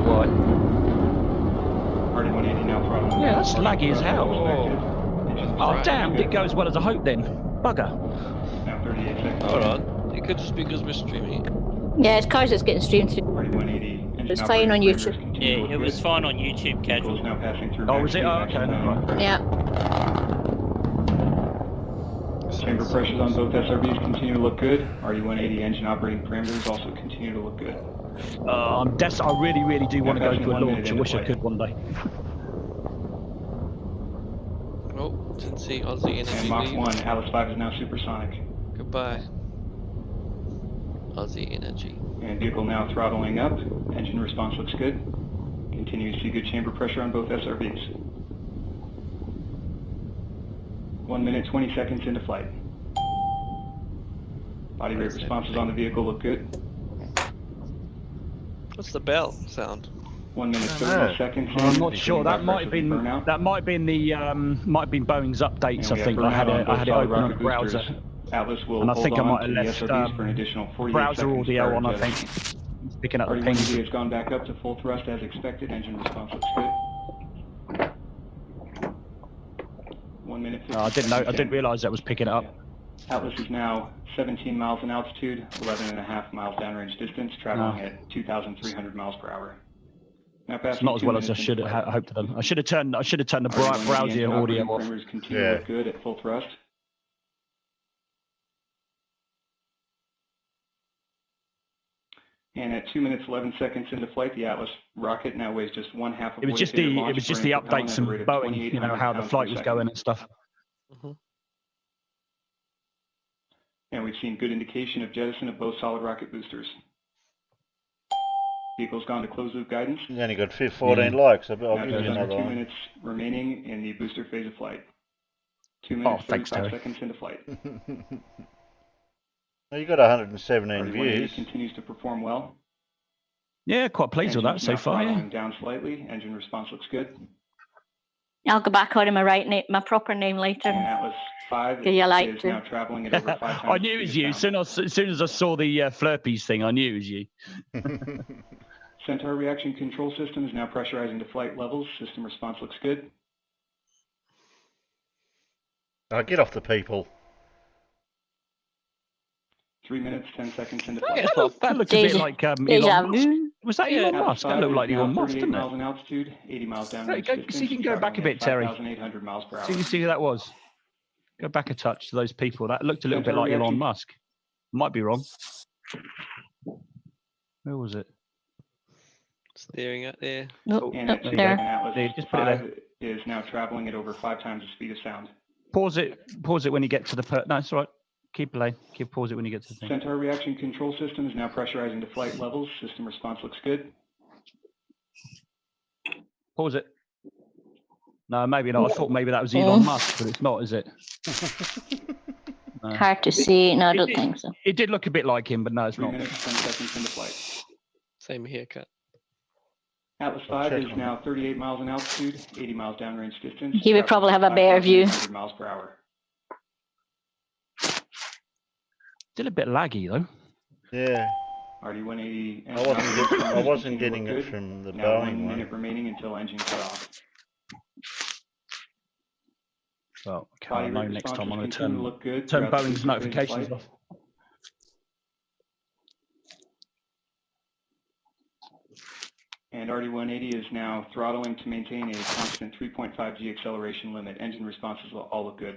Why? Already 180 now throttling. Yeah, that's laggy as hell. Oh damn! Didn't go as well as I hoped then. Bugger. Now 38 seconds. Hold on. It could just be because we're streaming it. Yeah, it's because it's getting streamed through. Already 180. It's fine on YouTube. Yeah, it was fine on YouTube, casual. Now passing through. Oh, was it? Oh, okay. Right. Yeah. Chamber pressures on both SRBs continue to look good. RE-180 engine operating parameters also continue to look good. I really do want to go to a launch. I wish I could one day. Oh, didn't see Ozzie And energy Mach leave. 1, Alice 5 is now supersonic. Goodbye. Ozzie energy. And vehicle now throttling up. Engine response looks good. Continue to see good chamber pressure on both SRBs. 1 minute, 20 seconds into flight. Body rate responses on the vehicle look good. What's the bell sound? 1 minute, 30 seconds. I'm not sure. That might have been Boeing's updates. I think I had it open on a browser, Atlas will and I hold think I on might to have the left SRBs for an additional 48 browser seconds audio prior on. to I think it's picking up the ping. RE-180 has gone back up to full thrust as expected. Engine response looks good. 1 minute. 50 I didn't know. I didn't realise that was picking it up. Atlas is now 17 miles in altitude, 11.5 miles downrange distance, traveling at 2,300 miles per hour. Now It's not as well as I should have hoped to done. I should have turned the browser audio off. Continue to look good at full thrust. And at 2 minutes 11 seconds into flight, the Atlas rocket now weighs just one half of It was just the updates from Boeing. You know how the flight was going and stuff. And we've seen good indication of jettison of both solid rocket boosters. Vehicle's gone to closed loop guidance. You only got 14 likes. I'll Now give just you under another 2 one. minutes remaining in the booster phase of flight. 2 minutes, thanks, 35 Terry. seconds into flight. Well, you got 117 RE-180 views. continues to perform well. Yeah, quite pleased with that so far. Yeah. Down slightly. Engine response looks good. I'll go back on my proper name later. And Atlas 5 Give you a like is to. now traveling at over 5 times. I knew it was you. As soon as I saw the Flurpies thing, I knew it was you. Centaur reaction control system is now pressurizing to flight levels. System response looks good. Get off the people. 3 minutes, 10 seconds into flight. That looked a bit like Elon Musk. Was that Elon Musk? That looked like Elon Musk, didn't miles it? in altitude, 80 miles down. See if you can go back a bit, Terry. 5,800 miles per hour. See if you see who that was. Go back a touch to those people. That looked a little bit like Elon Musk. Might be wrong. Where was it? Staring out there. And at 2 there. Atlas Yeah, just put it 5 is now traveling at over 5 times the speed of sound. Pause it when you get to the no, it's all right. Keep playing. Pause it when you get to the thing. Centaur reaction control system is now pressurizing to flight levels. System response looks good. Pause it. No, maybe not. I thought maybe that was Elon Musk, but it's not, is it? No. Hard to see. No, I don't think so. It did look a bit like him, but no, it's 3 not. minutes, 10 seconds into flight. Same haircut. Atlas 5 is now 38 miles in altitude, 80 miles downrange distance. He would probably have a better view. 5,800 miles per hour. Still a bit laggy though. Yeah. RD-180. I wasn't getting it from the now Boeing 1 minute remaining until engine cut off. Well, I know next time I'm going to turn throughout the Boeing's notifications flight. off. And RD-180 is now throttling to maintain a constant 3.5 G acceleration limit. Engine responses will all look good.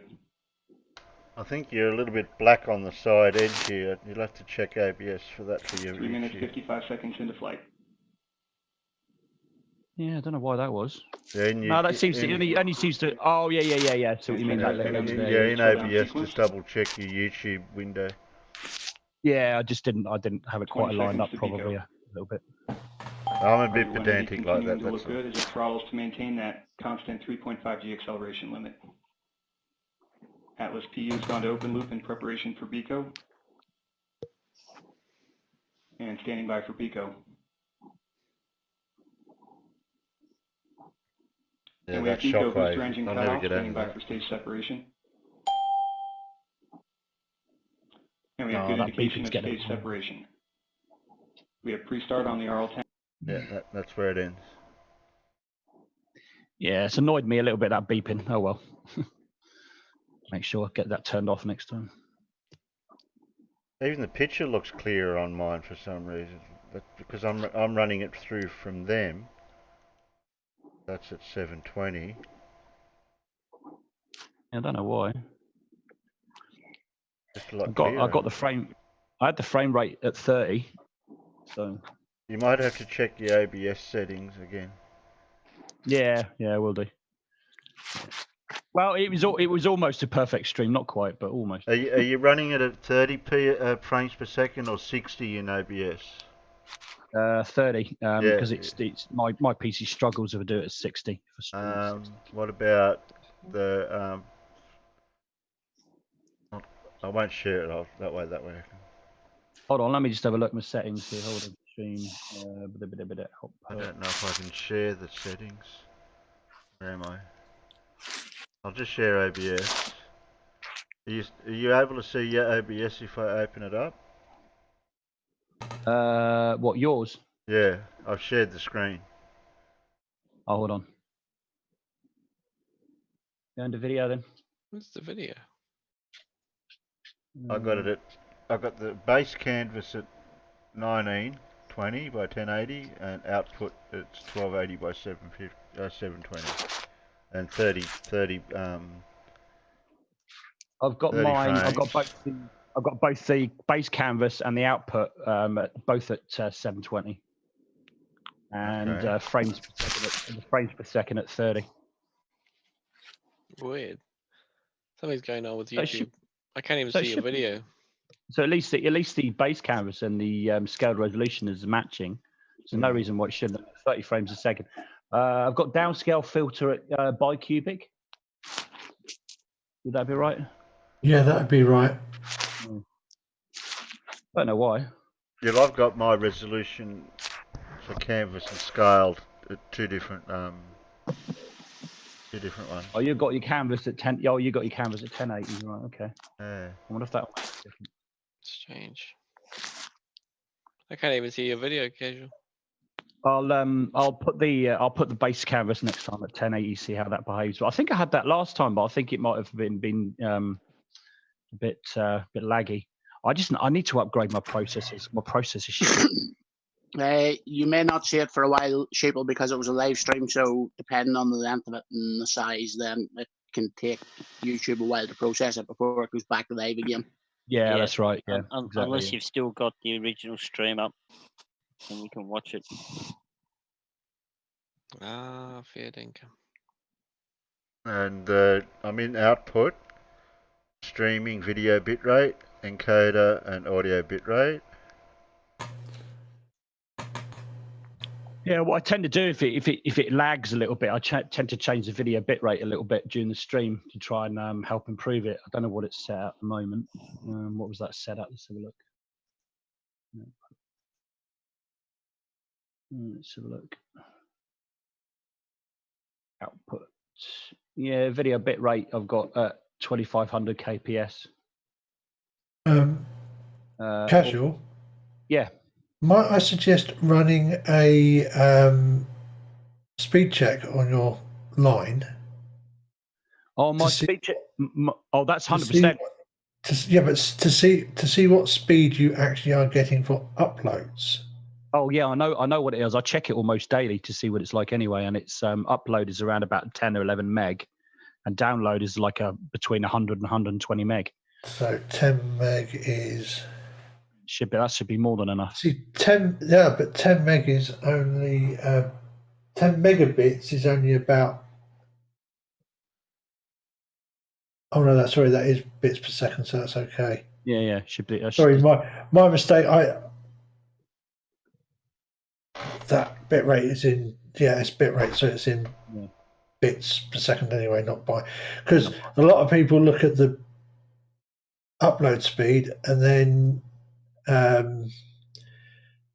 I think you're a little bit black on the side edge here. You'll have to check ABS for that for you. 3 minutes, 55 seconds into flight. Yeah, I don't know why that was. Yeah, no, that seems to only seems to. Oh yeah. So what you mean that little in ABS, just double check your YouTube window. Yeah, I didn't have it quite lined up. Probably a little bit. I'm a bit pedantic like that. That's good as it throttles to maintain that constant 3.5 G acceleration limit. Atlas PU has gone to open loop in preparation for BECO. And standing by for BECO. Yeah, and we have that's BECO shockwave. booster engine I'll cut never off, get standing over by that. for stage separation. And we have Oh, good that indication beeping's of getting stage separation. We have pre-start on the RL10. Yeah, that's where it ends. Yeah, it's annoyed me a little bit, that beeping. Oh well. Make sure I get that turned off next time. Even the picture looks clearer on mine for some reason. That's because I'm running it through from them. That's at 720. I don't know why. Just a lot I clearer. got the frame. I had the frame rate at 30. So you might have to check your ABS settings again. Yeah, we'll do. Well, it was almost a perfect stream, not quite, but almost. Are you running it at 30 frames per second or 60 in ABS? 30, because it's my PC struggles if I do it at 60 for streams. What about the I won't share it. That way. Hold on, let me just have a look at my settings here. Hold on, stream. I don't know if I can share the settings. Where am I? I'll just share OBS. Are you able to see your OBS if I open it up? What, yours? Yeah, I've shared the screen. Oh, hold on. Go into video then. What's the video? I got the base canvas at 1920 by 1080 and output it's 1280 by 720 and 30 I've got mine. frames. I've got both the base canvas and the output both at 720 and frames per second at 30. Weird. Something's going on with YouTube. I can't even see your video. So at least the base canvas and the scaled resolution is matching. So no reason why it shouldn't. 30 frames a second. I've got downscale filter at bicubic. Would that be right? Yeah, that'd be right. I don't know why. Yeah, I've got my resolution for canvas and scaled at two different ones. Oh, you got your canvas at 10. Oh, you got your canvas at 1080. Right? Okay. Yeah. I wonder if that was different. Strange. I can't even see your video, Casual. I'll put the base canvas next time at 1080. See how that behaves. But I think I had that last time, but I think it might have been a bit laggy. I need to upgrade my processors. My processor shit. You may not see it for a while, Sheeple, because it was a live stream. So depending on the length of it and the size, then it can take YouTube a while to process it before it goes back to live again. Yeah, that's right. Yeah, exactly, unless you've still got the original stream up, and you can watch it. Ah, fair dinkum. And I'm in output, streaming video bitrate, encoder, and audio bitrate. Yeah, what I tend to do if it lags a little bit, I tend to change the video bitrate a little bit during the stream to try and help improve it. I don't know what it's set at the moment. What was that set at? Let's have a look. Let's have a look. Output. Yeah, video bit rate I've got at 2500 kps. Casual. Yeah. Might I suggest running a speed check on your line? Oh, my speed check. Oh, that's 100%. Yeah, but to see what speed you actually are getting for uploads. Oh yeah, I know what it is. I check it almost daily to see what it's like anyway, and it's upload is around about 10 or 11 meg, and download is like between 100 and 120 meg. So 10 meg is that should be more than enough. See, 10 but 10 meg is only 10 megabits is only about. Oh no, that is bits per second, so that's okay. Yeah, should be. Sorry, my mistake. That bit rate is in. Yeah, it's bit rate, so it's in bits per second anyway, not by. Because a lot of people look at the upload speed and then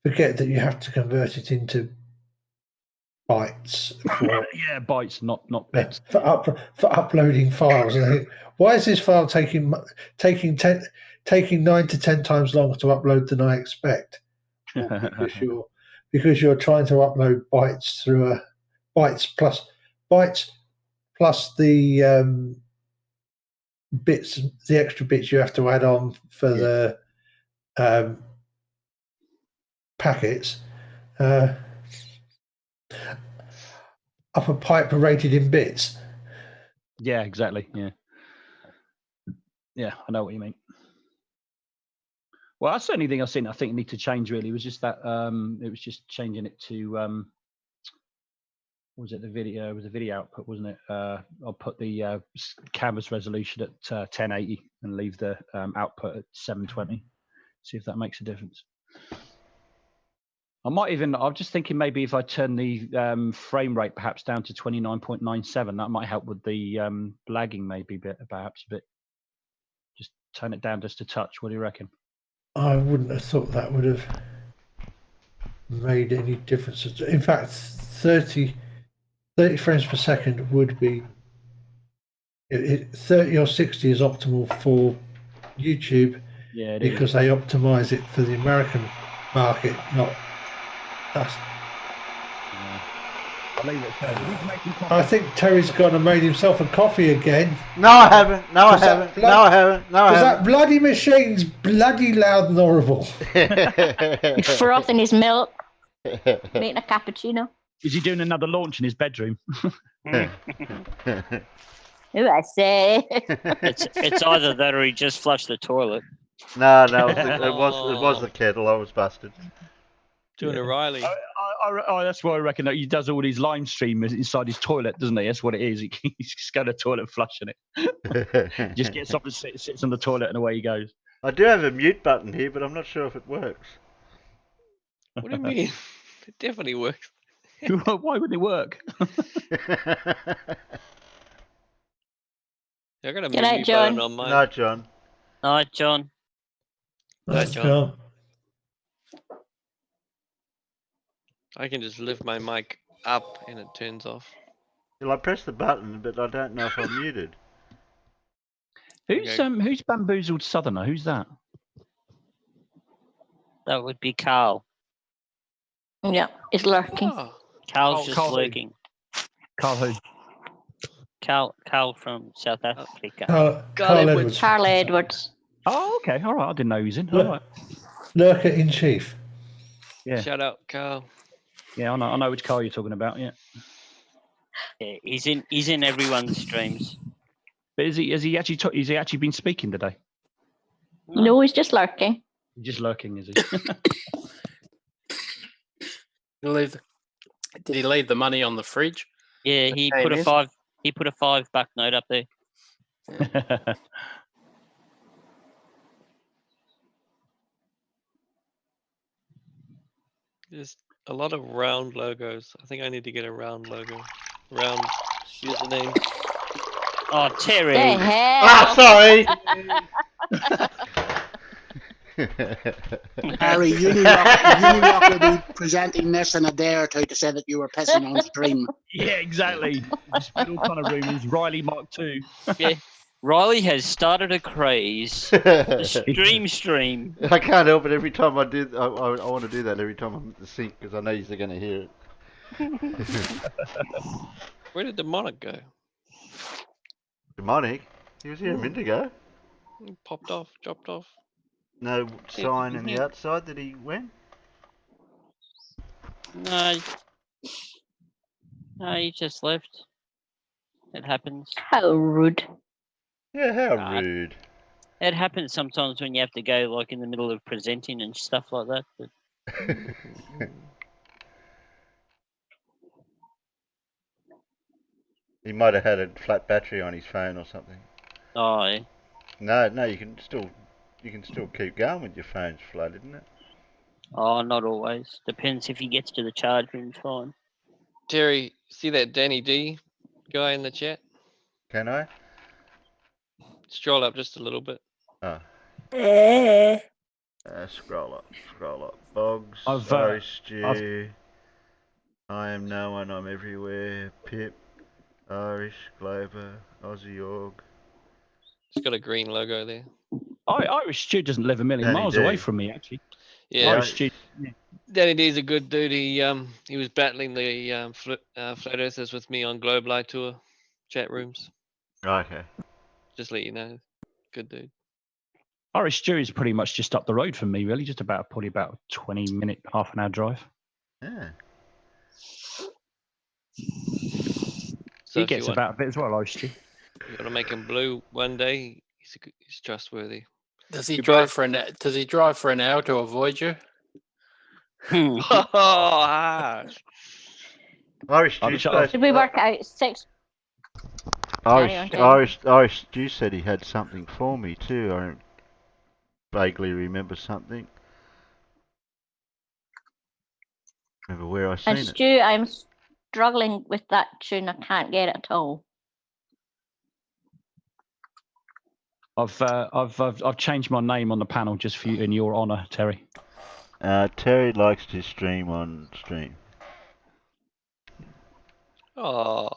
forget that you have to convert it into bytes. Yeah, bytes, not bits. For uploading files, and I think, why is this file taking 9 to 10 times longer to upload than I expect? Well, because you're trying to upload bytes through a bytes plus the bits, the extra bits you have to add on for the packets. Upper pipe rated in bits. Yeah, exactly. Yeah, I know what you mean. Well, that's the only thing I've seen. I think need to change really was just that. It was just changing it to. What was it the video? It was a video output, wasn't it? I'll put the canvas resolution at 1080 and leave the output at 720. See if that makes a difference. I'm just thinking maybe if I turn the frame rate perhaps down to 29.97, that might help with the lagging maybe perhaps a bit. Just turn it down just a touch. What do you reckon? I wouldn't have thought that would have made any difference. In fact, 30 frames per second would be 30 or 60 is optimal for YouTube because they optimize it for the American market, not us. I think Terry's gone and made himself a coffee again. No, I haven't. No, I haven't. No, I haven't. No, I haven't. That bloody machine's bloody loud and horrible. He's frothing his milk, making a cappuccino. Is he doing another launch in his bedroom? Who I say? It's either that or he just flushed the toilet. No, it was the kettle. I was busted. Doing a Riley. Oh, that's why I reckon that he does all these line streams inside his toilet, doesn't he? That's what it is. He's just going to the toilet flushing it. Just gets up and sits on the toilet and away he goes. I do have a mute button here, but I'm not sure if it works. What do you mean? It definitely works. Why would it work? I got a Good night, mute John. button on mine. Night, John. Night, John. Night, John. I can just lift my mic up and it turns off. Well, I press the button, but I don't know if I'm muted. Who's Bamboozled Southerner? Who's that? That would be Carl. Yeah, he's lurking. Oh. Carl's just lurking. Carl who? Carl from South Africa. Carl Edwards. Carl Edwards. Oh, okay. All right. I didn't know he was in. All right. Lurker in chief. Yeah. Shout out, Carl. Yeah, I know which Carl you're talking about. Yeah. Yeah, he's in everyone's streams. But has he actually been speaking today? No, he's just lurking. He's just lurking, is he? Did he leave the money on the fridge? Yeah, he put a $5 note up there. There's a lot of round logos. I think I need to get a round logo. Round username. Oh, Terry. The hell? Ah, sorry. Harry, Unirock will be presenting this in a day or two to say that you were pissing on stream. Yeah, exactly. Just all kind of rumours. Riley Mark II. Yeah. Riley has started a craze. The stream. I can't help it. Every time I do, I want to do that every time I'm at the sink because I know you're going to hear it. Where did Demonic go? Demonic? He was here a minute ago. He popped off, dropped off. No sign in the outside that he went? No. No, he just left. It happens. How rude. Yeah, how rude. It happens sometimes when you have to go like in the middle of presenting and stuff like that. But... He might have had a flat battery on his phone or something. Oh, yeah. No, you can still keep going with your phone's flooded, isn't it? Oh, not always. Depends if he gets to the charge room fine. Terry, see that Danny D guy in the chat? Can I? Scroll up just a little bit. Oh. Scroll up. Boggs, Irish Stew. I am no one, I'm everywhere. Pip, Irish, Glover, Ozzie Org. It's got a green logo there. Irish Stew doesn't live a million miles away from me, actually. Yeah, Irish Stew. Yeah. Danny D's a good dude. He was battling the flat earthers with me on Globe Light Tour chat rooms. Okay. Just let you know, good dude. Irish Stew is pretty much just up the road from me, really. Just probably about a 20-minute, half an hour drive. Yeah. So he gets about a bit as well, Irish Stew. You want to make him blue one day? He's trustworthy. Does he drive for an hour to avoid you? Harsh. Irish Stew. Did we work out 6? Irish Stew said he had something for me too. I vaguely remember something. Remember where I seen it? Stu, I'm struggling with that tune. I can't get it at all. I've changed my name on the panel just for you in your honour, Terry. Terry likes to stream on stream. Oh,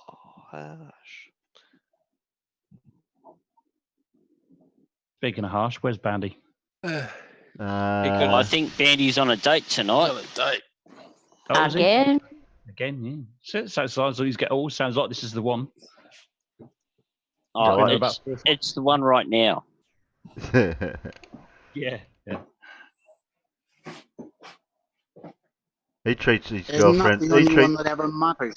Harsh. Speaking of Harsh, where's Bandy? I think Bandy's on a date tonight. On a date. Oh, Again? Again, yeah. So it sounds like sounds like this is the one. Oh, it's the one right now. Yeah. He treats his Isn't girlfriend. that the only one that ever matters?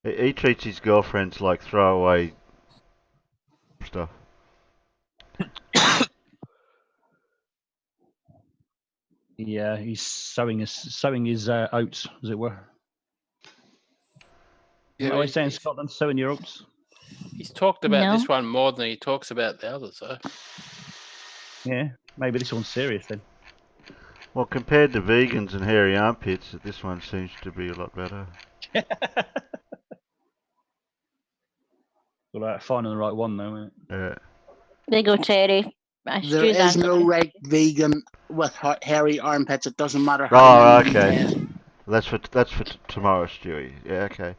He treats his girlfriends like throwaway stuff. Yeah, he's sowing his oats, as it were. Yeah, Are we saying Scotland sowing your oats? He's talked about this one more than he talks about the others, though. Yeah, maybe this one's serious then. Well, compared to vegans and hairy armpits, this one seems to be a lot better. Well, finding the right one, though, isn't it? Yeah. There you go, Terry. There is no right vegan with hairy armpits. It doesn't matter how. Oh, okay. That's for tomorrow, Stewie. Yeah, okay.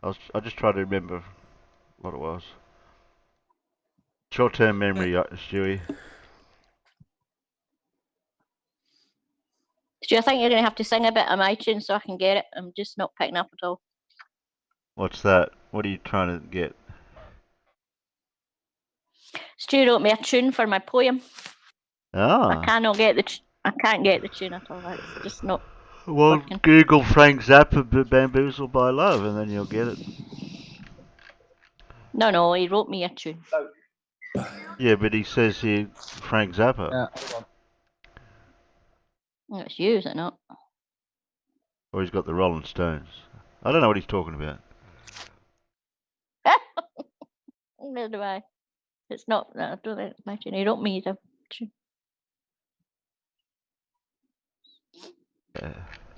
I'll just try to remember what it was. Short-term memory, Stewie. Do you think you're going to have to sing a bit of my tune so I can get it? I'm just not picking up at all. What's that? What are you trying to get? Stu wrote me a tune for my poem. Ah. I can't get the tune at all. It's just not. Well, working. Google Frank Zappa Bamboozled by Love, and then you'll get it. No, he wrote me a tune. Yeah, but he says here Frank Zappa. Yeah. Well, it's you, is it not? Or he's got the Rolling Stones. I don't know what he's talking about. Neither do I. It's not. I don't think it's my tune. He wrote me the tune.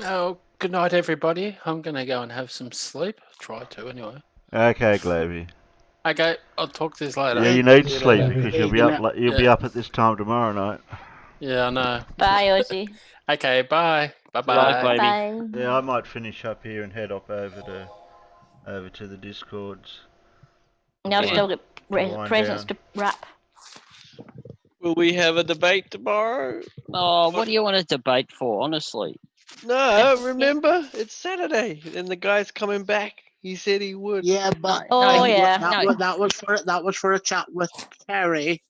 Oh, good night, everybody. I'm going to go and have some sleep. Try to, anyway. Okay, Glavy. Okay, I'll talk to you later. Yeah, you need sleep because you'll be up. You'll be up at this time tomorrow night. Yeah, I know. Bye, Ozzie. Okay, bye. Bye, Bye-bye. baby. Yeah, I might finish up here and head up over to the Discords. Now I've still got presents down. to wrap. Will we have a debate tomorrow? Oh, what do you want to debate for, honestly? No, remember, it's Saturday, and the guy's coming back. He said he would. Yeah, but that was for a chat with Terry,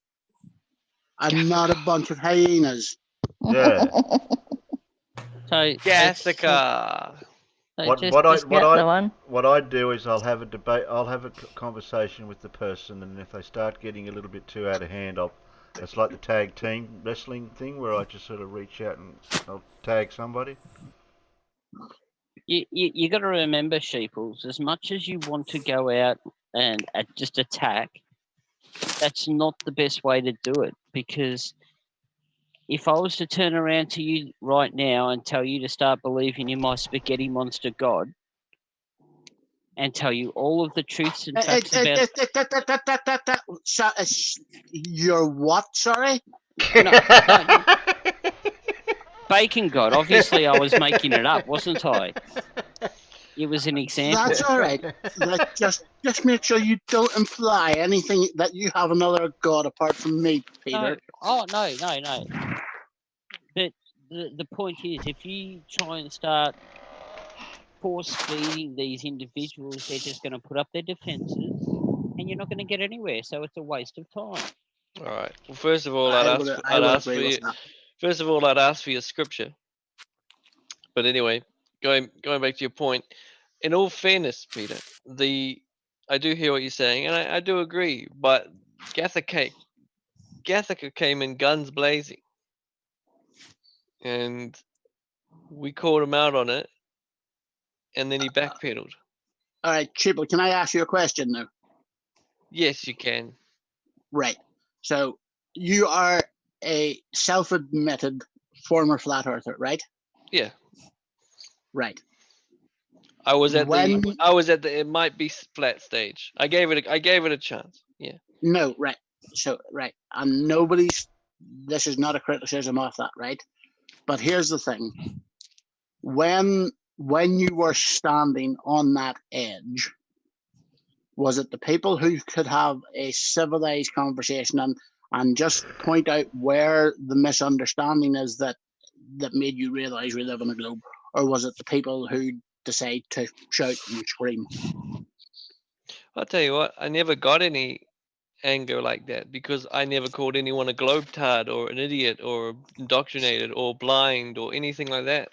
and not a bunch of hyenas. Yeah. So Jessica. What I'd do is I'll have a debate. I'll have a conversation with the person, and if they start getting a little bit too out of hand, it's like the tag team wrestling thing where I just sort of reach out and I'll tag somebody. You got to remember, Sheeples, as much as you want to go out and just attack, that's not the best way to do it, because if I was to turn around to you right now and tell you to start believing in my spaghetti monster god and tell you all of the truths and facts about... Your what, sorry? Bacon god. Obviously, I was making it up, wasn't I? It was an example. That's all right. Just make sure you don't imply anything that you have another god apart from me, Peter. No. Oh, no. But the point is, if you try and start force-feeding these individuals, they're just going to put up their defences and you're not going to get anywhere, so it's a waste of time. All right. Well, first of all, I'd ask for your scripture. But anyway, going back to your point, in all fairness, Peter, I do hear what you're saying, and I do agree. But Gathaca came in guns blazing, and we called him out on it, and then he backpedaled. All right, Triple, can I ask you a question now? Yes, you can. Right. So you are a self-admitted former flat earther, right? Yeah. Right. I was at the it might be flat stage. I gave it a chance. Yeah. No, right. So right. And this is not a criticism of that, right? But here's the thing. When you were standing on that edge, was it the people who could have a civilized conversation and just point out where the misunderstanding is that made you realize we live on a globe, or was it the people who decide to shout and scream? I'll tell you what, I never got any anger like that because I never called anyone a globetard or an idiot or indoctrinated or blind or anything like that.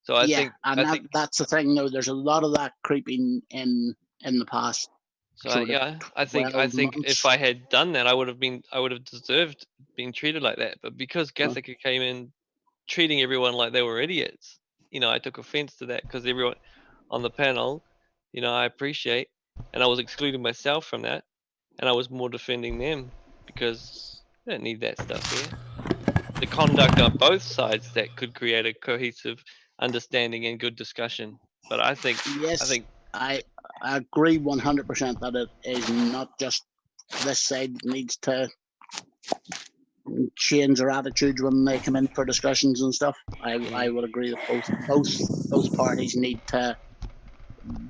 So I think that's the thing. No, there's a lot of that creeping in the past. So I think if I had done that, I would have deserved being treated like that. But because Gathaca came in treating everyone like they were idiots, I took offense to that because everyone on the panel, I appreciate, and I was excluding myself from that, and I was more defending them because I don't need that stuff here. The conduct on both sides that could create a cohesive understanding and good discussion. But I think I agree 100% that it is not just this side that needs to change their attitudes when they come in for discussions and stuff. I would agree that both parties need to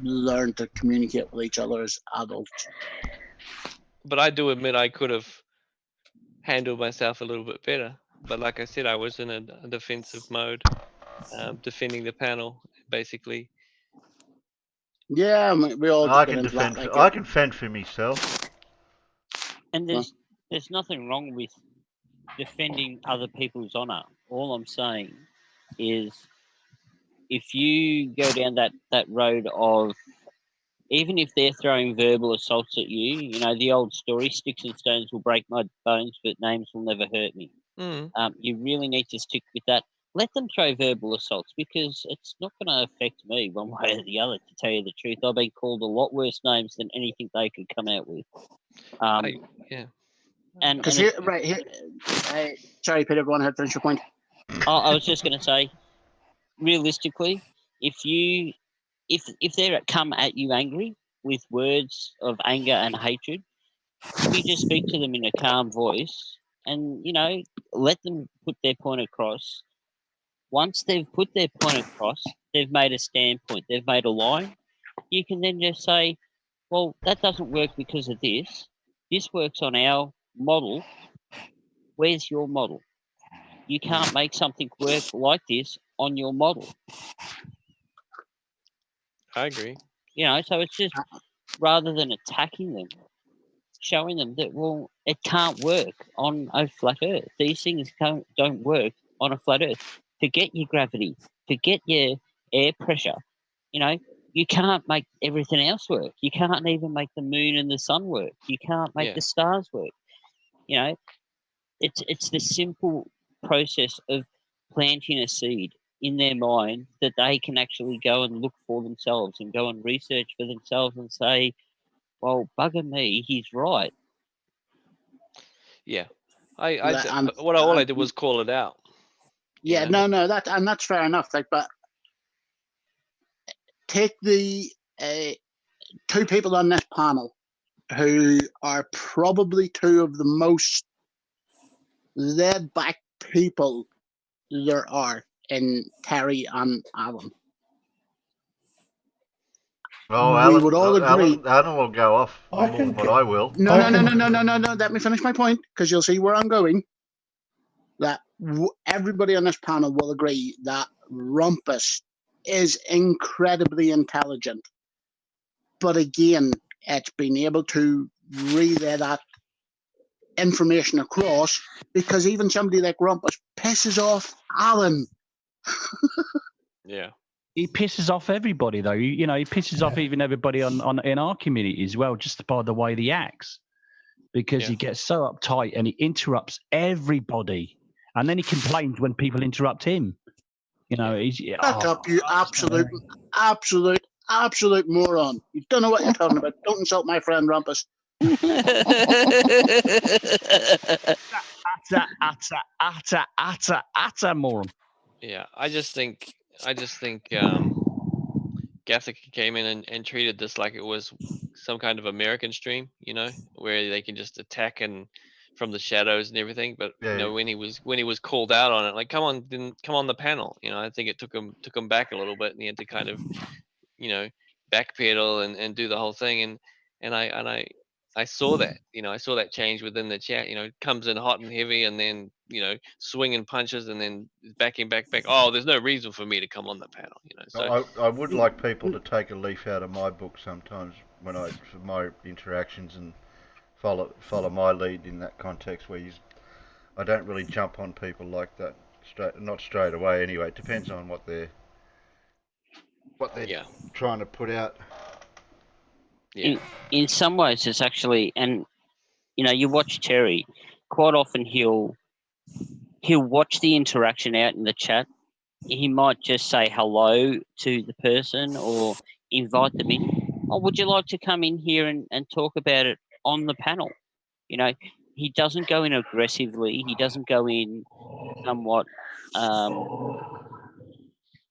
learn to communicate with each other as adults. But I do admit I could have handled myself a little bit better. But like I said, I was in a defensive mode, defending the panel, basically. Yeah, we all. I can defend. I can fend for myself. And there's nothing wrong with defending other people's honor. All I'm saying is, if you go down that road of, even if they're throwing verbal assaults at you, the old story, sticks and stones will break my bones, but names will never hurt me. You really need to stick with that. Let them throw verbal assaults because it's not going to affect me one way or the other, to tell you the truth. I've been called a lot worse names than anything they could come out with. Yeah. And here, sorry, Peter, go on ahead, finish your point. I was just going to say, realistically, if they come at you angry with words of anger and hatred, if you just speak to them in a calm voice and let them put their point across. Once they've put their point across, they've made a standpoint, they've made a line. You can then just say, well, that doesn't work because of this. This works on our model. Where's your model? You can't make something work like this on your model. I agree. So it's just, rather than attacking them, showing them that, well, it can't work on a flat Earth. These things don't work on a flat Earth. Forget your gravity. Forget your air pressure. You can't make everything else work. You can't even make the moon and the sun work. You can't make the stars work. It's the simple process of planting a seed in their mind that they can actually go and look for themselves and go and research for themselves and say, well, bugger me, he's right. Yeah. All I did was call it out. Yeah, no, that's fair enough. But take the two people on this panel who are probably two of the most laid-back people there are in Terry and Alan. Oh, we would all agree. Alan will go off more than what I will. No. Let me finish my point, because you'll see where I'm going. That everybody on this panel will agree that Rumpus is incredibly intelligent. But again, it's been able to relay that information across, because even somebody like Rumpus pisses off Alan. Yeah. He pisses off everybody, though. He pisses off even everybody on in our community as well, just by the way he acts, because he gets so uptight and he interrupts everybody, and then he complains when people interrupt him. He's Shut up, you absolute moron! You don't know what you're talking about. Don't insult my friend Rumpus. Utter moron. Yeah, I just think Gathic came in and treated this like it was some kind of American stream, where they can just attack and from the shadows and everything. But when he was called out on it, like, come on the panel. I think it took him back a little bit, and he had to kind of, backpedal and do the whole thing. And I saw that, I saw that change within the chat. Comes in hot and heavy, and then swinging punches, and then backing back. Oh, there's no reason for me to come on the panel. So I would like people to take a leaf out of my book sometimes for my interactions, and follow my lead in that context, where I don't really jump on people like that not straight away anyway. It depends on what they're trying to put out. In some ways, it's actually, and you watch Terry, quite often he'll watch the interaction out in the chat. He might just say hello to the person or invite them in. Oh, would you like to come in here and talk about it on the panel? He doesn't go in aggressively. He doesn't go in somewhat.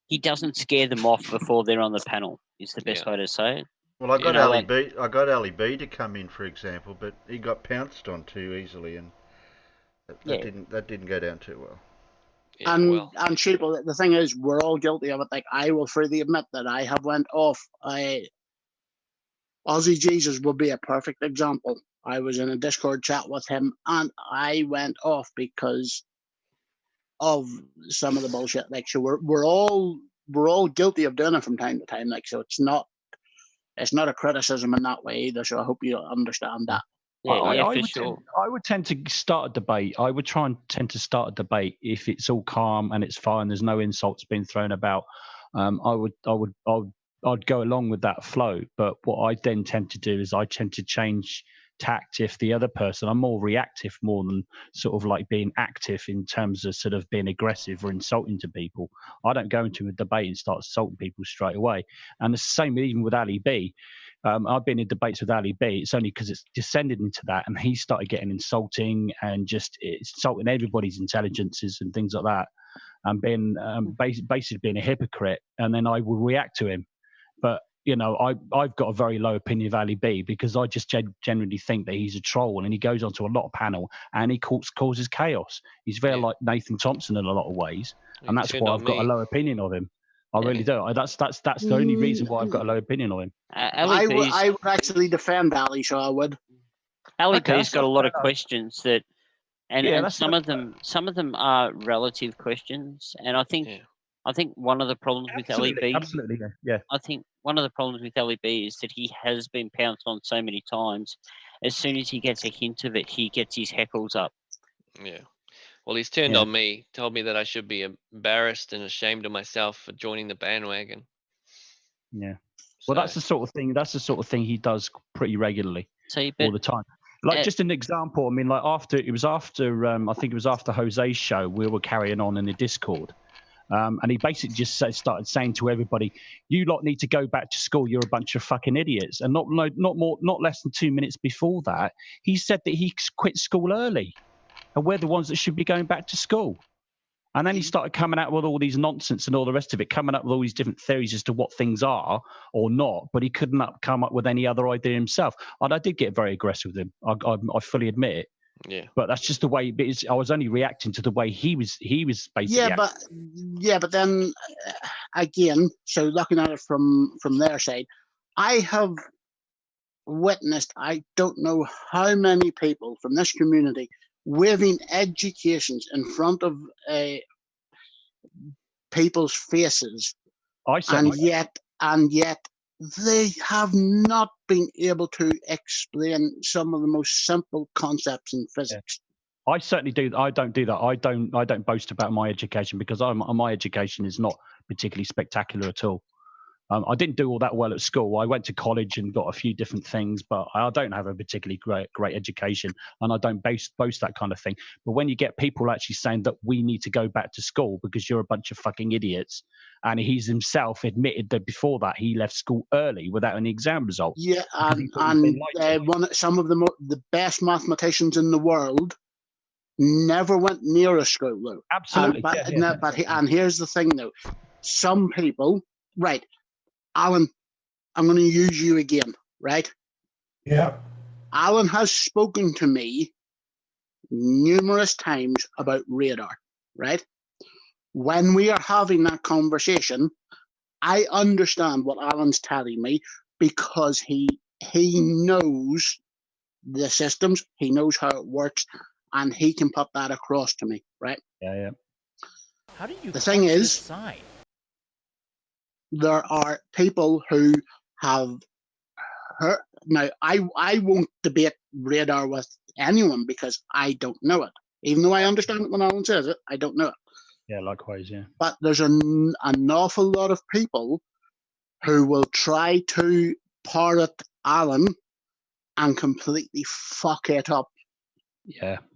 He doesn't scare them off before they're on the panel. Is the best way to say it. Well, I got Ali B. I got Ali B to come in, for example, but he got pounced on too easily, and that didn't go down too well. Yeah, and Sheeple, the thing is, we're all guilty of it. Like, I will freely admit that I have went off. Ozzie Jesus would be a perfect example. I was in a Discord chat with him, and I went off because of some of the bullshit. Like, so we're all guilty of doing it from time to time. Like, so it's not a criticism in that way either. So I hope you understand that. I would tend to start a debate. I would try and tend to start a debate if it's all calm and it's fine. There's no insults being thrown about. I'd go along with that flow. But what I then tend to do is I tend to change tact if the other person, I'm more reactive more than sort of like being active in terms of sort of being aggressive or insulting to people. I don't go into a debate and start assaulting people straight away. And it's the same even with Ali B. I've been in debates with Ali B. It's only because it's descended into that, and he started getting insulting and just insulting everybody's intelligences and things like that, and being basically being a hypocrite. And then I will react to him. But you know, I've got a very low opinion of Ali B because I just generally think that he's a troll, and he goes onto a lot of panel and he causes chaos. He's very like Nathan Thompson in a lot of ways, and that's why I've got a low opinion of him. I really do. That's the only reason why I've got a low opinion of him. I would actually defend Ali, so I would. Ali B's got a lot of questions that, and some of them are relative questions, and I think one of the problems with Ali B, I think one of the problems with Ali B is that he has been pounced on so many times. As soon as he gets a hint of it, he gets his heckles up. Yeah. Well, he's turned on me, told me that I should be embarrassed and ashamed of myself for joining the bandwagon. Yeah. Well, that's the sort of thing. That's the sort of thing he does pretty regularly, all the time. Like just an example. I mean, like I think it was after Jose's show, we were carrying on in the Discord, and he basically just started saying to everybody, "You lot need to go back to school. You're a bunch of fucking idiots." And not less than 2 minutes before that, he said that he quit school early, and we're the ones that should be going back to school. And then he started coming out with all these nonsense and all the rest of it, coming up with all these different theories as to what things are or not, but he couldn't come up with any other idea himself. And I did get very aggressive with him. I fully admit it. Yeah. But that's just the way it is. I was only reacting to the way he was basically. But then again, so looking at it from their side, I have witnessed, I don't know how many people from this community waving educations in front of people's faces, and yet they have not been able to explain some of the most simple concepts in physics. I certainly do. I don't do that. I don't boast about my education because my education is not particularly spectacular at all. I didn't do all that well at school. I went to college and got a few different things, but I don't have a particularly great education, and I don't boast that kind of thing. But when you get people actually saying that we need to go back to school because you're a bunch of fucking idiots, and he's himself admitted that before that he left school early without any exam results. Yeah, and some of the best mathematicians in the world never went near a school, though. Absolutely. And here's the thing, though. Some people, right, Alan, I'm going to use you again, right? Yeah. Alan has spoken to me numerous times about radar, right? When we are having that conversation, I understand what Alan's telling me because he knows the systems, he knows how it works, and he can put that across to me, right? Yeah. How do you the thing is, sign? There are people who have heard. Now, I won't debate radar with anyone because I don't know it. Even though I understand it when Alan says it, I don't know it. Yeah, likewise, yeah. But there's an awful lot of people who will try to parrot Alan and completely fuck it up.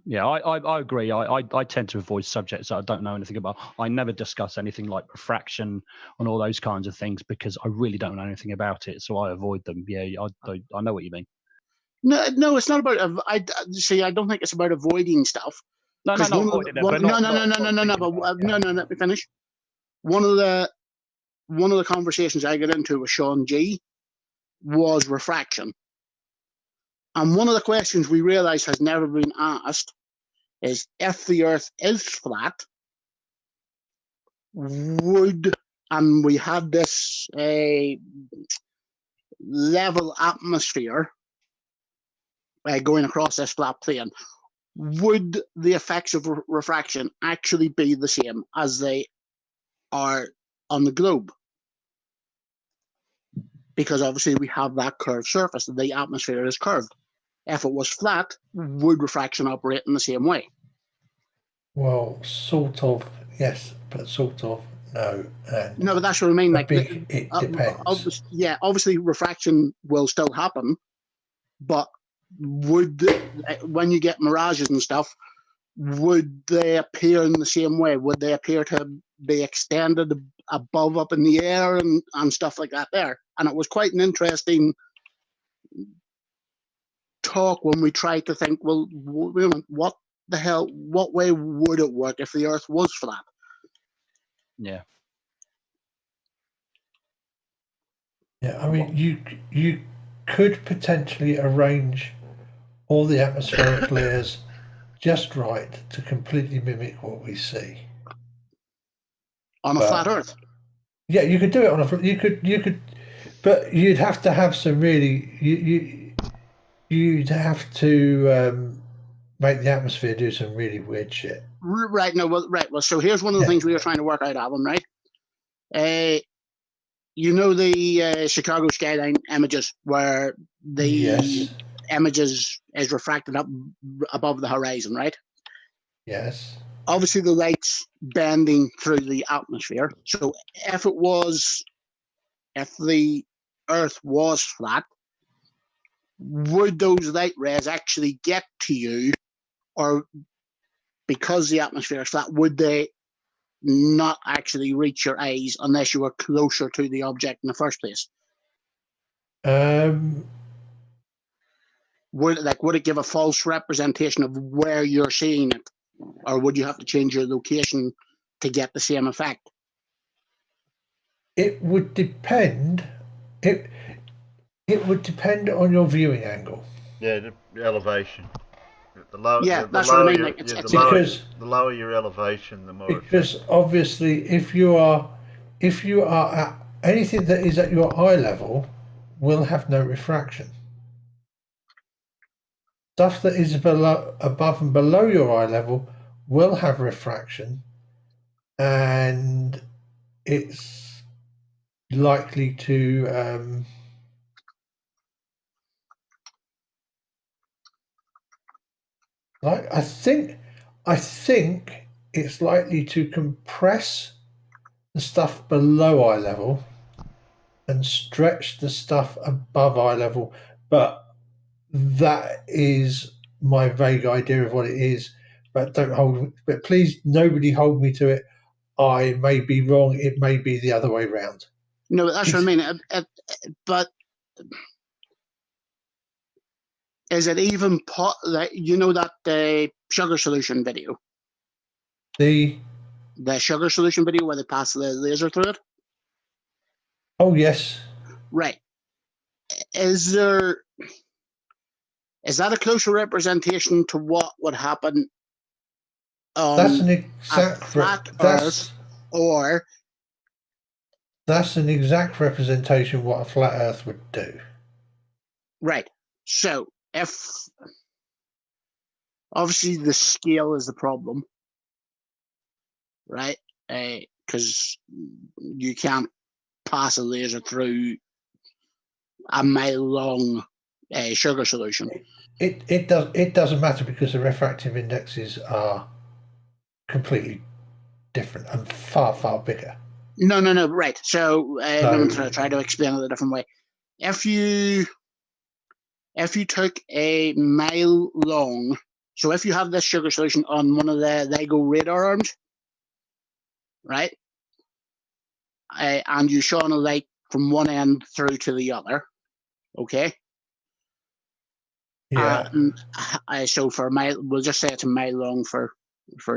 Yeah, I agree. I tend to avoid subjects that I don't know anything about. I never discuss anything like refraction and all those kinds of things because I really don't know anything about it, so I avoid them. Yeah, I know what you mean. No, it's not about. I don't think it's about avoiding stuff. No, not avoiding it. No. Let me finish. One of the conversations I got into with Sean G was refraction. And one of the questions we realize has never been asked is if the Earth is flat, and we had this level atmosphere going across this flat plane, would the effects of refraction actually be the same as they are on the globe? Because obviously we have that curved surface, the atmosphere is curved. If it was flat, would refraction operate in the same way? Well, sort of, yes, but sort of, no. No, but that's what I mean. Like, it depends. Obviously refraction will still happen, but when you get mirages and stuff, would they appear in the same way? Would they appear to be extended above up in the air and stuff like that there? And it was quite an interesting talk when we tried to think, well, what the hell, what way would it work if the Earth was flat? Yeah. Yeah, I mean, you could potentially arrange all the atmospheric layers just right to completely mimic what we see on a flat Earth. Yeah, you could do it on a. You could, but you'd have to have some really. You'd have to make the atmosphere do some really weird shit. Right. No. Well. Right. Well. So here's one of the things we were trying to work out, Alan. Right. You know the Chicago skyline images where the images is refracted up above the horizon, right? Yes. Obviously, the light's bending through the atmosphere. So if the Earth was flat, would those light rays actually get to you, or because the atmosphere is flat, would they not actually reach your eyes unless you were closer to the object in the first place? Would it give a false representation of where you're seeing it, or would you have to change your location to get the same effect? It would depend. It would depend on your viewing angle. Yeah, the elevation. The lower, yeah, that's what I mean. Like the lower your elevation, the more. Because obviously, if you are at anything that is at your eye level, will have no refraction. Stuff that is above and below your eye level will have refraction, and it's likely to I think it's likely to compress the stuff below eye level and stretch the stuff above eye level, but that is my vague idea of what it is. But please nobody hold me to it. I may be wrong. It may be the other way round. No, that's what I mean. But is it even that sugar solution video? The sugar solution video where they pass the laser through it? Oh, yes. Right. Is that a closer representation to what would happen on that's an exact flat Earth, or that's an exact representation of what a flat Earth would do? Right. So if obviously the scale is the problem, right? Because you can't pass a laser through a mile-long sugar solution. It doesn't matter because the refractive indexes are completely different and far bigger. No. Right. So I'm going to try to explain it a different way. If you took a mile-long, so if you have this sugar solution on one of the LEGO radar arms, right, and you shone a light from one end through to the other, okay. Yeah. So for a mile, we'll just say it's a mile long for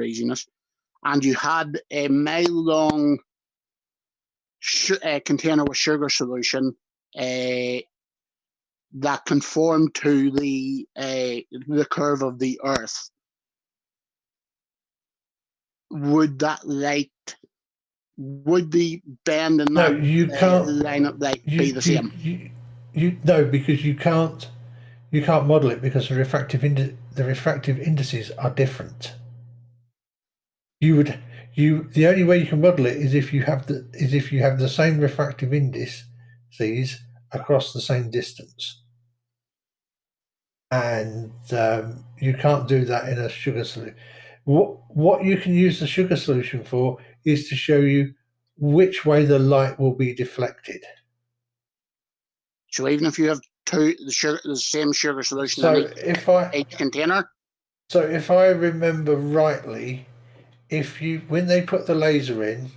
easiness, and you had a mile long container with sugar solution that conformed to the curve of the Earth. Would that light, would the bend in that lineup light be the same? No, because you can't model it because the refractive indices are different. The only way you can model it is if you have the same refractive indices across the same distance, and you can't do that in a sugar solution. What you can use the sugar solution for is to show you which way the light will be deflected. So even if you have the same sugar solution in each container? So if I remember rightly, when they put the laser in,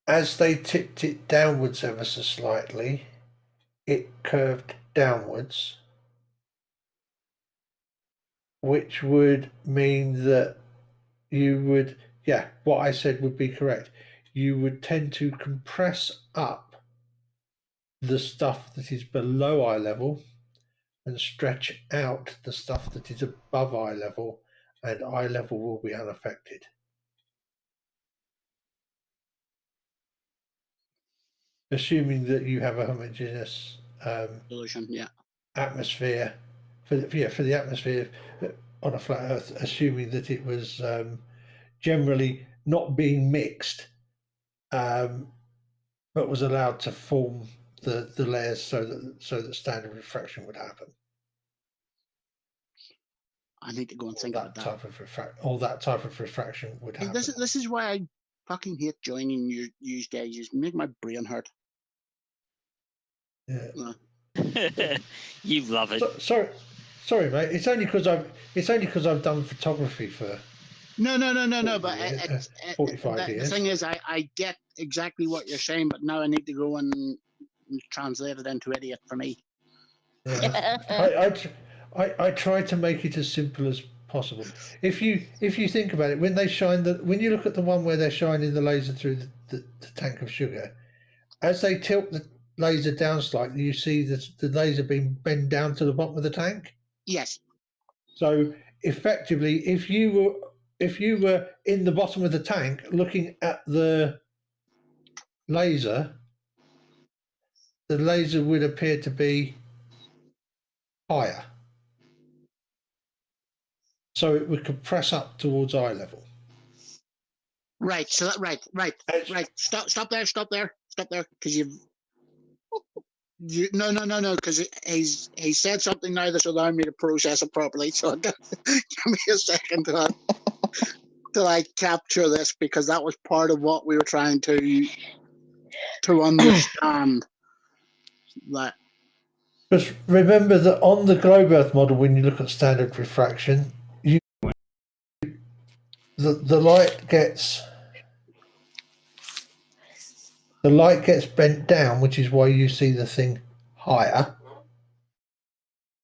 as they tipped it downwards ever so slightly, it curved downwards, which would mean that you would, what I said would be correct. You would tend to compress up the stuff that is below eye level and stretch out the stuff that is above eye level, and eye level will be unaffected. Assuming that you have a homogeneous solution, yeah. Atmosphere for the atmosphere on a flat Earth, assuming that it was generally not being mixed, but was allowed to form the layers so that standard refraction would happen. I need to go and think about that. That type of refraction would happen. This is why I fucking hate joining you guys. You make my brain hurt. Yeah. You love it. Sorry, mate. It's only because I've done photography for. No. But 45 years. The thing is, I get exactly what you're saying, but now I need to go and translate it into idiot for me. Yeah. I try to make it as simple as possible. If you think about it, when you look at the one where they're shining the laser through the tank of sugar, as they tilt the laser down slightly, you see the laser being bent down to the bottom of the tank. Yes. So effectively, if you were in the bottom of the tank looking at the laser would appear to be higher. So it would compress up towards eye level. Right. So right. Stop there, because no, because he said something now that's allowing me to process it properly. So give me a second till I capture this, because that was part of what we were trying to understand. That. Because remember that on the globe Earth model, when you look at standard refraction, the light gets bent down, which is why you see the thing higher.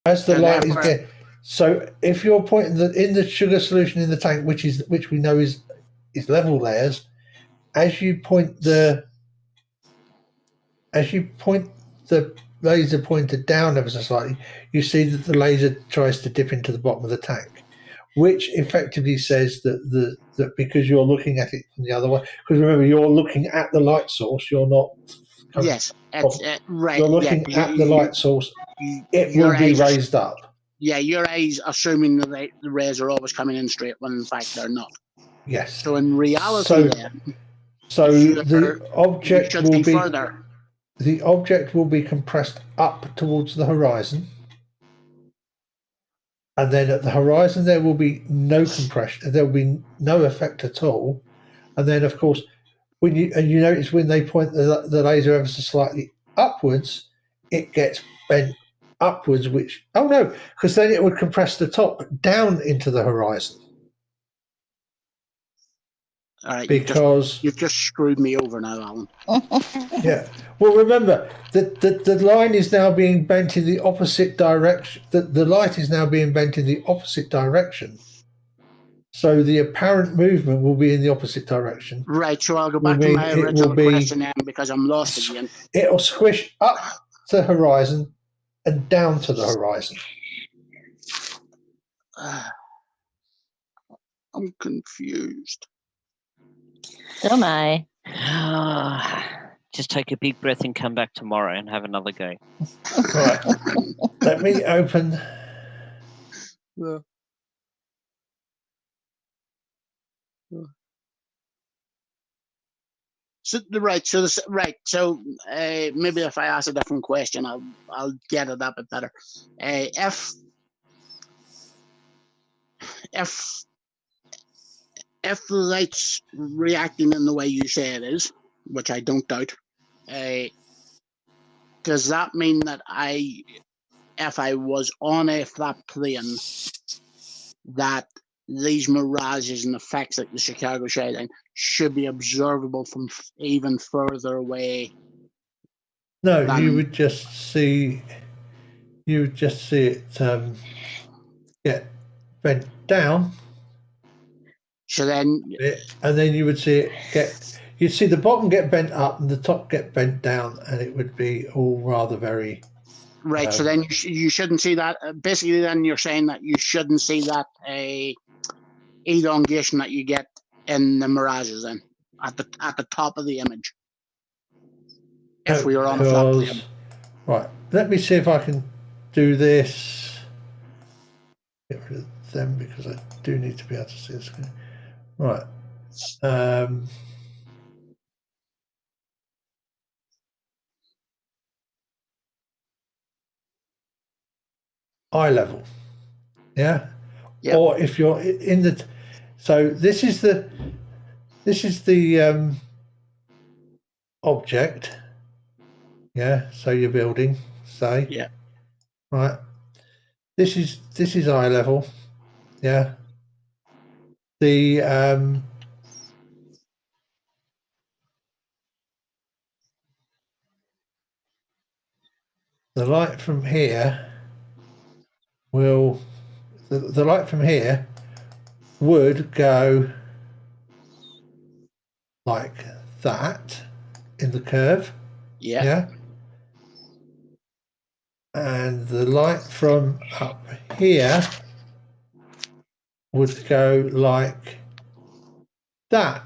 As the light is getting, so if you're pointing in the sugar solution in the tank, which we know is level layers, as you point the laser pointer down ever so slightly, you see that the laser tries to dip into the bottom of the tank, which effectively says that because you're looking at it from the other way, because remember you're looking at the light source, you're not. Yes, right. You're looking at the light source. It will be raised up. Yeah, your eyes assuming the rays are always coming in straight when in fact they're not. Yes. So in reality, the object will be further. The object will be compressed up towards the horizon, and then at the horizon there will be no compression. There will be no effect at all, and then of course when you notice when they point the laser ever so slightly upwards, it gets bent upwards. Because then it would compress the top down into the horizon. All right, because you've just screwed me over now, Alan. Yeah. Well, remember that the line is now being bent in the opposite direction. The light is now being bent in the opposite direction. So the apparent movement will be in the opposite direction. Right. So I'll go back to my original question then, because I'm lost again. It'll squish up to the horizon and down to the horizon. I'm confused. So am I. Just take a big breath and come back tomorrow and have another go. Right. Let me open. So maybe if I ask a different question, I'll get it a bit better. If the light's reacting in the way you say it is, which I don't doubt, does that mean that if I was on a flat plane, that these mirages and effects like the Chicago skyline should be observable from even further away? No, you would just see it get bent down. So then, and then you would see it you'd see the bottom get bent up and the top get bent down, and it would be all rather very. Right. So then you shouldn't see that. Basically, then you're saying that you shouldn't see that elongation that you get in the Mirages then at the top of the image. If we were on a flat plane. Right. Let me see if I can do this. Get rid of them because I do need to be able to see the screen. Right. Eye level. Yeah. Yep. Or if you're in the, so this is the object. Yeah. So you're building, say. Yeah. Right. This is eye level. Yeah. The light from here will the light from here would go like that in the curve. Yeah. Yeah. And the light from up here would go like that.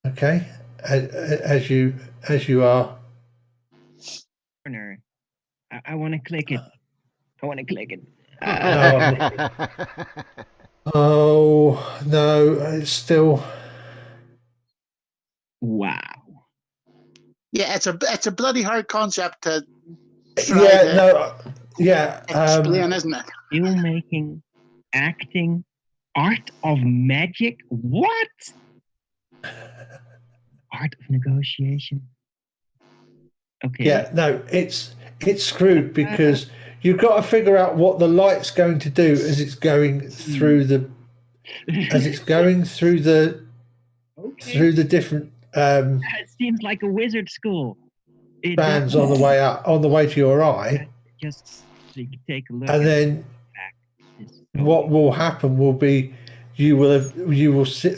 Okay. As you are. I want to click it. I want to click it. Oh no, it's still. Wow. Yeah, it's a bloody hard concept to explain, isn't it? Filmmaking, acting, art of magic. What? Art of negotiation. Okay. Yeah, no, it's screwed because you've got to figure out what the light's going to do as it's going through the through the different It seems like a wizard school. bands on the way up, on the way to your eye. Just so you can take a look. And then what will happen will be you will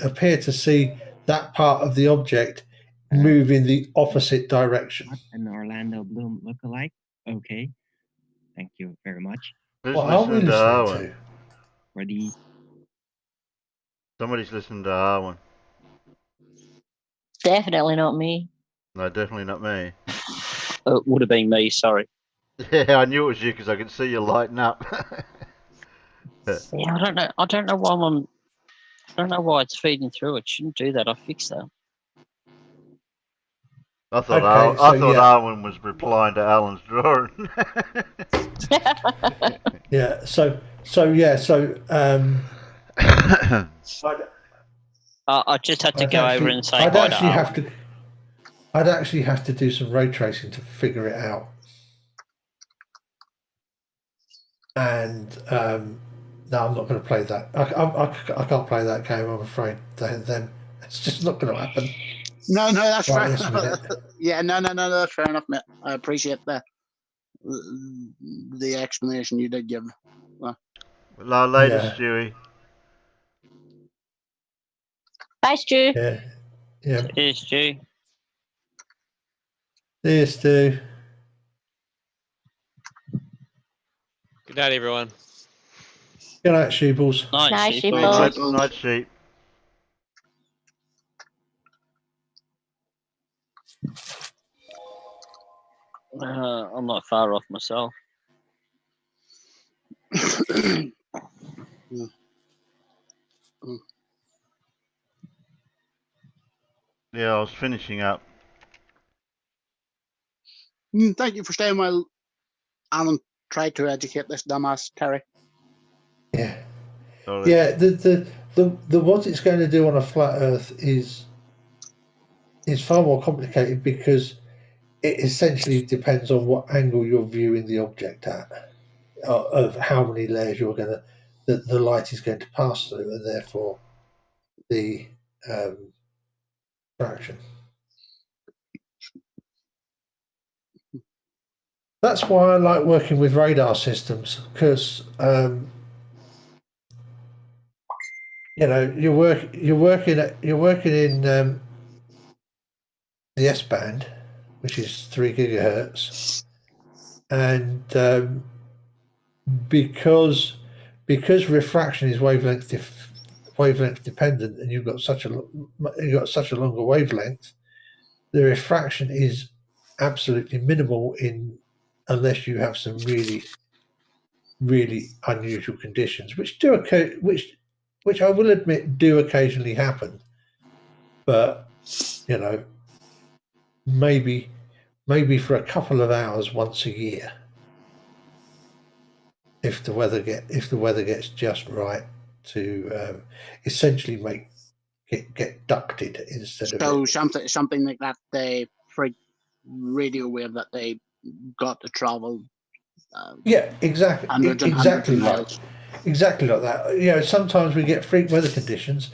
appear to see that part of the object move in the opposite direction. An Orlando Bloom lookalike. Okay. Thank you very much. Who's listening to Harwin? Ready? Somebody's listening to Harwin. Definitely not me. No, definitely not me. It would have been me, sorry. Yeah, I knew it was you because I could see you lighting up. Yeah, I don't know why it's feeding through. It shouldn't do that. I fixed that. I thought Arwen was replying to Alan's drawing. Yeah. So I just had to go over and say hi to Arwen. I'd actually have to do some ray tracing to figure it out. And no, I'm not going to play that. I can't play that game, I'm afraid. Then it's just not going to happen. No, that's fair enough. Yeah, no, that's fair enough, mate. I appreciate the explanation you did give. Later, Stewie. Bye, Stu. Yeah. Cheers, Stu. Cheers, Stu. Good night, everyone. Good night, Sheebles. Night, Sheebles. Night, Sheep. I'm not far off myself. Yeah, I was finishing up. Thank you for staying while Alan tried to educate this dumbass Terry. Yeah. Sorry. Yeah, the what it's going to do on a flat Earth is far more complicated because it essentially depends on what angle you're viewing the object at, of how many layers you're going to the light is going to pass through, and therefore the fraction. That's why I like working with radar systems, because you know, you're working in the S band, which is 3 gigahertz, and because refraction is wavelength dependent, and you've got such a longer wavelength, the refraction is absolutely minimal unless you have some really unusual conditions, which do occur, which I will admit do occasionally happen. But you know, maybe for a couple of hours once a year, if the weather gets just right to essentially get ducted instead of So something like that, the freight radio wave that they got to travel. Yeah, exactly. Hundreds and hundreds of miles. Exactly like that. You know, sometimes we get freak weather conditions,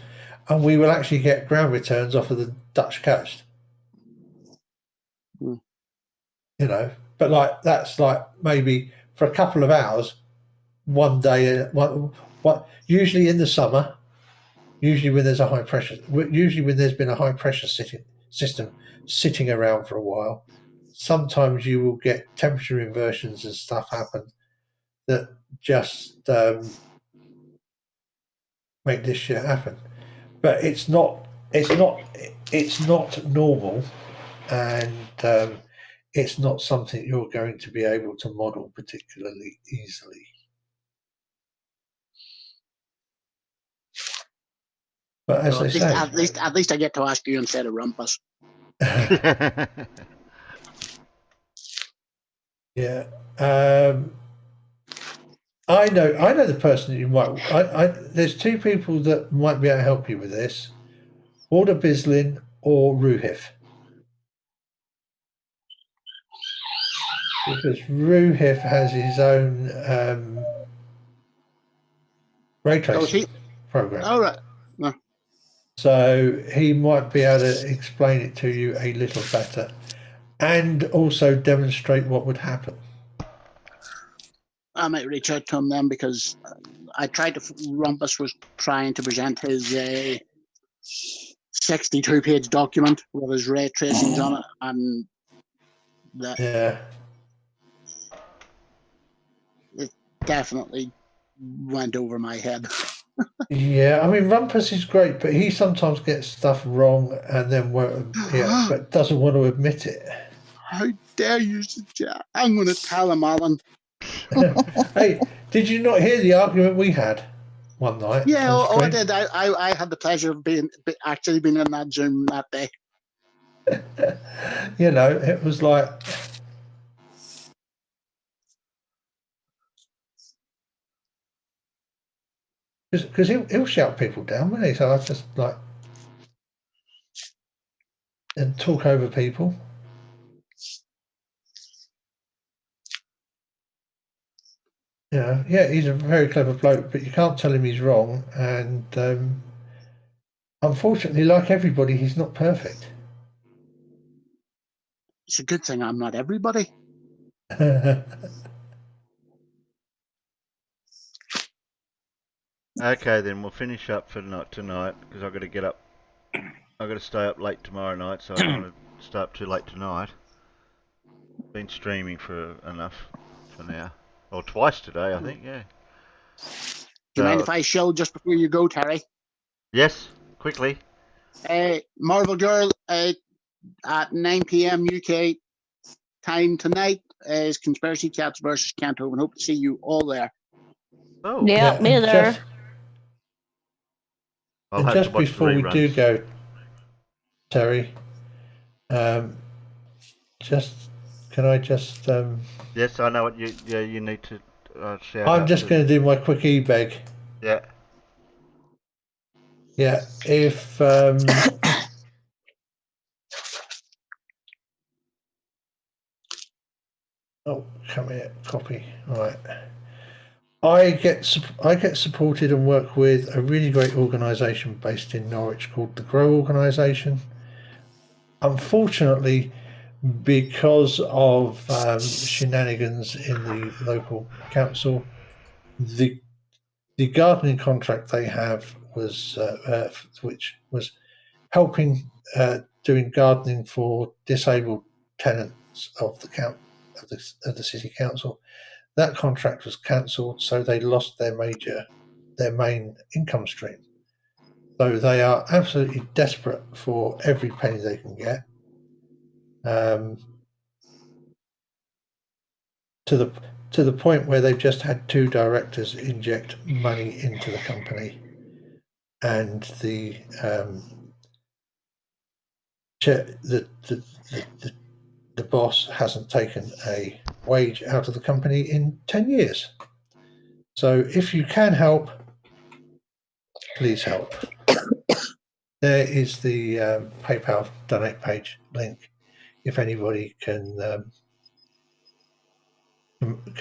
and we will actually get ground returns off of the Dutch coast. Mm. You know, but like that's like maybe for a couple of hours, one day. What usually in the summer, usually when there's a high pressure, usually when there's been a high pressure system sitting around for a while, sometimes you will get temperature inversions and stuff happen that just make this shit happen. But it's not normal, and it's not something you're going to be able to model particularly easily. But as So I say, at least I get to ask you instead of Rumpus. Yeah. I know the person that you might. There's two people that might be able to help you with this: Walter Bislin or Ruhif. Because Ruhif has his own ray tracing program. All right. No. So he might be able to explain it to you a little better, and also demonstrate what would happen. I might reach out to him then, because I tried to. Rumpus was trying to present his 62-page document with his ray tracings on it, and yeah, it definitely went over my head. Yeah, I mean Rumpus is great, but he sometimes gets stuff wrong and then but doesn't want to admit it. How dare you, I'm going to tell him, Alan. Hey, did you not hear the argument we had one night? Yeah, I did. I had the pleasure of actually being in that Zoom that day. You know, it was like, because he'll shout people down, won't he? So I just like and talk over people. Yeah, he's a very clever bloke, but you can't tell him he's wrong. And unfortunately, like everybody, he's not perfect. It's a good thing I'm not everybody. Okay, then we'll finish up for tonight because I've got to get up. I've got to stay up late tomorrow night, so I don't want to stay up too late tonight. Been streaming for enough for now, or twice today, I think. Yeah. Do you mind if I shill just before you go, Terry? Yes, quickly. Marvel Girl at 9 p.m. UK time tonight is Conspiracy Cats versus Canto, and hope to see you all there. Oh, yeah, me there. I'll have to watch before we do go, Terry, can I just? Yes, I know what you need to shout. I'm just going to do my quick e-beg. Yeah. Yeah, if oh, come here, copy. Right. I get supported and work with a really great organisation based in Norwich called the Grow Organisation. Unfortunately, because of shenanigans in the local council, the the gardening contract they have was which was helping doing gardening for disabled tenants of the city council. That contract was cancelled, so they lost their main income stream. So they are absolutely desperate for every penny they can get. To the point where they've just had 2 directors inject money into the company, and the boss hasn't taken a wage out of the company in 10 years. So if you can help, please help. There is the PayPal donate page link. If anybody can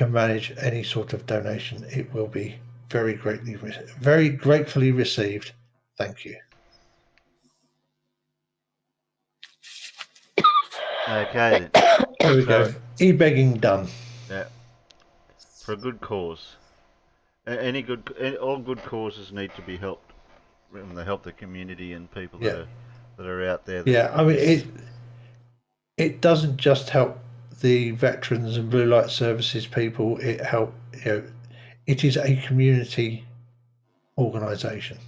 manage any sort of donation, it will be very gratefully received. Thank you. Okay then. There we go. E-begging done. Yeah. For a good cause. All good causes need to be helped. And they help the community and people that are out there. Yeah, I mean it doesn't just help the veterans and blue light services people. It is a community organisation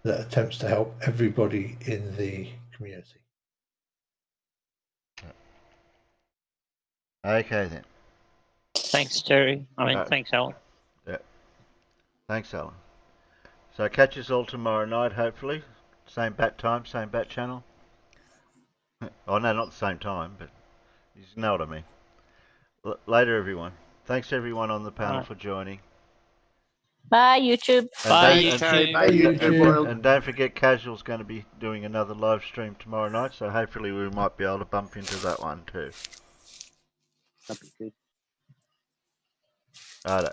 that attempts to help everybody in the community. Okay then. Thanks, Terry. Thanks, Alan. Yeah. Thanks, Alan. So catch us all tomorrow night, hopefully. Same bat time, same bat channel. Oh no, not the same time, but you know what I mean. Later, everyone. Thanks everyone on the panel for joining. Bye, YouTube. Bye, YouTube. Bye, YouTube world. And don't forget, Casual's going to be doing another live stream tomorrow night, so hopefully we might be able to bump into that one too. That'd be good. Righto.